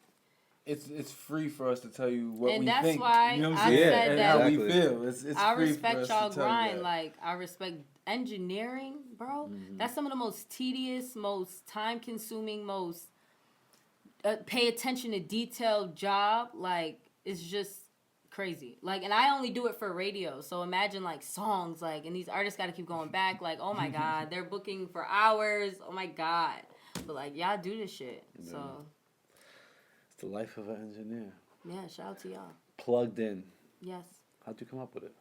it's free for us to tell you what And we that's think. why you know what I I'm saying? said and that- how we Exactly. feel. It's I free for respect us y'all to tell you grind. that. Like I respect engineering, bro. That's some of the most tedious, most time consuming, most pay attention to detail job. Like it's just crazy. Like, and I only do it for radio. So imagine like songs, like, and these artists got to keep going back. Like, oh my god, they're booking for hours. Oh my god. But like y'all do this shit. So It's the life of an engineer. yeah, shout out to y'all. Plugged in. Yes. How'd you come up with it?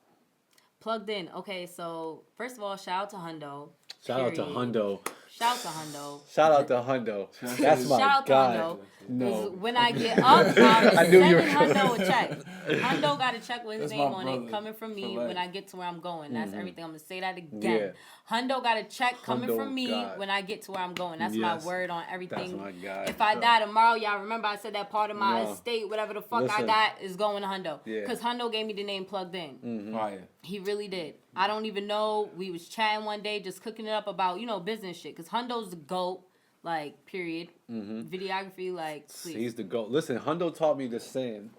Plugged in. Okay, so first of all, shout out to Hundo. Shout out to Period. Hundo. Shout out to Hundo. Shout out to Hundo. That's my Shout out to guy. Hundo. No. When I get up, I'm I knew you were sending Hundo a check. Hundo got a check with his That's name my on brother it, coming from me for life. when I get to where I'm going. That's everything. I'm gonna say that again. Yeah. Hundo got a check coming Hundo from me God. when I get to where I'm going. That's Yes. my word on everything. That's my guy. If I die tomorrow, y'all remember I said that part of my No. estate, whatever the fuck I Listen. got, is going to Hundo. Yeah. Because Hundo gave me the name Plugged In. Fire. He really did. I don't even know. We was chatting one day, just cooking it up about, business shit. Because Hundo's the GOAT, like, period. Videography, like, please. He's the GOAT. Listen, Hundo taught me this saying: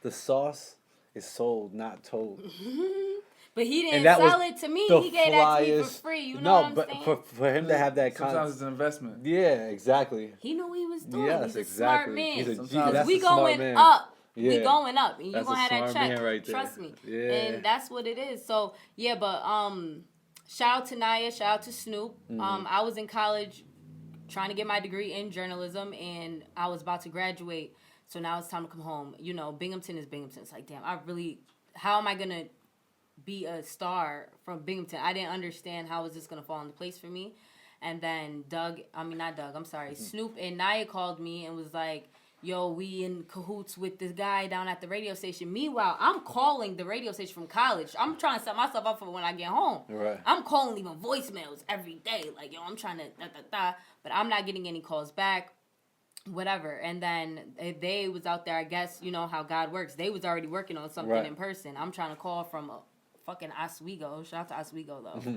the sauce is sold, not told. But he didn't And that was sell it to me. the He gave that to me for flyest- free. You know no, what I'm but saying? for him to have that Sometimes it's an investment. yeah, exactly. He knew what he was doing. Yes, He's a exactly. smart man. He's a Sometimes G. That's we a smart going man. up. Yeah. We going up. And you're That's going to a have that smart check. man right there. Trust me. Yeah. And that's what it is. So, yeah, but shout out to Naya. Shout out to Snoop. I was in college trying to get my degree in journalism, and I was about to graduate. So now it's time to come home. Binghamton is Binghamton. It's like, damn, how am I going to be a star from Binghamton? I didn't understand how was this going to fall into place for me. And then Snoop and Naya called me and was like, yo, we in cahoots with this guy down at the radio station. Meanwhile, I'm calling the radio station from college. I'm trying to set myself up for when I get home. Right. I'm calling, leaving voicemails every day. Like, yo, I'm trying to but I'm not getting any calls back. Whatever. And then they was out there, I guess, you know how God works. They was already working on something Right. in person. I'm trying to call from fucking Oswego. Shout out to Oswego, though.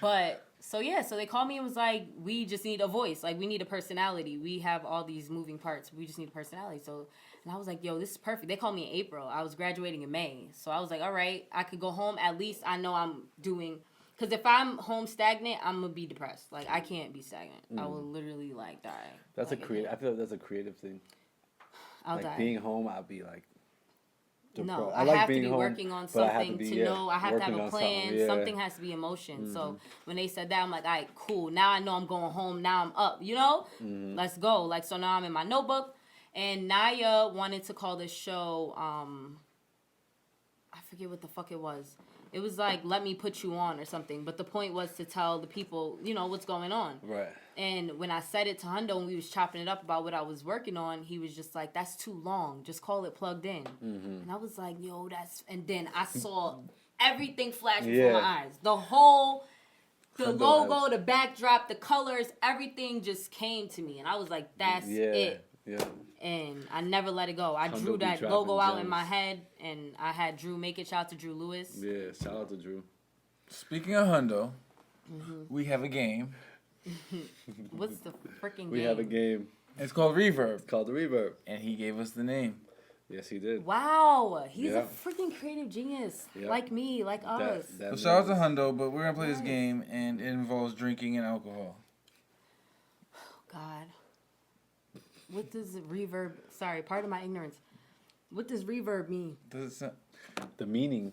But, so they called me and was like, we just need a voice. Like, we need a personality. We have all these moving parts. We just need a personality. So, and I was like, yo, this is perfect. They called me in April. I was graduating in May. So I was like, all right, I could go home. At least I know I'm doing, because if I'm home stagnant, I'm going to be depressed. Like, I can't be stagnant. I will literally, like, die. That's like, a creative. I feel like that's a creative thing. I'll Like die. being home, I'll be like. No, I I like have to being be home, working on but I have something to be, to yeah, know. I have to working have a on plan. something, yeah. Something has to be in motion. So when they said that, I'm like, all right, cool. Now I know I'm going home. Now I'm up. Let's go. Like, so now I'm in my notebook. And Naya wanted to call this show, I forget what the fuck it was. It was like, let me put you on or something. But the point was to tell the people, you know, what's going on. Right. And when I said it to Hundo and we was chopping it up about what I was working on, he was just like, that's too long. Just call it Plugged In. Mm-hmm. And I was like, yo, that's... And then I saw everything flash before my eyes. The whole... The Hundo logo, has- the backdrop, the colors, everything just came to me. And I was like, that's it. Yeah. And I never let it go. I Hundo drew be that dropping logo out in gems. my head, and I had Drew make it. Shout out to Drew Lewis. Yeah. Shout out to Drew. Speaking of Hundo, we have a game. What's the freaking game? We have a game. It's called Reverb, It's called the Reverb. and he gave us the name. Yes, he did. Wow, he's Yeah. a freaking creative genius, Yeah. like me, like us. So shout out to Hundo, but we're gonna play this game, and it involves drinking and alcohol. God, what does reverb? Sorry, pardon my ignorance. What does reverb mean? Does it sound, The meaning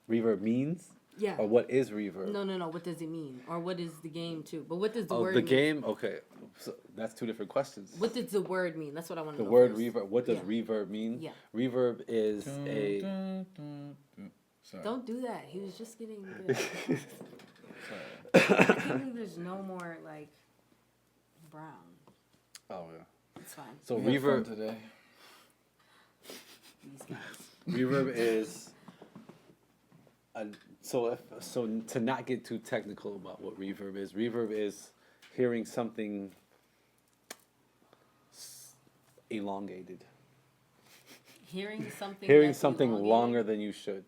reverb means, Yeah. or what is reverb? No. What does it mean? Or what is the game too? But what does the Oh, word the mean? game. Okay, so that's two different questions. What does the word mean? That's what I want to The know. word first. reverb. What does Yeah. reverb mean? Yeah. Reverb is a. Sorry. Don't do that. He was just getting good. I can't believe there's no more like brown. Oh yeah. It's fine. So We had fun reverb. today. These guys. Reverb is. So to not get too technical about what reverb is hearing something elongated. Hearing something. Hearing that's something elongated? longer than you should.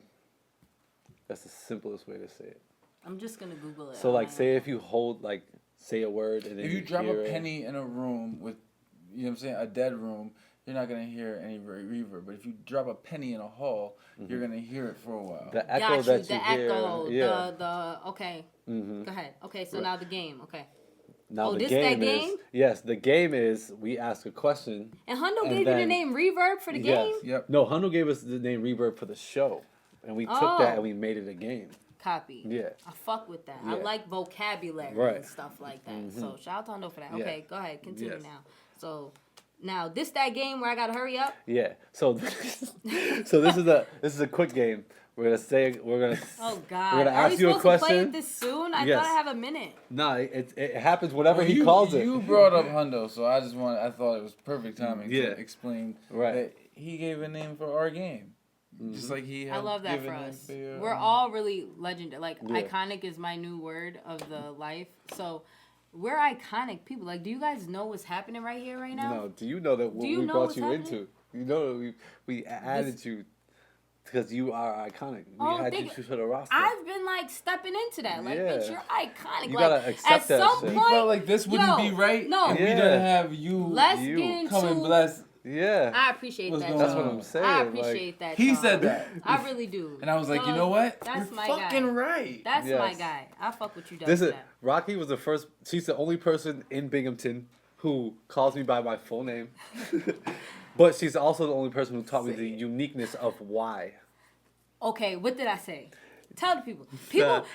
That's the simplest way to say it. I'm just gonna Google it. So on like my say own. if you hold like say a word and then If you drop hear a it- penny in a room with, you know what I'm saying, a dead room, you're not gonna hear any reverb. But if you drop a penny in a hall, you're gonna hear it for a while. the echo Got you, that the you hear, echo, yeah. the okay. Mm-hmm. Go ahead. Okay, so Right. now the game. Okay. Now Oh, the this game that is game? yes, the game is we ask a question. And Hundo And gave you the then- name Reverb for the game. Yes. Yep. No, Hundo gave us the name Reverb for the show, and we took that Oh. and we made it a game. Copy. Yeah. I fuck with that. I Yeah. like vocabulary Right. and stuff like that. Mhm. So shout out to Hundo for that. Yeah. Okay, go ahead. Continue Yes. now. So now this that game where I gotta hurry up. Yeah. So so this is a quick game. We're gonna Oh God. We're gonna Are we ask you a supposed to play question. it this soon? I Yes. thought I have a minute. No, it happens whenever Well, he you, calls it. You brought up Hundo, so I thought it was perfect timing Yeah. to explain Right. that he gave a name for our game. Mm-hmm. Just like he I had love that given for a name us. for your, We're all really legendary. Like Yeah. iconic is my new word of the life. So we're iconic people. Like, do you guys know what's happening right here, right now? No, do you know that what Do you we know brought what's you happening? into? You know that we added you because you are iconic. We Oh, added thank you to the roster. I've been like stepping into that. Like, Yeah. bitch, you're iconic. You like, gotta accept at that some shit. We point, felt like this wouldn't yo, be right no. if we Yeah. didn't have you Let's You. get into. come and bless. Yeah. I appreciate What's that. going That's Tom. what I'm saying. I like- appreciate that. He Tom. said that. I really do. And I was like, you Dog, know what? That's You're my fucking guy. right. That's my Yes. guy. I fuck with you, Doug. This for is that. Rocky was the first. She's the only person in Binghamton who calls me by my full name, but she's also the only person who taught me the uniqueness of why. Okay, what did I say? Tell the people.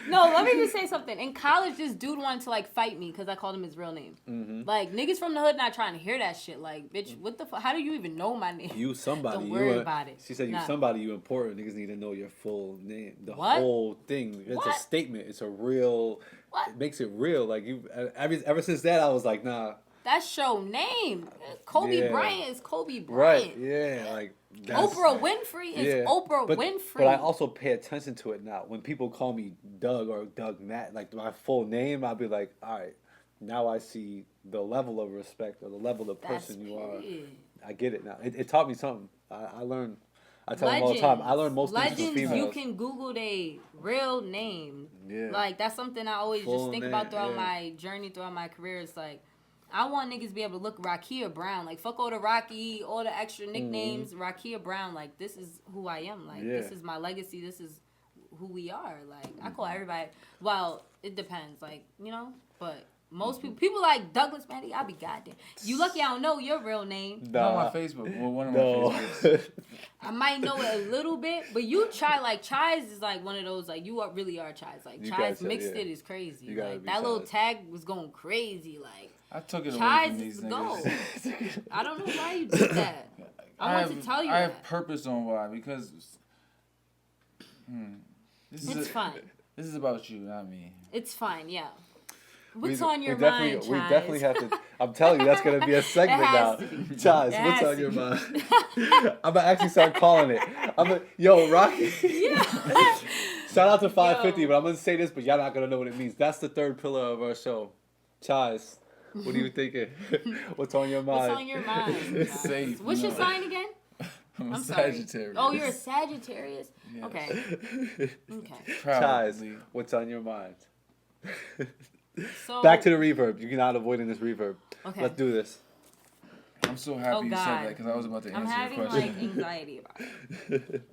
No, let me just say something. In college, this dude wanted to like fight me because I called him his real name. Mm-hmm. Like niggas from the hood not trying to hear that shit. Like, bitch, what the fuck? How do you even know my name? You somebody. Don't you worry a- about it. She said you Nah. somebody. You important. Niggas need to know your full name. The What? whole thing. It's a What? statement. It's a real. What? It makes it real. Like you. Ever since that, I was like, nah. That's your name. Kobe Yeah. Bryant is Kobe Right. Bryant. Yeah. Like. That's, Oprah Winfrey is Oprah Winfrey. But I also pay attention to it now. When people call me Doug or Doug Matt, like my full name, I'll be like, all right, now I see the level of respect or the level of That's person you are. period. I get it now. It taught me something. I learned. I tell them all the time. I learned most things from Legends, females. you can Google their real name. Yeah. Like, that's something I always Full just think name, about throughout yeah. my journey, throughout my career. It's like, I want niggas to be able to look Rakia Brown. Like, fuck all the Rocky, all the extra nicknames. Rakia Brown, like, this is who I am. Like, this Yeah. is my legacy. This is who we are. Like, I call everybody, well, it depends. Like, you know, but most people like Douglas Mandy, I'll be goddamn. You lucky I don't know your real name. Not on my Facebook. Well, one of my No. Facebooks. I might know it a little bit, but you try like Chize is like one of those like you really are Chize. Like You Chize guys are, mixed yeah. it is crazy. You gotta Like be that little Chize. tag was going crazy. Like I took it away Chize from is these the goal. niggas. I don't know why you did that. I want to tell you I that. have purpose on why because It's fun. This is about you, not me. It's fine, yeah. We What's on your definitely, mind, We Chize? definitely have to. I'm telling you, that's gonna be a segment It now. has to be. Chize, It what's has on to your be. mind? I'm gonna actually start calling it. Yo, Rocky. Shout out to 550, Yo. but I'm gonna say this, but y'all not gonna know what it means. That's the third pillar of our show. Chize, what are you thinking? What's on your mind? What's on your mind? Chize? Safe, What's your no. sign again? I'm a I'm sorry. Sagittarius. Oh, you're a Sagittarius? Yes. Okay. Okay. Proudly. Chize, what's on your mind? So Back to the reverb. You're not avoiding this reverb. Okay. Let's do this. I'm so happy Oh, you said God. that because I was about to I'm answer having your question. like anxiety about it.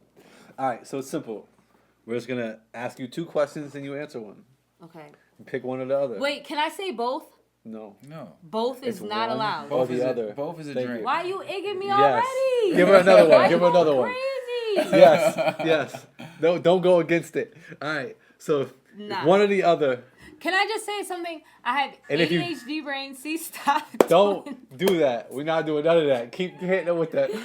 All right, so it's simple. We're just gonna ask you 2 questions and you answer one. Okay. Pick one or the other. Wait, can I say both? No. No. Both is It's not one allowed. or Both the is other. both is a Thank drink. you. Why you egging me Yes. already? Give her another one. Why Give her you another going one. crazy? Yes. No, don't go against it. All right. So Nah. one or the other. Can I just say something? I have And if you- ADHD brain. See, stop. Don't do that. We're not doing none of that. Keep hitting it with that. Get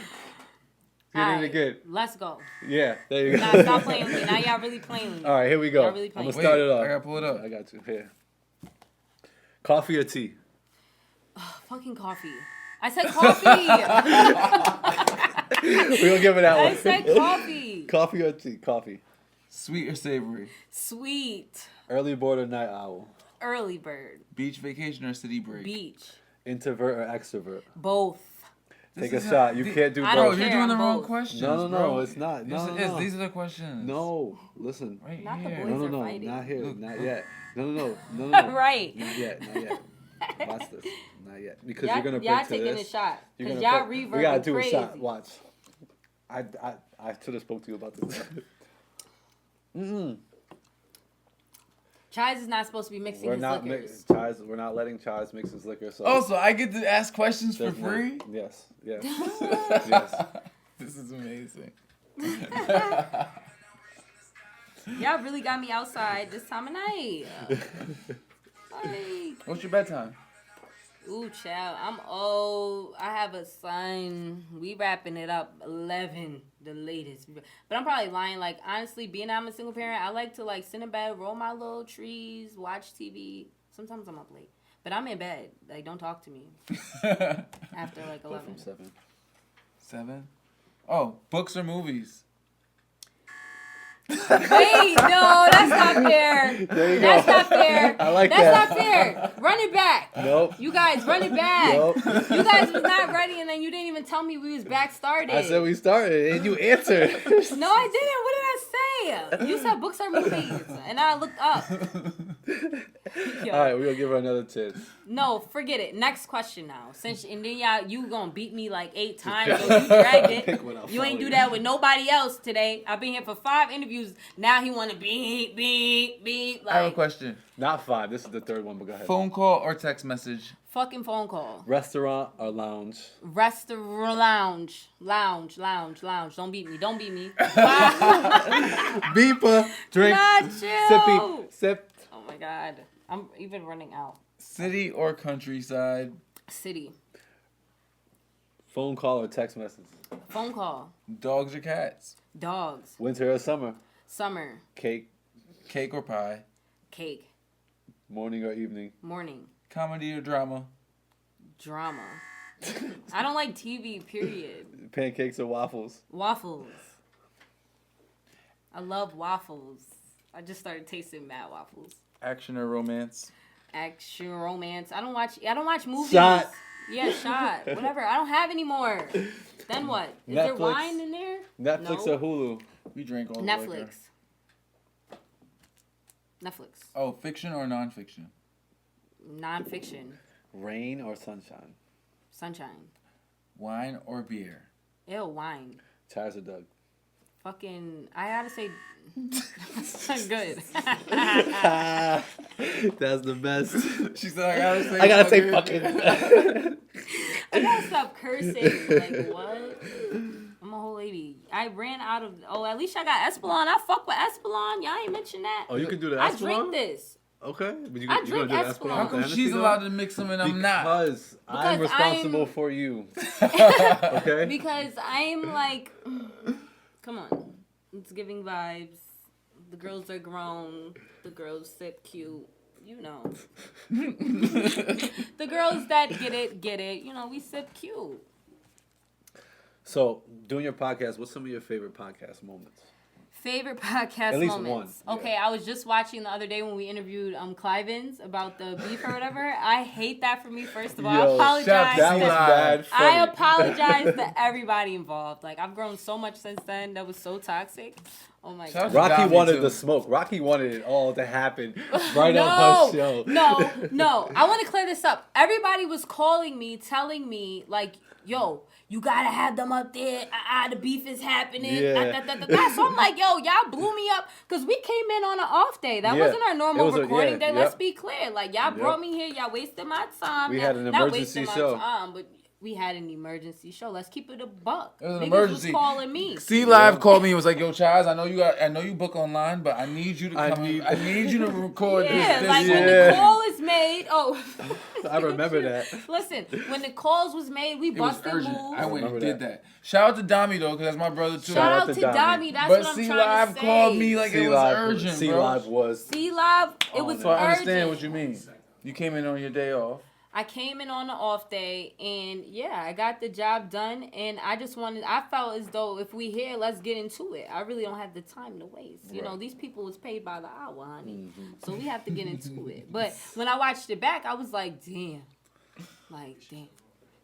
Alright, it again. Let's go. Yeah. There you go. Nah, stop playing with me. Now y'all really playing with me. All right. Here we go. Y'all really I'm playing. gonna Wait, start it off. I gotta pull it up. I got you. Here. Coffee or tea? Fucking coffee. I said coffee. We're gonna give it that one. I said coffee. Coffee or tea? Coffee. Sweet or savory? Sweet. Early bird or night owl? Early bird. Beach vacation or city break? Beach. Introvert or extrovert? Both. Take This a is shot. how- You the- can't do I Bro, don't both. you're care, doing the I'm wrong both. questions. No, bro. it's not. Yes, No, it is. no. These are the questions. No, listen. Right Not the here. boys. No, are fighting. not here, Look. not yet. No. Right. Not yet. Watch this. Not yet. Because Y'all, you're gonna y'all break to taking this. a shot. You're Because gonna y'all break- reverb We gotta do crazy. a shot. Watch. I should have spoke to you about this. Chize is not supposed to be mixing We're his not liquors. We're not letting Chize mix his liquor. So Oh, so I get to ask questions for there's no- free? Yes. Yes. This is amazing. Y'all really got me outside this time of night. Like, What's your bedtime? ooh, child, I'm old. I have a son. We wrapping it up 11, the latest. But I'm probably lying. Like, honestly, being I'm a single parent, I like to, like, sit in bed, roll my little trees, watch TV. Sometimes I'm up late. But I'm in bed. Like, don't talk to me after, like, Go 11. from 7. 7? Oh, books or movies? Wait, no, that's not fair. There you go. That's not fair. I like That's that. not fair. Run it back. Nope. You guys, run it back. Nope. You guys was not ready, and then you didn't even tell me we was back started. I said we started, and you answered. No, I didn't. What did I say? You said books or movies, and I looked up. Yo. All right, we're gonna give her another chance. No, forget it. Next question now. Since and then y'all, you gonna beat me like 8 times. So you dragged Pick it. one, I'll You ain't follow do you. that with nobody else today. I've been here for 5 interviews. Now he wanna beep beep beep. I have a Like question. Not 5. This is the third one, but go ahead. Phone call or text message? fucking phone call. Restaurant or lounge? Restaurant lounge. Don't beat me. Beeper, drink, Not sippy, you. sip. Oh my god. I'm even running out. City or countryside? City. Phone call or text message? Phone call. Dogs or cats? Dogs. Winter or summer? Summer. Cake, Cake or pie? Cake. morning or evening? Morning. Comedy or drama? Drama. I don't like TV, period. Pancakes or waffles? Waffles. I love waffles. I just started tasting mad waffles. Action or romance? Action, romance. I don't watch movies. Shot. Yeah, shot. Whatever. I don't have any more. Then what? Is there Netflix. wine in there? Netflix No. or Hulu? We drank all the Netflix. liquor. Netflix. Oh, fiction or nonfiction? Non-fiction. Rain or sunshine? Sunshine. Wine or beer? Ew, wine. Chize or Doug? Fucking, I gotta say, good. That's the best. She said, I gotta say fucking. I gotta stop cursing. Like, what? I'm a whole lady. I ran out of, at least I got Espelon. I fuck with Espelon. Y'all ain't mentioned that. Oh, you can do the I Espelon? drink this. Okay. But you I gonna drink do the Espelon. Espelon How with come Hennessy, she's though? allowed to mix them and I'm not? Because I'm Because responsible I'm- for you. Okay? Because I'm like, come on. It's giving vibes. The girls are grown. The girls sip cute. You know. The girls that get it. You know, we sip cute. So, doing your podcast, what's some of your favorite podcast moments? Favorite podcast At least moments. one, Okay, I was just watching the other day when we interviewed Clivens about the beef or whatever. I hate that for me. First of all, I apologize. That was bad. I apologize to everybody involved. Like, I've grown so much since then. That was so toxic. Oh my god. Rocky wanted the smoke. Rocky wanted it all to happen right on her show. No. I want to clear this up. Everybody was calling me, telling me, like, yo, you gotta have them up there. The beef is happening. Yeah. So I'm like, yo, y'all blew me up because we came in on an off day. That wasn't our normal recording day. Let's be clear. Like, y'all brought me here. Y'all wasted my time. We had an Not emergency wasting show. my time, but we had an emergency show. Let's keep it a buck. It was an Niggas emergency. was calling me. C Live called me and was like, "Yo, Chize, I know you book online, but I need you to come. I need you to record Yeah, this. like when the call is made. Oh, I remember that. listen, when the calls was made, we It was busted urgent. moves. I went and remember did that. Shout out to Dami though, because that's my brother too. Shout out to Dami. That's But what I'm C trying Live to say. called me like it was urgent, C bro. Live was. C Live, it was So I urgent. understand what you mean. You came in on your day off. I came in on the off day, and yeah, I got the job done, and I felt as though if we here, let's get into it. I really don't have the time to waste. You know, these people was paid by the hour, honey. So we have to get into it. But when I watched it back, I was like, damn.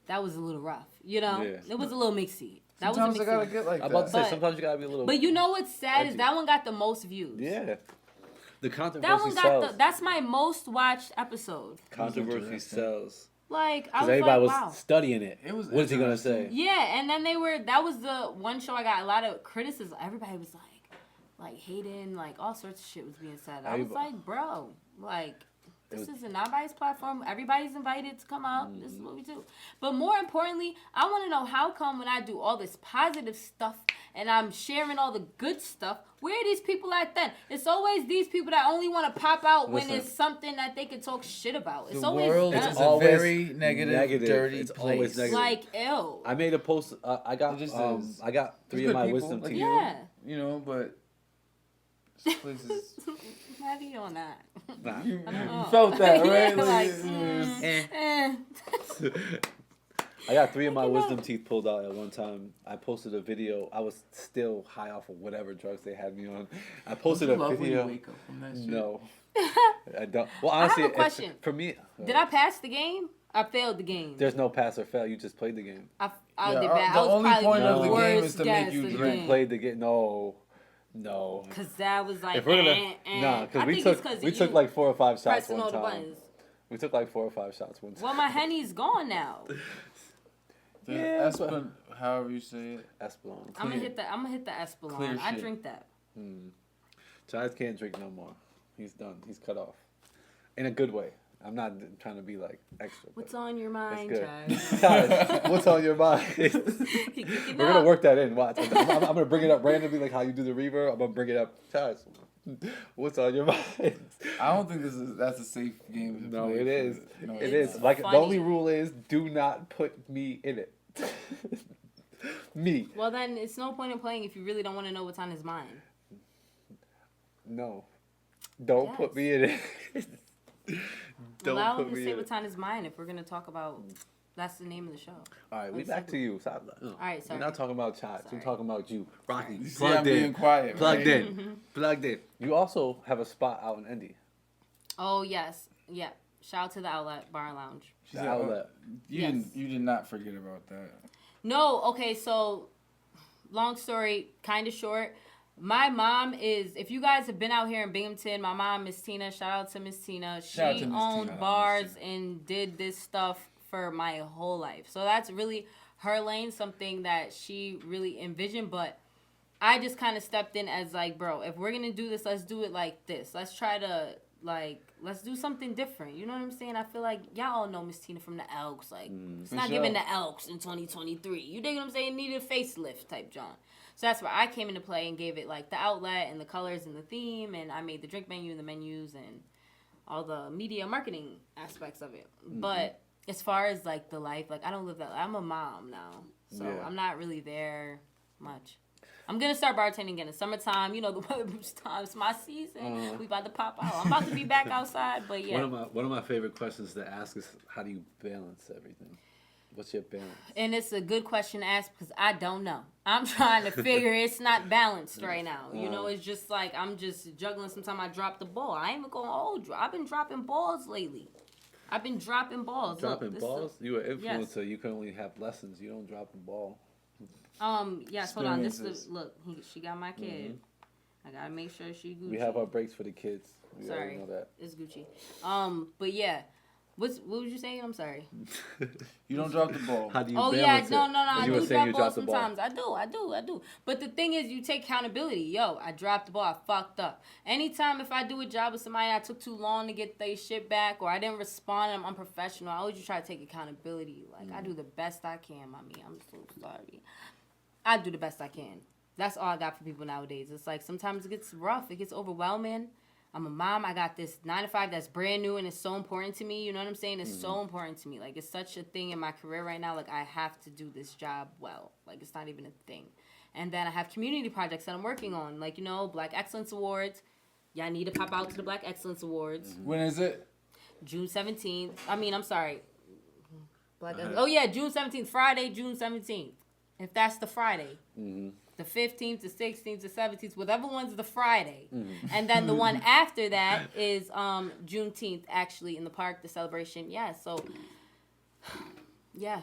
That was a little rough. You know? Yeah. It was a little mixy. That Sometimes was I a gotta mixy. get like I'm about to say, But- sometimes you gotta be a little. But you know what's sad is edgy. that one got the most views. Yeah. The That controversy one sells. got that's my most watched episode. Controversy sells. Like, I Because was everybody like, was wow. studying it. It was What is he gonna say? Yeah, and then that was the one show I got a lot of criticism. Everybody was like hating, like all sorts of shit was being said. I was like, bro, like, this is a non-biased platform. Everybody's invited to come out. This is what we do. But more importantly, I want to know how come when I do all this positive stuff and I'm sharing all the good stuff, where are these people at then? It's always these people that only want to pop out when it's something that they can talk shit about. It's the always world them. is always a very negative, dirty It's place. always negative. Like, ew. I made a post. I got It just is. I got three There's of my good people, wisdom like teeth. Yeah. You know, but this place is. Heavy on that. Nah. You know. felt that, Yeah, right? like, I got three of my wisdom teeth pulled out at one time. I posted a video. I was still high off of whatever drugs they had me on. I posted a video. Wake up from that shit? No, I don't. Well, honestly, I have a question. for me, Did I pass the game? I failed the game. there's no pass or fail. You just played the game. I Yeah, did bad. the I was only probably point of the worst game is to make guest you of the drink. game. Played the game. No. Cause that was like, If we're gonna, nah, I because think it's 'cause we of took you like 4 or 5 shots pressing one all the time. buttons. We took like 4 or 5 shots one time. Well, my Henny's gone now. The Yeah, Espen, however you say it. Espelon. I'm gonna hit the Espelon. Clear I shit. drink that. Chize can't drink no more. He's done. He's cut off. In a good way. I'm not trying to be like extra. What's but on your mind, good. Chize? Chize, what's on your mind? We're gonna work that in. Watch. I'm gonna bring it up randomly, like how you do the reverb. I'm gonna bring it up. Chize, what's on your mind? I don't think that's a safe game. To No, play it for is. the- no, It it's is. not. Like funny. the only rule is do not put me in it. Me. Well, then it's no point in playing if you really don't want to know what's on his mind. No. Don't put Yes. me in it. Don't Allow put him to me say in what's it. on his mind if we're gonna talk about. That's the name of the show. All right, we Let's back see. to you. Stop. All right, sorry. We're not talking about Chize. We're Sorry. talking about you. Rocky. You see, Plugged I'm being in. quiet. Plugged right? in. Plugged in. You also have a spot out in Indy. Oh yes, yeah. Shout out to the Outlet Bar and Lounge. She The said, outlet. Yes. You did not forget about that. No, okay, so long story, kind of short. My mom is, if you guys have been out here in Binghamton, my mom, Miss Tina, shout out to Miss Tina. She Shout out to Miss owned Tina. bars and did this stuff for my whole life. So that's really her lane, something that she really envisioned. But I just kind of stepped in as like, bro, if we're going to do this, let's do it like this. Let's try to, like, let's do something different. You know what I'm saying? I feel like y'all all know Miss Tina from the Elks. Like, it's For not sure. giving the Elks in 2023. You dig what I'm saying? Needed a facelift type John. So that's where I came into play and gave it like the outlet and the colors and the theme, and I made the drink menu and the menus and all the media marketing aspects of it. But as far as like the life, like I don't live that. I'm a mom now, so Yeah. I'm not really there much. I'm gonna start bartending again in summertime. You know, the time's my season. We about to pop out. I'm about to be back outside, but yeah. One of my favorite questions to ask is, how do you balance everything? What's your balance? And it's a good question to ask because I don't know. I'm trying to figure it's not balanced right now. You know, it's just like I'm just juggling. Sometimes I drop the ball. I ain't even going to hold you. I've been dropping balls lately. I've been dropping balls. Dropping balls? You were an influencer. Yes. You can only have lessons. You don't drop the ball. Yes, hold on. This is look. She got my kid. I gotta make sure she Gucci. We have our breaks for the kids. We Sorry, know that. it's Gucci. But yeah. What was you saying? I'm sorry. You don't drop the ball. How do you Oh balance yeah, it? no. I You were do saying drop you balls dropped the ball. sometimes. I do. But the thing is, you take accountability. Yo, I dropped the ball. I fucked up. Anytime if I do a job with somebody, I took too long to get their shit back, or I didn't respond, I'm unprofessional. I always just try to take accountability. Like I do the best I can, mommy. I'm so sorry. I do the best I can. That's all I got for people nowadays. It's like sometimes it gets rough. It gets overwhelming. I'm a mom. I got this 9 to 5 that's brand new and it's so important to me. You know what I'm saying? It's so important to me. Like, it's such a thing in my career right now. Like, I have to do this job well. Like, it's not even a thing. And then I have community projects that I'm working on. Like, you know, Black Excellence Awards. Y'all need to pop out to the Black Excellence Awards. When is it? June 17th. I'm sorry. Oh, yeah, June 17th. Friday, June 17th. If that's the Friday. The 15th, the 16th, the 17th, whatever one's the Friday. And then the one after that is Juneteenth, actually, in the park, the celebration. Yeah, so, yeah.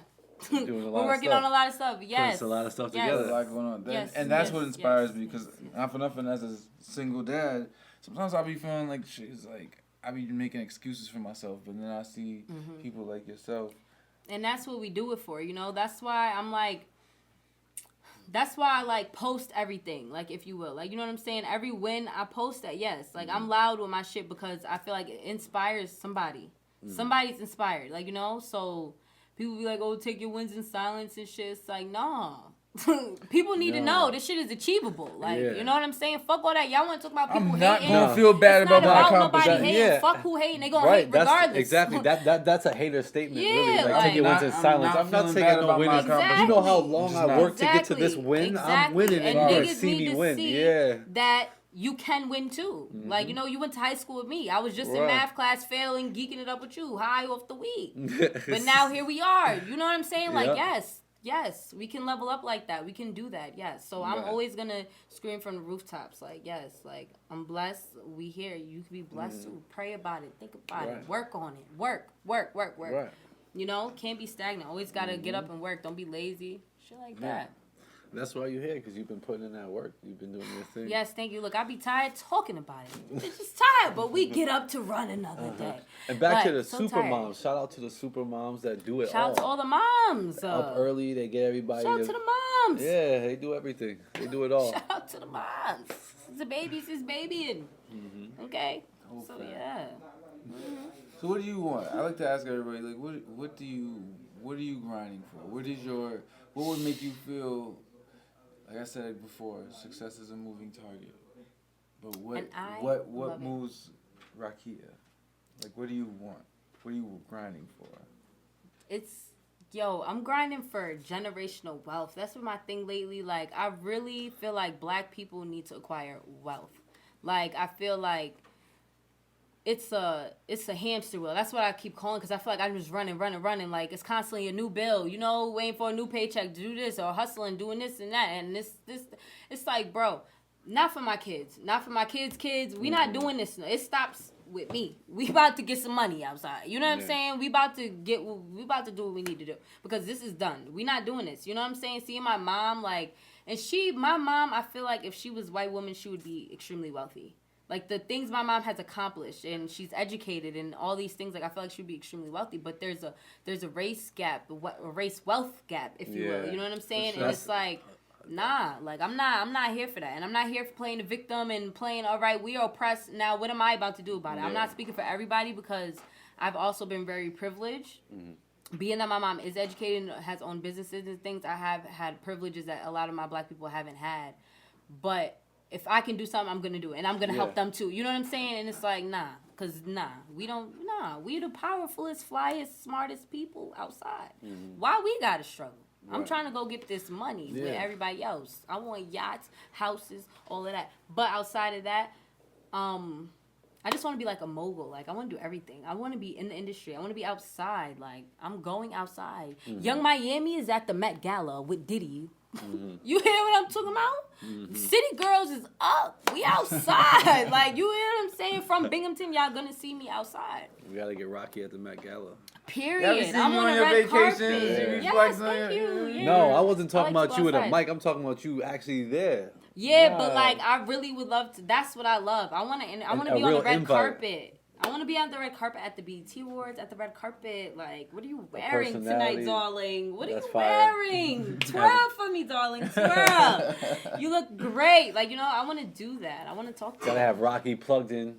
We're working on a lot of stuff. Yes. Puts a lot of stuff Yes. together. There's a lot going on. Yes, And that's yes, what inspires yes, me, because yes. not for nothing, as a single dad, sometimes I'll be feeling like shit is like, I be making excuses for myself, but then I see people like yourself. And that's what we do it for, you know? That's why I'm like, that's why I like post everything, like, if you will. Like, you know what I'm saying? Every win, I post that, yes. Like, I'm loud with my shit because I feel like it inspires somebody. Somebody's inspired, like, you know? So people be like, oh, take your wins in silence and shit. It's like, no. People need to know this shit is achievable. Like, you know what I'm saying? Fuck all that. Y'all want to talk about people I'm not hating? going to feel bad It's not about my about nobody accomplishment. hating. Yeah. Fuck who hating. They gonna hate regardless. Exactly. That's a hater statement, Yeah, really. Like, like- take your wins in I'm silence. not I'm not feeling taking bad no about my winning. accomplishment. You know how long Just I not. worked to get to this win? I'm winning, and And you're gonna niggas see need me to win. see Yeah. that you can win too. Like, you know, you went to high school with me. I was just in Right. math class failing, geeking it up with you, high off the weed. But now here we are. You know what I'm saying? Like, Yep. yes, we can level up like that. We can do that, yes. So I'm Right. always going to scream from the rooftops, like, yes, like, I'm blessed. We here. You can be blessed too. Pray about it. Think about Right. it. Work on it. Work. Right. You know, can't be stagnant. Always got to get up and work. Don't be lazy. Shit like that. That's why you're here, because you've been putting in that work. You've been doing your thing. Yes, thank you. Look, I be tired talking about it. It's just tired, but we get up to run another day. And back to But the so super tired. moms. Shout out to the super moms that do it Shout all. out to all the moms. Up early, they get everybody. Shout out to the moms. Yeah, they do everything. They do it all. Shout out to the moms. The baby's his babying. Okay. So yeah. So what do you want? I like to ask everybody, like, what are you grinding for? What would make you feel, like I said before, success is a moving target. But And I what love it. moves Rakia? Like, what do you want? What are you grinding for? I'm grinding for generational wealth. That's been my thing lately. Like, I really feel like Black people need to acquire wealth. Like, I feel like it's a hamster wheel. That's what I keep calling, because I feel like I'm just running. Like, it's constantly a new bill, you know, waiting for a new paycheck to do this, or hustling, doing this and that. And this it's like, bro, not for my kids. Not for my kids' kids. We not doing this. It stops with me. We about to get some money outside. You know what I'm saying? We about to do what we need to do, because this is done. We not doing this. You know what I'm saying? Seeing my mom, like, and my mom, I feel like if she was a white woman, she would be extremely wealthy. Like, the things my mom has accomplished, and she's educated and all these things, like, I feel like she'd be extremely wealthy. But there's a race gap, a race wealth gap, if you will. You know what I'm saying? sure. And it's like, nah, like, I'm not here for that. And I'm not here for playing the victim and playing, all right, we are oppressed. Now, what am I about to do about it? I'm not speaking for everybody, because I've also been very privileged. Being that my mom is educated and has owned businesses and things, I have had privileges that a lot of my Black people haven't had. But if I can do something, I'm going to do it. And I'm going to help them too. You know what I'm saying? And it's like, we the powerfulest, flyest, smartest people outside. Why we got to struggle? I'm trying to go get this money with Yeah. everybody else. I want yachts, houses, all of that. But outside of that, I just want to be like a mogul. Like, I want to do everything. I want to be in the industry. I want to be outside. Like, I'm going outside. Young Miami is at the Met Gala with Diddy. You hear what I'm talking about? City Girls is up. We outside. Like, you hear what I'm saying? From Binghamton, y'all gonna see me outside. We gotta get Rocky at the Met Gala. Period. seen I'm you on on a your red vacation. carpet. You was Yes, flexing on thank your- you. Yeah. No, I wasn't talking like to about go you with a outside. mic. I'm talking about you actually there. Yeah, but like I really would love to. That's what I love. I want to be a on the real red invite. carpet. I want to be on the red carpet at the BET Awards, at the red carpet. Like, what are you wearing tonight, personality. darling? What are That's you fire. wearing? Twirl for me, darling. Twirl. You look great. Like, you know, I want to do that. I want to talk to Gotta you. have Rocky plugged in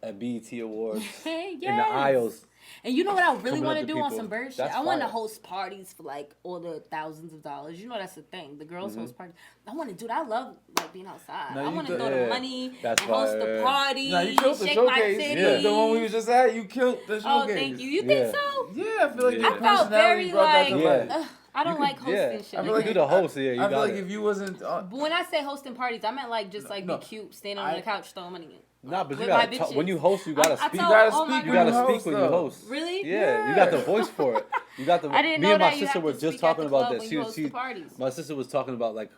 at BET Awards Hey, in the yes. aisles. And you know what I really Coming want up to to do on people. some bird shit? That's I want to fire. host parties for like all the thousands of dollars. You know that's the thing. The girls Mm-hmm. host parties. I want to do that. I love like being outside. No, I you want to could- throw yeah. the money That's and host fire. the party. Nah, you killed the shake my showcase. titty. Yeah. The one we was just at, you killed the showcase. Oh, thank you. You Yeah. think so? Yeah, I feel like Yeah. your I felt personality very brought that to like. life. Yeah. I don't like hosting yeah. shit. I Like feel You like that. the host, yeah. You I feel got like it. if you wasn't, But when I say hosting parties, I meant like just like No. be cute, standing on the couch, throwing money in. Nah, but you with my gotta talk, bitches. when you host, you gotta I speak. tell You gotta all my speak You when gotta girls- speak when you though. host. Really? Yeah, you got the voice for it. You got the. I didn't me know and my that you sister have were to just speak at talking the about club that. when She you was host the parties. my sister was talking about like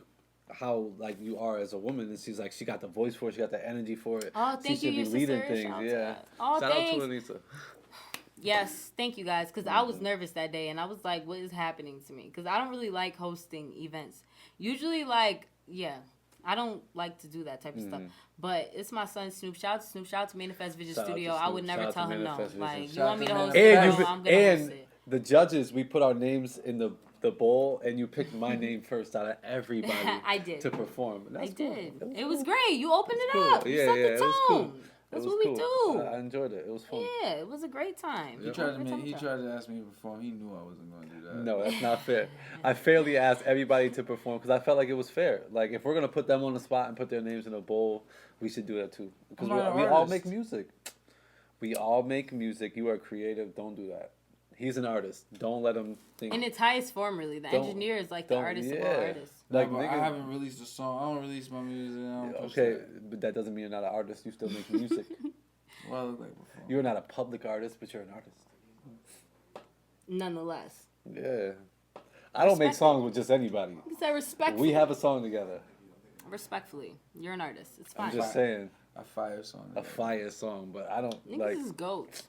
how like you are as a woman, and she's like she got the voice for it, she got the energy for it. Oh, she thank you, should your be leading sister. things. Shout out to Yeah. that. Oh, Shout thanks. out to Anissa. Yes, thank you guys, because I was nervous that day, and I was like, what is happening to me? Because I don't really like hosting events. Usually, like, yeah, I don't like to do that type of stuff. But it's my son Snoop. Shout out to Snoop. Shout out to Manifest Vision Shout out to Studio. I Snoop. would never Shout out tell to him no. Manifest Vision. Like, you Shout want me out to to host Manifest. it? No, I'm gonna host and it. the judges, we put our names in the bowl, and you picked my name first out of everybody. I did. To perform. And I that's cool. did. was It was cool. great. You opened it Cool. up. You Yeah, set yeah, the it was cool. tone. That's It was what we cool. do. I enjoyed it. It was fun. Yeah, it was a great time. He tried to ask me to perform. He knew I wasn't going to do that. No, that's not fair. I fairly asked everybody to perform because I felt like it was fair. Like if we're gonna put them on the spot and put their names in a bowl, we should do that too. Because I'm not we an all artist. make music. We all make music. You are creative. Don't do that. He's an artist. Don't let him think. In its highest form, really. The Don't- engineer is like the don't- artist of yeah. all artists. Like No, but I nigga, haven't released a song. I don't release my music. I don't push okay, that. but that doesn't mean you're not an artist. You still make music. What I look like before. You're not a public artist, but you're an artist. Nonetheless. Yeah. I don't make Respect songs with just anybody. You said respectfully. We have a song together. Respectfully. You're an artist. It's I'm fine. just saying A fire song. a fire song, but I don't Niggas like. is goats.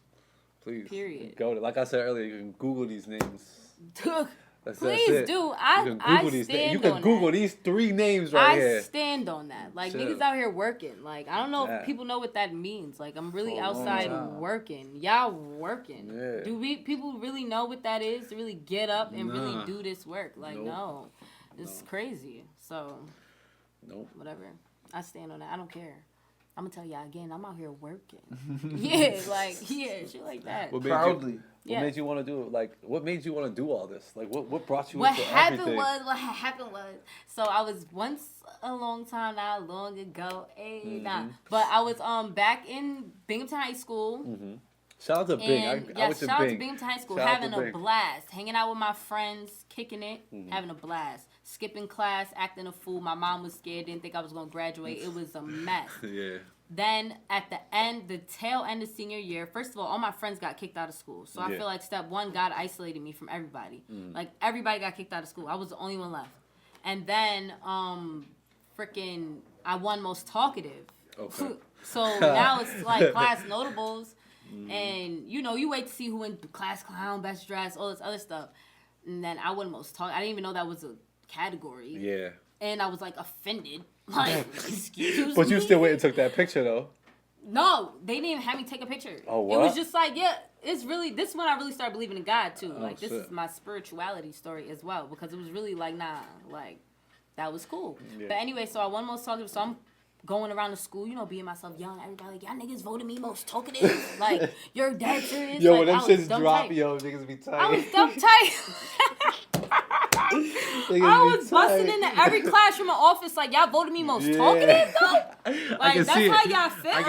Please. Period. Go to, like I said earlier, you can Google these names. That's Please it. do. You I can I Google these stand You can on Google that. these 3 names right I here. stand on that. Like Chill. niggas out here working. Like I don't know Yeah. if people know what that means. Like I'm really For a long outside time. working. Y'all working. Yeah. Do people really know what that is to really get up and Nah. really do this work? Like Nope. no, it's crazy. So Nope. whatever. I stand on that. I don't care. I'm gonna tell y'all again. I'm out here working. Yeah, like shit like that. What made Proudly. you? Yeah. What made you want to do it? Like, what made you want to do all this? Like, what brought you What into happened everything? was, so I was once a long time now, long ago, Mm-hmm. but I was back in Binghamton High School. Mm-hmm. Shout out to Bing. I And went yes, to shout out to Bing. Binghamton High School, Shout out having to a Bing. blast, hanging out with my friends, kicking it, Mm-hmm. having a blast, skipping class, acting a fool. My mom was scared, didn't think I was gonna graduate. It was a mess. Yeah. Then at the tail end of senior year, first of all my friends got kicked out of school. So I Yeah. feel like step one, God isolated me from everybody. Like everybody got kicked out of school. I was the only one left. And then freaking I won most talkative. Okay. So now it's like class notables, and you wait to see who in class clown, best dress, all this other stuff. And then I won most talk. I didn't even know that was a category. Yeah. And I was like offended. Like, excuse But me. you still went and took that picture though. No, they didn't even have me take a picture. Oh, It was what? just like, yeah, it's really, this is when I really started believing in God, too. Oh, Like, this shit. is my spirituality story as well, because it was really like, nah, like, that was cool. Yeah. But anyway, so I won most talkative, so I'm going around the school, being myself, yelling at everybody, like, y'all niggas voted me most talkative. Like, you're dead serious. Yo, like, when them I was shits dumb drop, tight. yo, niggas be tight. I was dumb tight. I was busting into every classroom or office, like, y'all voted me most talkative, though? Like, that's how y'all feel? I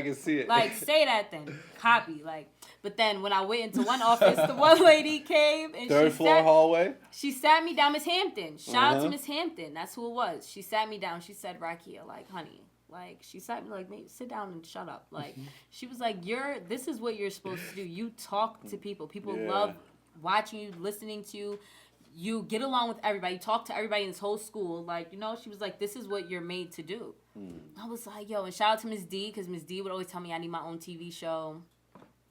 can see it. Like, say that then. Copy. Like, But then when I went into one office, the one lady came and Third floor hallway. she sat me down, Miss Hampton. Shout out to Uh-huh. Miss Hampton. That's who it was. She sat me down. She said, Rakia, like, honey, like, she sat me like, mate, sit down and shut up. Like, she was like, this is what you're supposed to do. You talk to people. People Yeah. love watching you, listening to you. You get along with everybody. You talk to everybody in this whole school. Like, you know, she was like, this is what you're made to do. I was like, yo, and shout out to Miss D, because Miss D would always tell me I need my own TV show.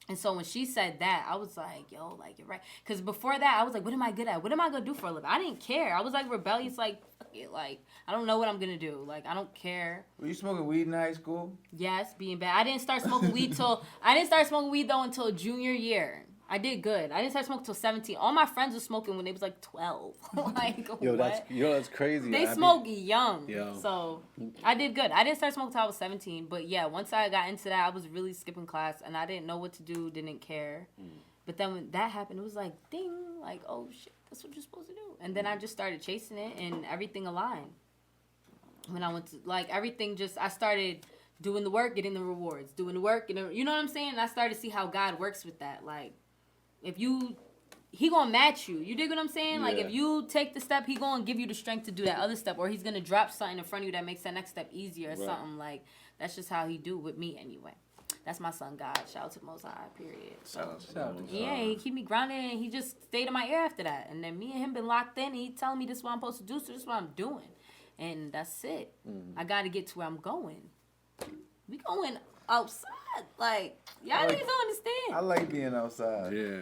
And so when she said that, I was like, yo, like, you're right. Because before that, I was like, what am I good at? What am I going to do for a living? I didn't care. I was like rebellious, like, fuck it. Like, I don't know what I'm going to do. Like, I don't care. Were you smoking weed in high school? Yes, being bad. I didn't start smoking weed though until junior year. I did good. I didn't start smoking till 17. All my friends were smoking when they was like 12. Like, Yo, what? that's crazy. They Abby. smoke young. Yo. So I did good. I didn't start smoking till I was 17. But yeah, once I got into that, I was really skipping class and I didn't know what to do, didn't care. But then when that happened, it was like, ding, like, oh shit, that's what you're supposed to do. And then I just started chasing it and everything aligned. When I went to, like, everything just, I started doing the work, getting the rewards, doing the work, you know what I'm saying? And I started to see how God works with that. Like, if he gonna match you. You dig what I'm saying? Like, Yeah. if you take the step, he gonna give you the strength to do that other step, or he's gonna drop something in front of you that makes that next step easier or something. Like, that's just how he do with me anyway. That's my son, God. Shout out to the Most High, period. So, yeah, he keep me grounded, and he just stayed in my ear after that. And then me and him been locked in, and he telling me this is what I'm supposed to do, so this is what I'm doing. And that's it. I got to get to where I'm going. We going outside. Like, y'all niggas don't understand. I like being outside. Yeah.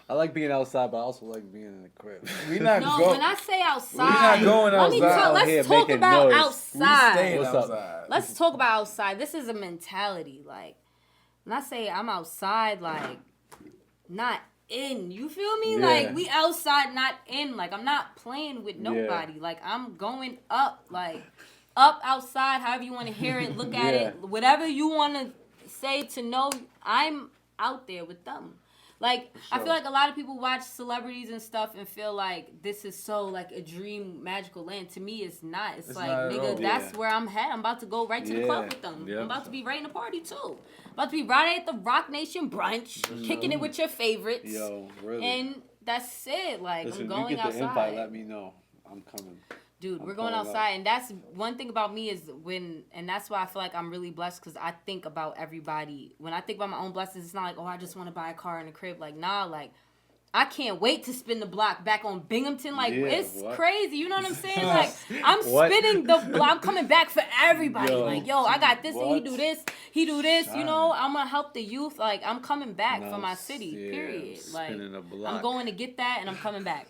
I like being outside, but I also like being in the crib. We not No, go- when I say outside, not going let me outside. talk. Out here Let's talk making about noise. We outside. staying What's up? outside. Let's talk about outside. This is a mentality. Like, when I say I'm outside, like, not in. You feel me? Yeah. Like, we outside, not in. Like, I'm not playing with nobody. Like, I'm going up. Like, up, outside, however you want to hear it, look at it. Whatever you want to say to know, I'm out there with them. Like, I feel like a lot of people watch celebrities and stuff and feel like this is so, like, a dream, magical land. To me, it's not. It's like, not at nigga, all. that's where I'm at. I'm about to go right to the club with them. I'm about to be right in the party, too. About to be right at the Rock Nation brunch, kicking it with your favorites. Yo, really. And that's it. Like, Listen, I'm going you get the outside. invite, let me know. I'm coming. Dude, I'm we're going pulling up. outside, and that's one thing about me is and that's why I feel like I'm really blessed, because I think about everybody. When I think about my own blessings, it's not like, oh, I just want to buy a car and a crib. Like, nah, like, I can't wait to spin the block back on Binghamton. Like, Yeah, it's what? crazy. You know what I'm saying? Like, I'm What? spinning the block. I'm coming back for everybody. Yo, like, yo, I got this, and he what? do this, he do this. You know, I'm going to help the youth. Like, I'm coming back for my city, Yeah, period. Like, spinning a block. I'm going to get that, and I'm coming back.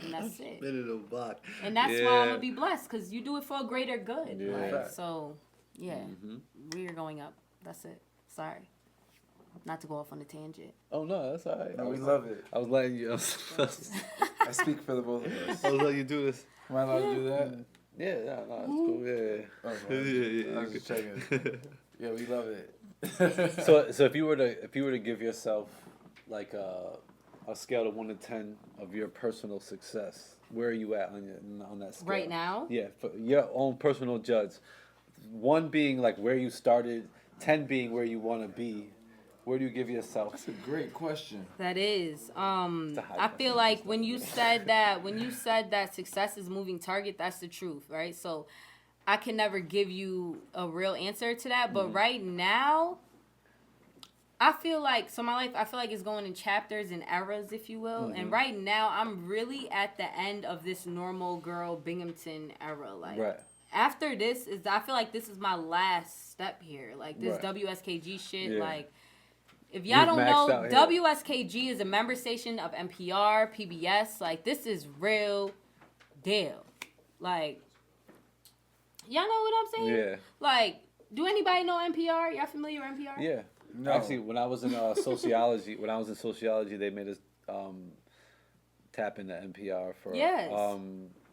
And that's it. Spinning a block. And that's why I'm Yeah. gonna be blessed, because you do it for a greater good. Yeah. Like, Fact. so, yeah, Mm-hmm. we're going up. That's it. Sorry, not to go off on a tangent. Oh, no, that's all right. No, we love it. I was letting you. I speak for the both of us. I was letting you do this. Am I allowed to do that? Yeah, no, it's cool. Yeah. Okay. Yeah. I was just checking. Yeah, we love it. So if you were to give yourself like a scale of 1 to 10 of your personal success, where are you at on that scale? Right now? Yeah, for your own personal judge. 1 being like where you started, 10 being where you want to be. Where do you give yourself? That's a great question. That is. a high I feel question. like when you said that success is moving target, that's the truth, right? So, I can never give you a real answer to that, but right now, I feel like my life, I feel like it's going in chapters and eras, if you will. And right now, I'm really at the end of this normal girl Binghamton era. Like, Right. after this I feel like this is my last step here. Like, this Right. WSKG shit. Yeah. Like, if y'all You've don't maxed know, out here. WSKG is a member station of NPR, PBS. Like, this is real deal. Like, y'all know what I'm saying? Yeah. Like, do anybody know NPR? Y'all familiar with NPR? Yeah. No. Actually, when I was in sociology, they made us tap into NPR for Yes.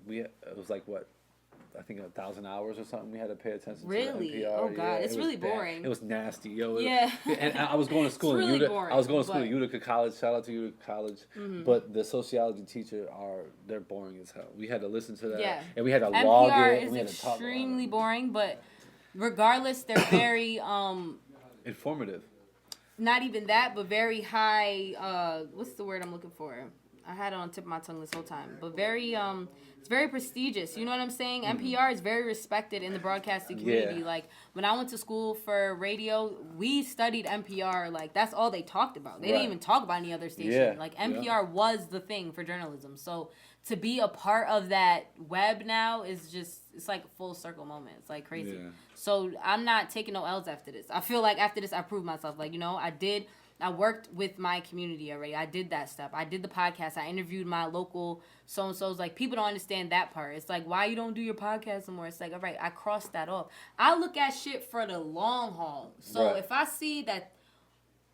it was like what, I think 1,000 hours or something. We had to pay attention Really? to NPR. Oh, God. Yeah, It's it was really bad. boring. It was nasty, yo. Yeah. And I was going to school It's in really Utica. boring, I was going to school but- at Utica College. Shout out to Utica College. But the sociology teacher they're boring as hell. We had to listen to that. Yeah. And we had to log NPR it. And is we had to talk about extremely it. boring, but regardless, they're very Informative. not even that, but very high. What's the word I'm looking for? I had it on the tip of my tongue this whole time, but very it's very prestigious. You know what I'm saying? NPR is very respected in the broadcasting community. Yeah. Like when I went to school for radio, we studied NPR. Like that's all they talked about. They didn't even talk about any other station. Yeah. Like NPR was the thing for journalism. So to be a part of that web now is just, it's like a full circle moment. It's like crazy. Yeah. So I'm not taking no L's after this. I feel like after this I proved myself. Like, you know, I worked with my community already. I did that stuff. I did the podcast. I interviewed my local so-and-sos. Like, people don't understand that part. It's like, why you don't do your podcast anymore? It's like, all right, I crossed that off. I look at shit for the long haul. So if I see that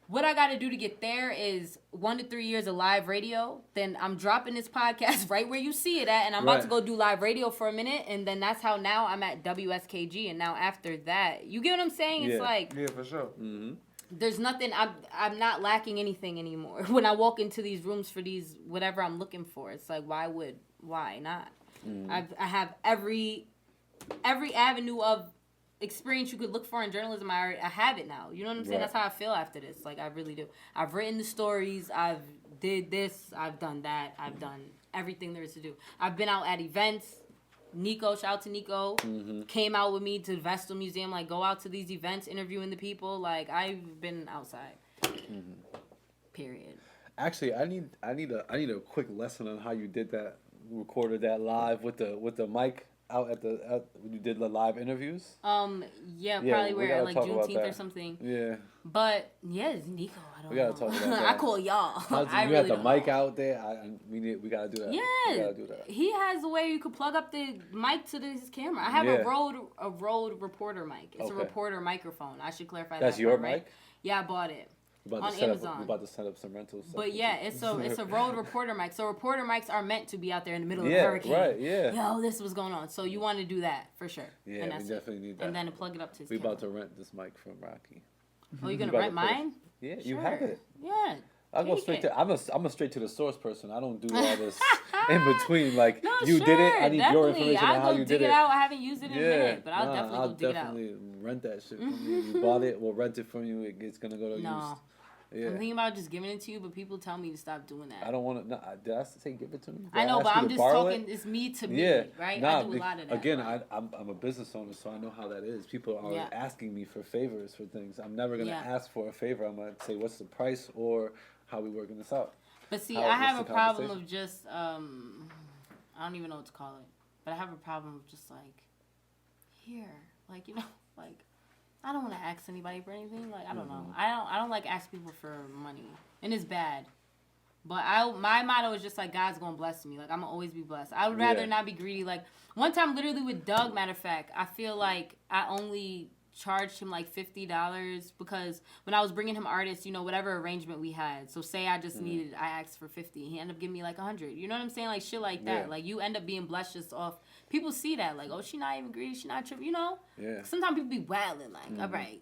what I got to do to get there is 1 to 3 years of live radio, then I'm dropping this podcast right where you see it at, and I'm about to go do live radio for a minute, and then that's how now I'm at WSKG, and now after that, you get what I'm saying? It's like... Yeah, for sure. There's nothing, I'm not lacking anything anymore. When I walk into these rooms for these, whatever I'm looking for, it's like, why not? I have every avenue of experience you could look for in journalism. I have it now. You know what I'm saying? That's how I feel after this. Like, I really do. I've written the stories. I've did this. I've done that. I've done everything there is to do. I've been out at events. Nico, shout out to Nico, came out with me to the Vestal Museum. Like, go out to these events, interviewing the people. Like, I've been outside. Period. Actually, I need a quick lesson on how you did that. Recorded that live with the mic out when you did the live interviews. Yeah, probably where like Juneteenth or something. Yeah. But yeah, it's Nico. I don't know. We gotta talk about that. I call y'all. You had the mic out there. We gotta do that. Yeah. We gotta do that. He has a way you could plug up the mic to his camera. I have a Rode reporter mic. It's a reporter microphone. I should clarify that. That's your right? mic? Yeah, I bought it. On Amazon. We're about to set up some rentals. But yeah, it's a Rode reporter mic. So reporter mics are meant to be out there in the middle of a hurricane. Right, yeah. Yo, this was going on. So you want to do that for sure. Yeah, and we definitely need that. And then to plug it up to his We're camera. about to rent this mic from Rocky. Oh, you're gonna rent mine? Yeah, you have it. Yeah. I'll go straight to. I'm a straight to the source person. I don't do all this in between. Like you did it. I need your information on how you did it. Out. I haven't used it in a minute, but I'll definitely go dig it out. I'll definitely rent that shit from you. You bought it. We'll rent it from you. It's gonna go to use. Yeah. I'm thinking about just giving it to you, but people tell me to stop doing that. I don't want to. No, did I say give it to me? I know, but I'm just talking. It's me to me, right? Nah, I do a lot of that. Again, I'm a business owner, so I know how that is. People are asking me for favors for things. I'm never gonna ask for a favor. I'm gonna say what's the price or how we working this out. But see, I have a problem of just I don't even know what to call it, but I have a problem of just like here, like like. I don't want to ask anybody for anything. Like, I don't know. I don't like ask people for money. And it's bad. But my motto is just like, God's going to bless me. Like, I'm going to always be blessed. I would rather not be greedy. Like, one time, literally with Doug, matter of fact, I feel like I only charged him like $50 because when I was bringing him artists, whatever arrangement we had. So say I just I asked for 50. He ended up giving me like 100. You know what I'm saying? Like shit like that. Like you end up being blessed just off. People see that. Like, oh, she not even greedy. She not tripping. Yeah. Sometimes people be wilding. Like, all right.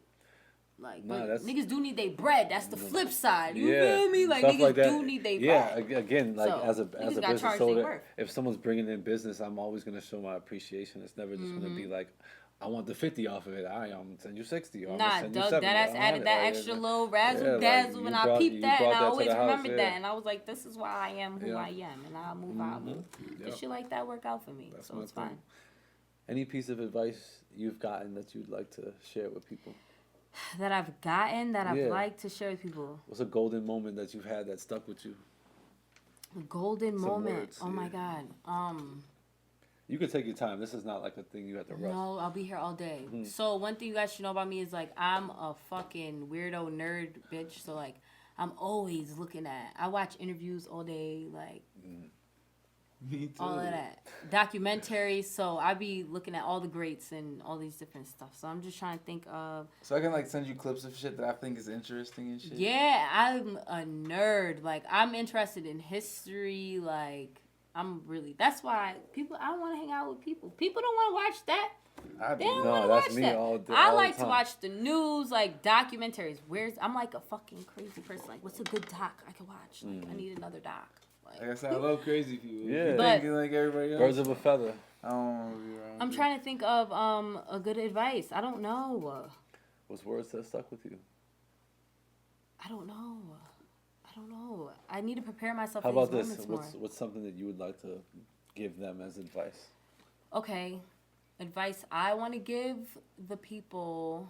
Like, but niggas do need their bread. That's the flip side. You feel me? Like, niggas like do need their bread. Yeah, again, like, as a business owner, if someone's bringing in business, I'm always going to show my appreciation. It's never just going to be like, I want the 50 off of it. I'm gonna send you 60. Or nah, Doug, that ass added that extra little razzle dazzle, and I peeped that, and I always remembered that, and I was like, this is why I am who I am, and I'll move how I move. This shit like that work out for me, so it's fine. Any piece of advice you've gotten that you'd like to share with people? That I've gotten that I'd like to share with people. What's a golden moment that you've had that stuck with you? A golden moment. Words, oh my God. You can take your time. This is not like a thing you have to rush. No, I'll be here all day. So one thing you guys should know about me is like I'm a fucking weirdo nerd bitch. So like I'm always looking at. I watch interviews all day, like me too. All of that. Documentaries. So I be looking at all the greats and all these different stuff. So I'm just trying to think of. So I can like send you clips of shit that I think is interesting and shit. Yeah, I'm a nerd. Like I'm interested in history. Like. That's why I don't want to hang out with people. People don't want to watch that. They don't want to watch that. All day, I like to watch the news, like documentaries. I'm like a fucking crazy person. Like, what's a good doc I can watch? Like, I need another doc. Like I said, I love crazy people. Yeah. But, thinking like everybody else. Birds of a feather. I don't want to be around. I'm trying to think of a good advice. I don't know. What's words that stuck with you? I don't know. I need to prepare myself How for these about this? moments more. What's something that you would like to give them as advice? Okay, advice I want to give the people: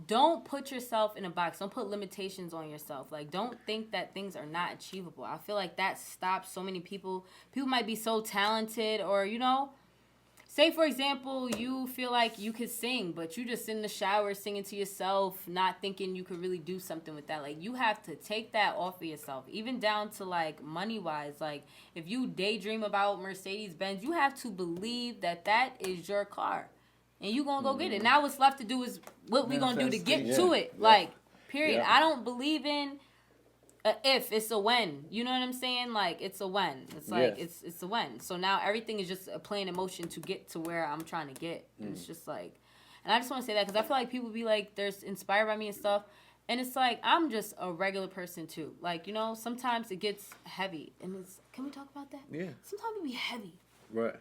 don't put yourself in a box. Don't put limitations on yourself. Like, don't think that things are not achievable. I feel like that stops so many people. People might be so talented, or say for example, you feel like you could sing, but you just in the shower singing to yourself, not thinking you could really do something with that. Like, you have to take that off of yourself, even down to like money wise. Like, if you daydream about Mercedes Benz, you have to believe that that is your car, and you gonna go get it. Now what's left to do is what we gonna do to get to it. Yeah. Like, period. Yeah. I don't believe in a if, it's a when. You know what I'm saying? Like, it's a when. It's like it's a when. So now everything is just a play in motion to get to where I'm trying to get. And it's just like, and I just want to say that because I feel like people be like, they're inspired by me and stuff, and it's like I'm just a regular person too. Like, sometimes it gets heavy, and can we talk about that? Yeah. Sometimes it be heavy. Right.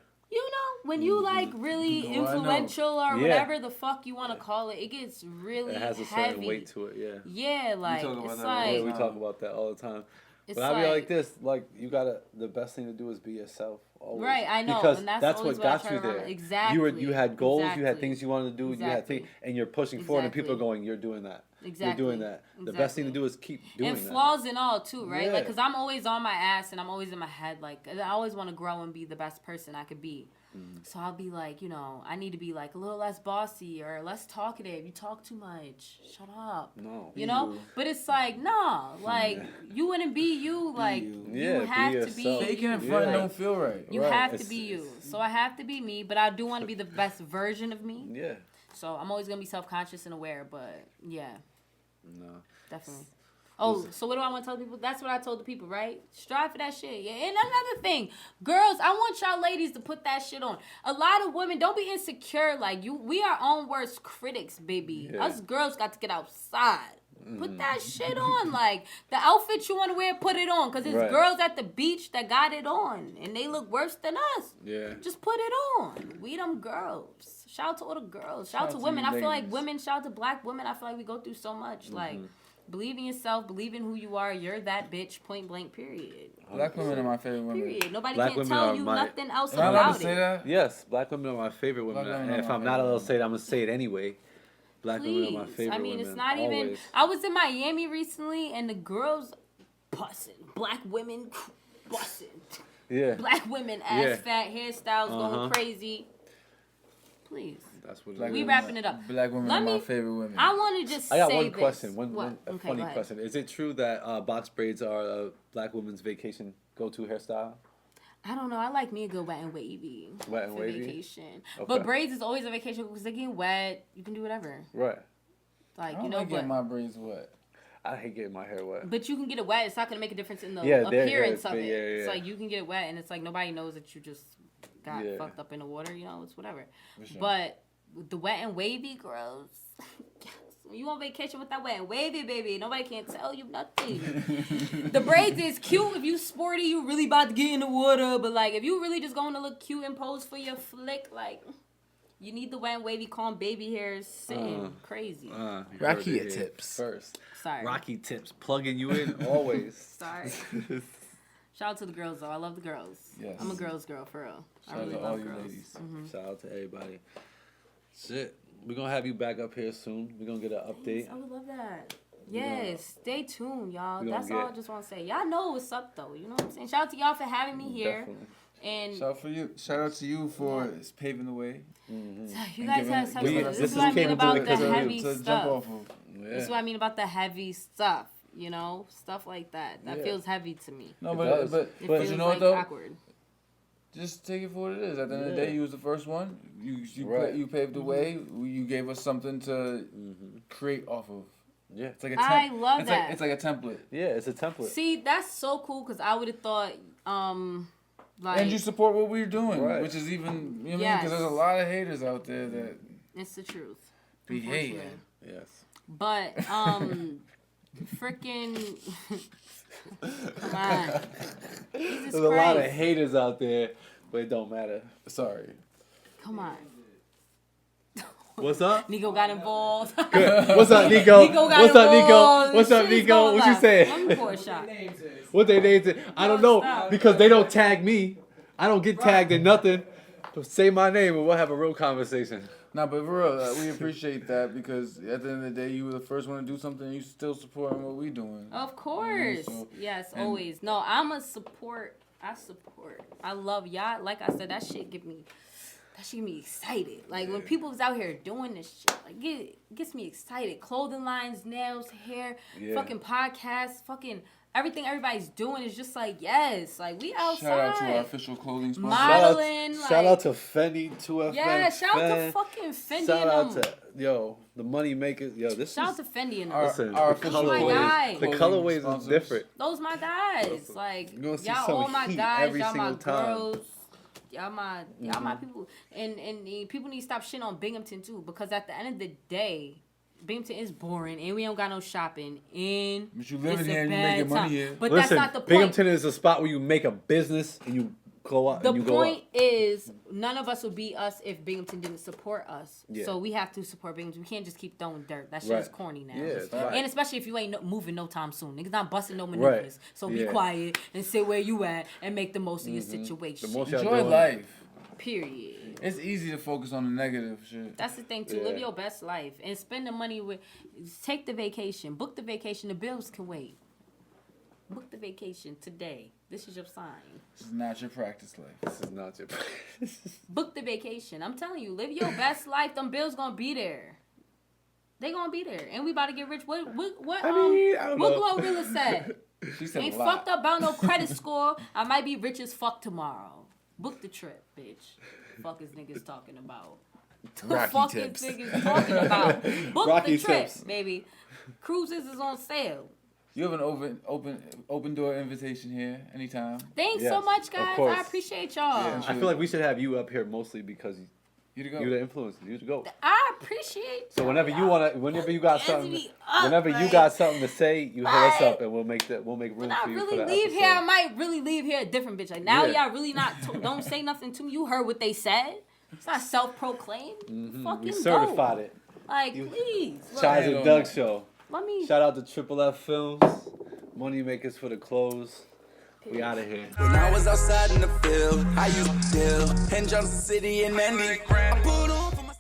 When you like really No, I know. influential or Yeah. whatever the fuck you want to call it, it gets really It has a heavy. certain weight to it. Yeah. Yeah, like talk about it's that all the Yeah, like we talk about that all the time. it's But I'll be like like this, like the best thing to do is be yourself. Always. Right, I know, because and that's always what what I got try you to remember. there. Exactly, You had goals, you exactly. had things you wanted to do, you had Exactly. things, and you're pushing forward, and people are Exactly. going, "You're doing that. Exactly. You're doing that." The best thing to Exactly. do is keep doing and that. flaws and all too, right? Yeah. Like, cause I'm always on my ass and I'm always in my head. Like, I always want to grow and be the best person I could be. So I'll be like, I need to be like a little less bossy or less talkative. You talk too much. Shut up. No. You know? But it's like, no. Like, you wouldn't be you. Like, you. Yeah, you be have to yourself. be Faking in you. front Like, don't feel right. you Right. have to It's- be you. So I have to be me, but I do want to be the best version of me. Yeah. So I'm always going to be self-conscious and aware, but yeah, No. definitely. Oh, so what do I want to tell people? That's what I told the people, right? Strive for that shit. Yeah, and another thing, girls, I want y'all ladies to put that shit on. A lot of women, don't be insecure. Like, we are our own worst critics, baby. Yeah. Us girls got to get outside. Put that shit on. Like, the outfit you want to wear, put it on. Because there's Right. girls at the beach that got it on. And they look worse than us. Yeah. Just put it on. We them girls. Shout out to all the girls. Shout out to out to women. you I feel like ladies. women, shout out to black women. I feel like we go through so much. Like, believe in yourself. Believe in who you are. You're that bitch. Point blank. Period. Black women are my favorite women. Period. Nobody Black can women tell are you my- nothing else Am I allowed about to say it. that? Yes, black women are my favorite women. Black women And are if my I'm not favorite allowed to say it, I'm gonna say it anyway. Black women are my Please. favorite I mean, women. it's not even. always. I was in Miami recently, and the girls busting. Black women busting. Yeah. Black women ass Yeah. fat hairstyles Uh-huh. going crazy. Please. That's what it Black is. We women- wrapping it up. Black women Let are my me- favorite women. I want to just I got say one this. question. What? One Okay, funny go ahead. question. Is it true that box braids are a black woman's vacation go-to hairstyle? I don't know. I like me a good wet and wavy. Wet and for wavy? vacation. Okay. But braids is always a vacation because they get wet. You can do whatever. Right. Like, I don't you know, like but, getting my braids wet. I hate getting my hair wet. but you can get it wet. It's not going to make a difference in the Yeah, their hair appearance is of big, it. yeah, It's yeah. like you can get it wet and it's like nobody knows that you just got Yeah. fucked up in the water. You know, it's whatever. sure. But the wet and wavy girls, yes. When you on vacation with that wet and wavy, baby, nobody can tell you nothing. The braids is cute if you sporty, you really about to get in the water. But like, if you really just going to look cute and pose for your flick, like, you need the wet and wavy calm baby hairs sitting crazy. You heard Rocky it here tips. first. Sorry. Rocky tips, plugging you in always. Sorry. Shout out to the girls though. I love the girls. Yes. I'm a girls girl for real. I Shout out really to all love you girls. ladies. Shout out to everybody. Shit, we're gonna have you back up here soon. We're gonna get an update. I would love that. Yes, stay tuned, y'all. we gonna That's all I get- just want to say. Y'all know what's up though. You know what I'm saying? Shout out to y'all for having me here. Definitely. And Shout out to you for paving the way. you and guys giving- have some. giving This us is this what I came mean into about the- the to- heavy to stuff. jump off of. Yeah. This is what I mean about the heavy stuff. You know, stuff like that. That Yeah. feels heavy to me. No, It but does. but It but feels you know like what though? awkward. Just take it for what it is. At the end of the Yeah. day, you was the first one. Right. You paved the way. Mm-hmm. You gave us something to create off of. Yeah. It's like a I love it's that. Like, it's like a template. Yeah, it's a template. See, that's so cool because I would have thought, like, And you support what we're doing, Right. which is even, you know what I mean? Yes. Because there's a lot of haters out there that it's the truth. be hating. unfortunately. Yes. But freaking, come on, Jesus There's a lot of Christ. haters out there, but it don't matter. Sorry. Come on. What's up? Nico got involved. What's up, Nico? Nico got What's up, Nico? involved. What's up, Shit is Nico? going What you left. saying? Let me pour a shot. What they names it? I don't know stop. because they don't tag me. I don't get tagged in nothing. So say my name and we'll have a real conversation. Nah, but for real, we appreciate that because at the end of the day, you were the first one to do something and you still supporting what we doing. Of course. So- Yes, and- always. No, I'm a support. I support. I love y'all. Like I said, that shit get me excited. Like when people is out here doing this shit, like gets me excited. Clothing lines, nails, hair, fucking podcasts, fucking everything everybody's doing is just like, yes, like we outside. Shout out to our official clothing sponsor. Modeling, Shout out to Fendi, 2FM. yeah, shout out to Fen. fucking Fendi Shout and out them. to the money makers. Yo, this Shout is out to Fendi and them. Our, listen, our the official colorways- clothing- the clothing colorways sponsors. is different. Those my guys. Like You're gonna see y'all some all my heat guys, every y'all my single time. girls. Y'all my people. And people need to stop shitting on Binghamton too, because at the end of the day, Binghamton is boring and we don't got no shopping in. But you living it's a here and you bad making money time. here. But Listen, that's not the point. Binghamton is a spot where you make a business and you go out The and you go point up. is, none of us would be us if Binghamton didn't support us. Yeah. So we have to support Binghamton. We can't just keep throwing dirt. That shit Right. is corny now. Yeah, it's right. And especially if you ain't moving no time soon. Niggas not busting no maneuvers. So be Yeah. quiet and sit where you at and make the most of your The situation. most y'all Enjoy doing- life. Period. It's easy to focus on the negative shit. That's the thing too. Yeah. Live your best life and spend the money with. Take the vacation. Book the vacation. The bills can wait. Book the vacation today. This is your sign. This is not your practice life. This is not your. Book the vacation. I'm telling you, live your best life. Them bills gonna be there. They gonna be there, and we about to get rich. What I don't what know. Glorilla said? She said Ain't a lot. fucked up about no credit score. I might be rich as fuck tomorrow. Book the trip, bitch. Fuck is niggas talking about? Rocky Fuck is tips. niggas talking about? Book Rocky the trip, tips. baby. Cruises is on sale. You have an open door invitation here anytime. Thanks Yes, so much, of guys. course. I appreciate y'all. Yeah. I feel like we should have you up here mostly because You to go. you're the influencer. You to go. I appreciate. So y'all. whenever you got Gassing something, me up, whenever you like- got something to say, you hit us Like- up and we'll make room When I for you for really that leave episode. here, I might really leave here a different bitch. Like now, Yeah. y'all really not don't say nothing to me. You heard what they said. It's not self-proclaimed. Fucking We certified dope. it. Like please, look, Chize and Doug show. let me. Shout out to Triple F Films. Money makers for the clothes. We out of here. When I was outside in the field, I used to deal in Johnson City and Andy. I pulled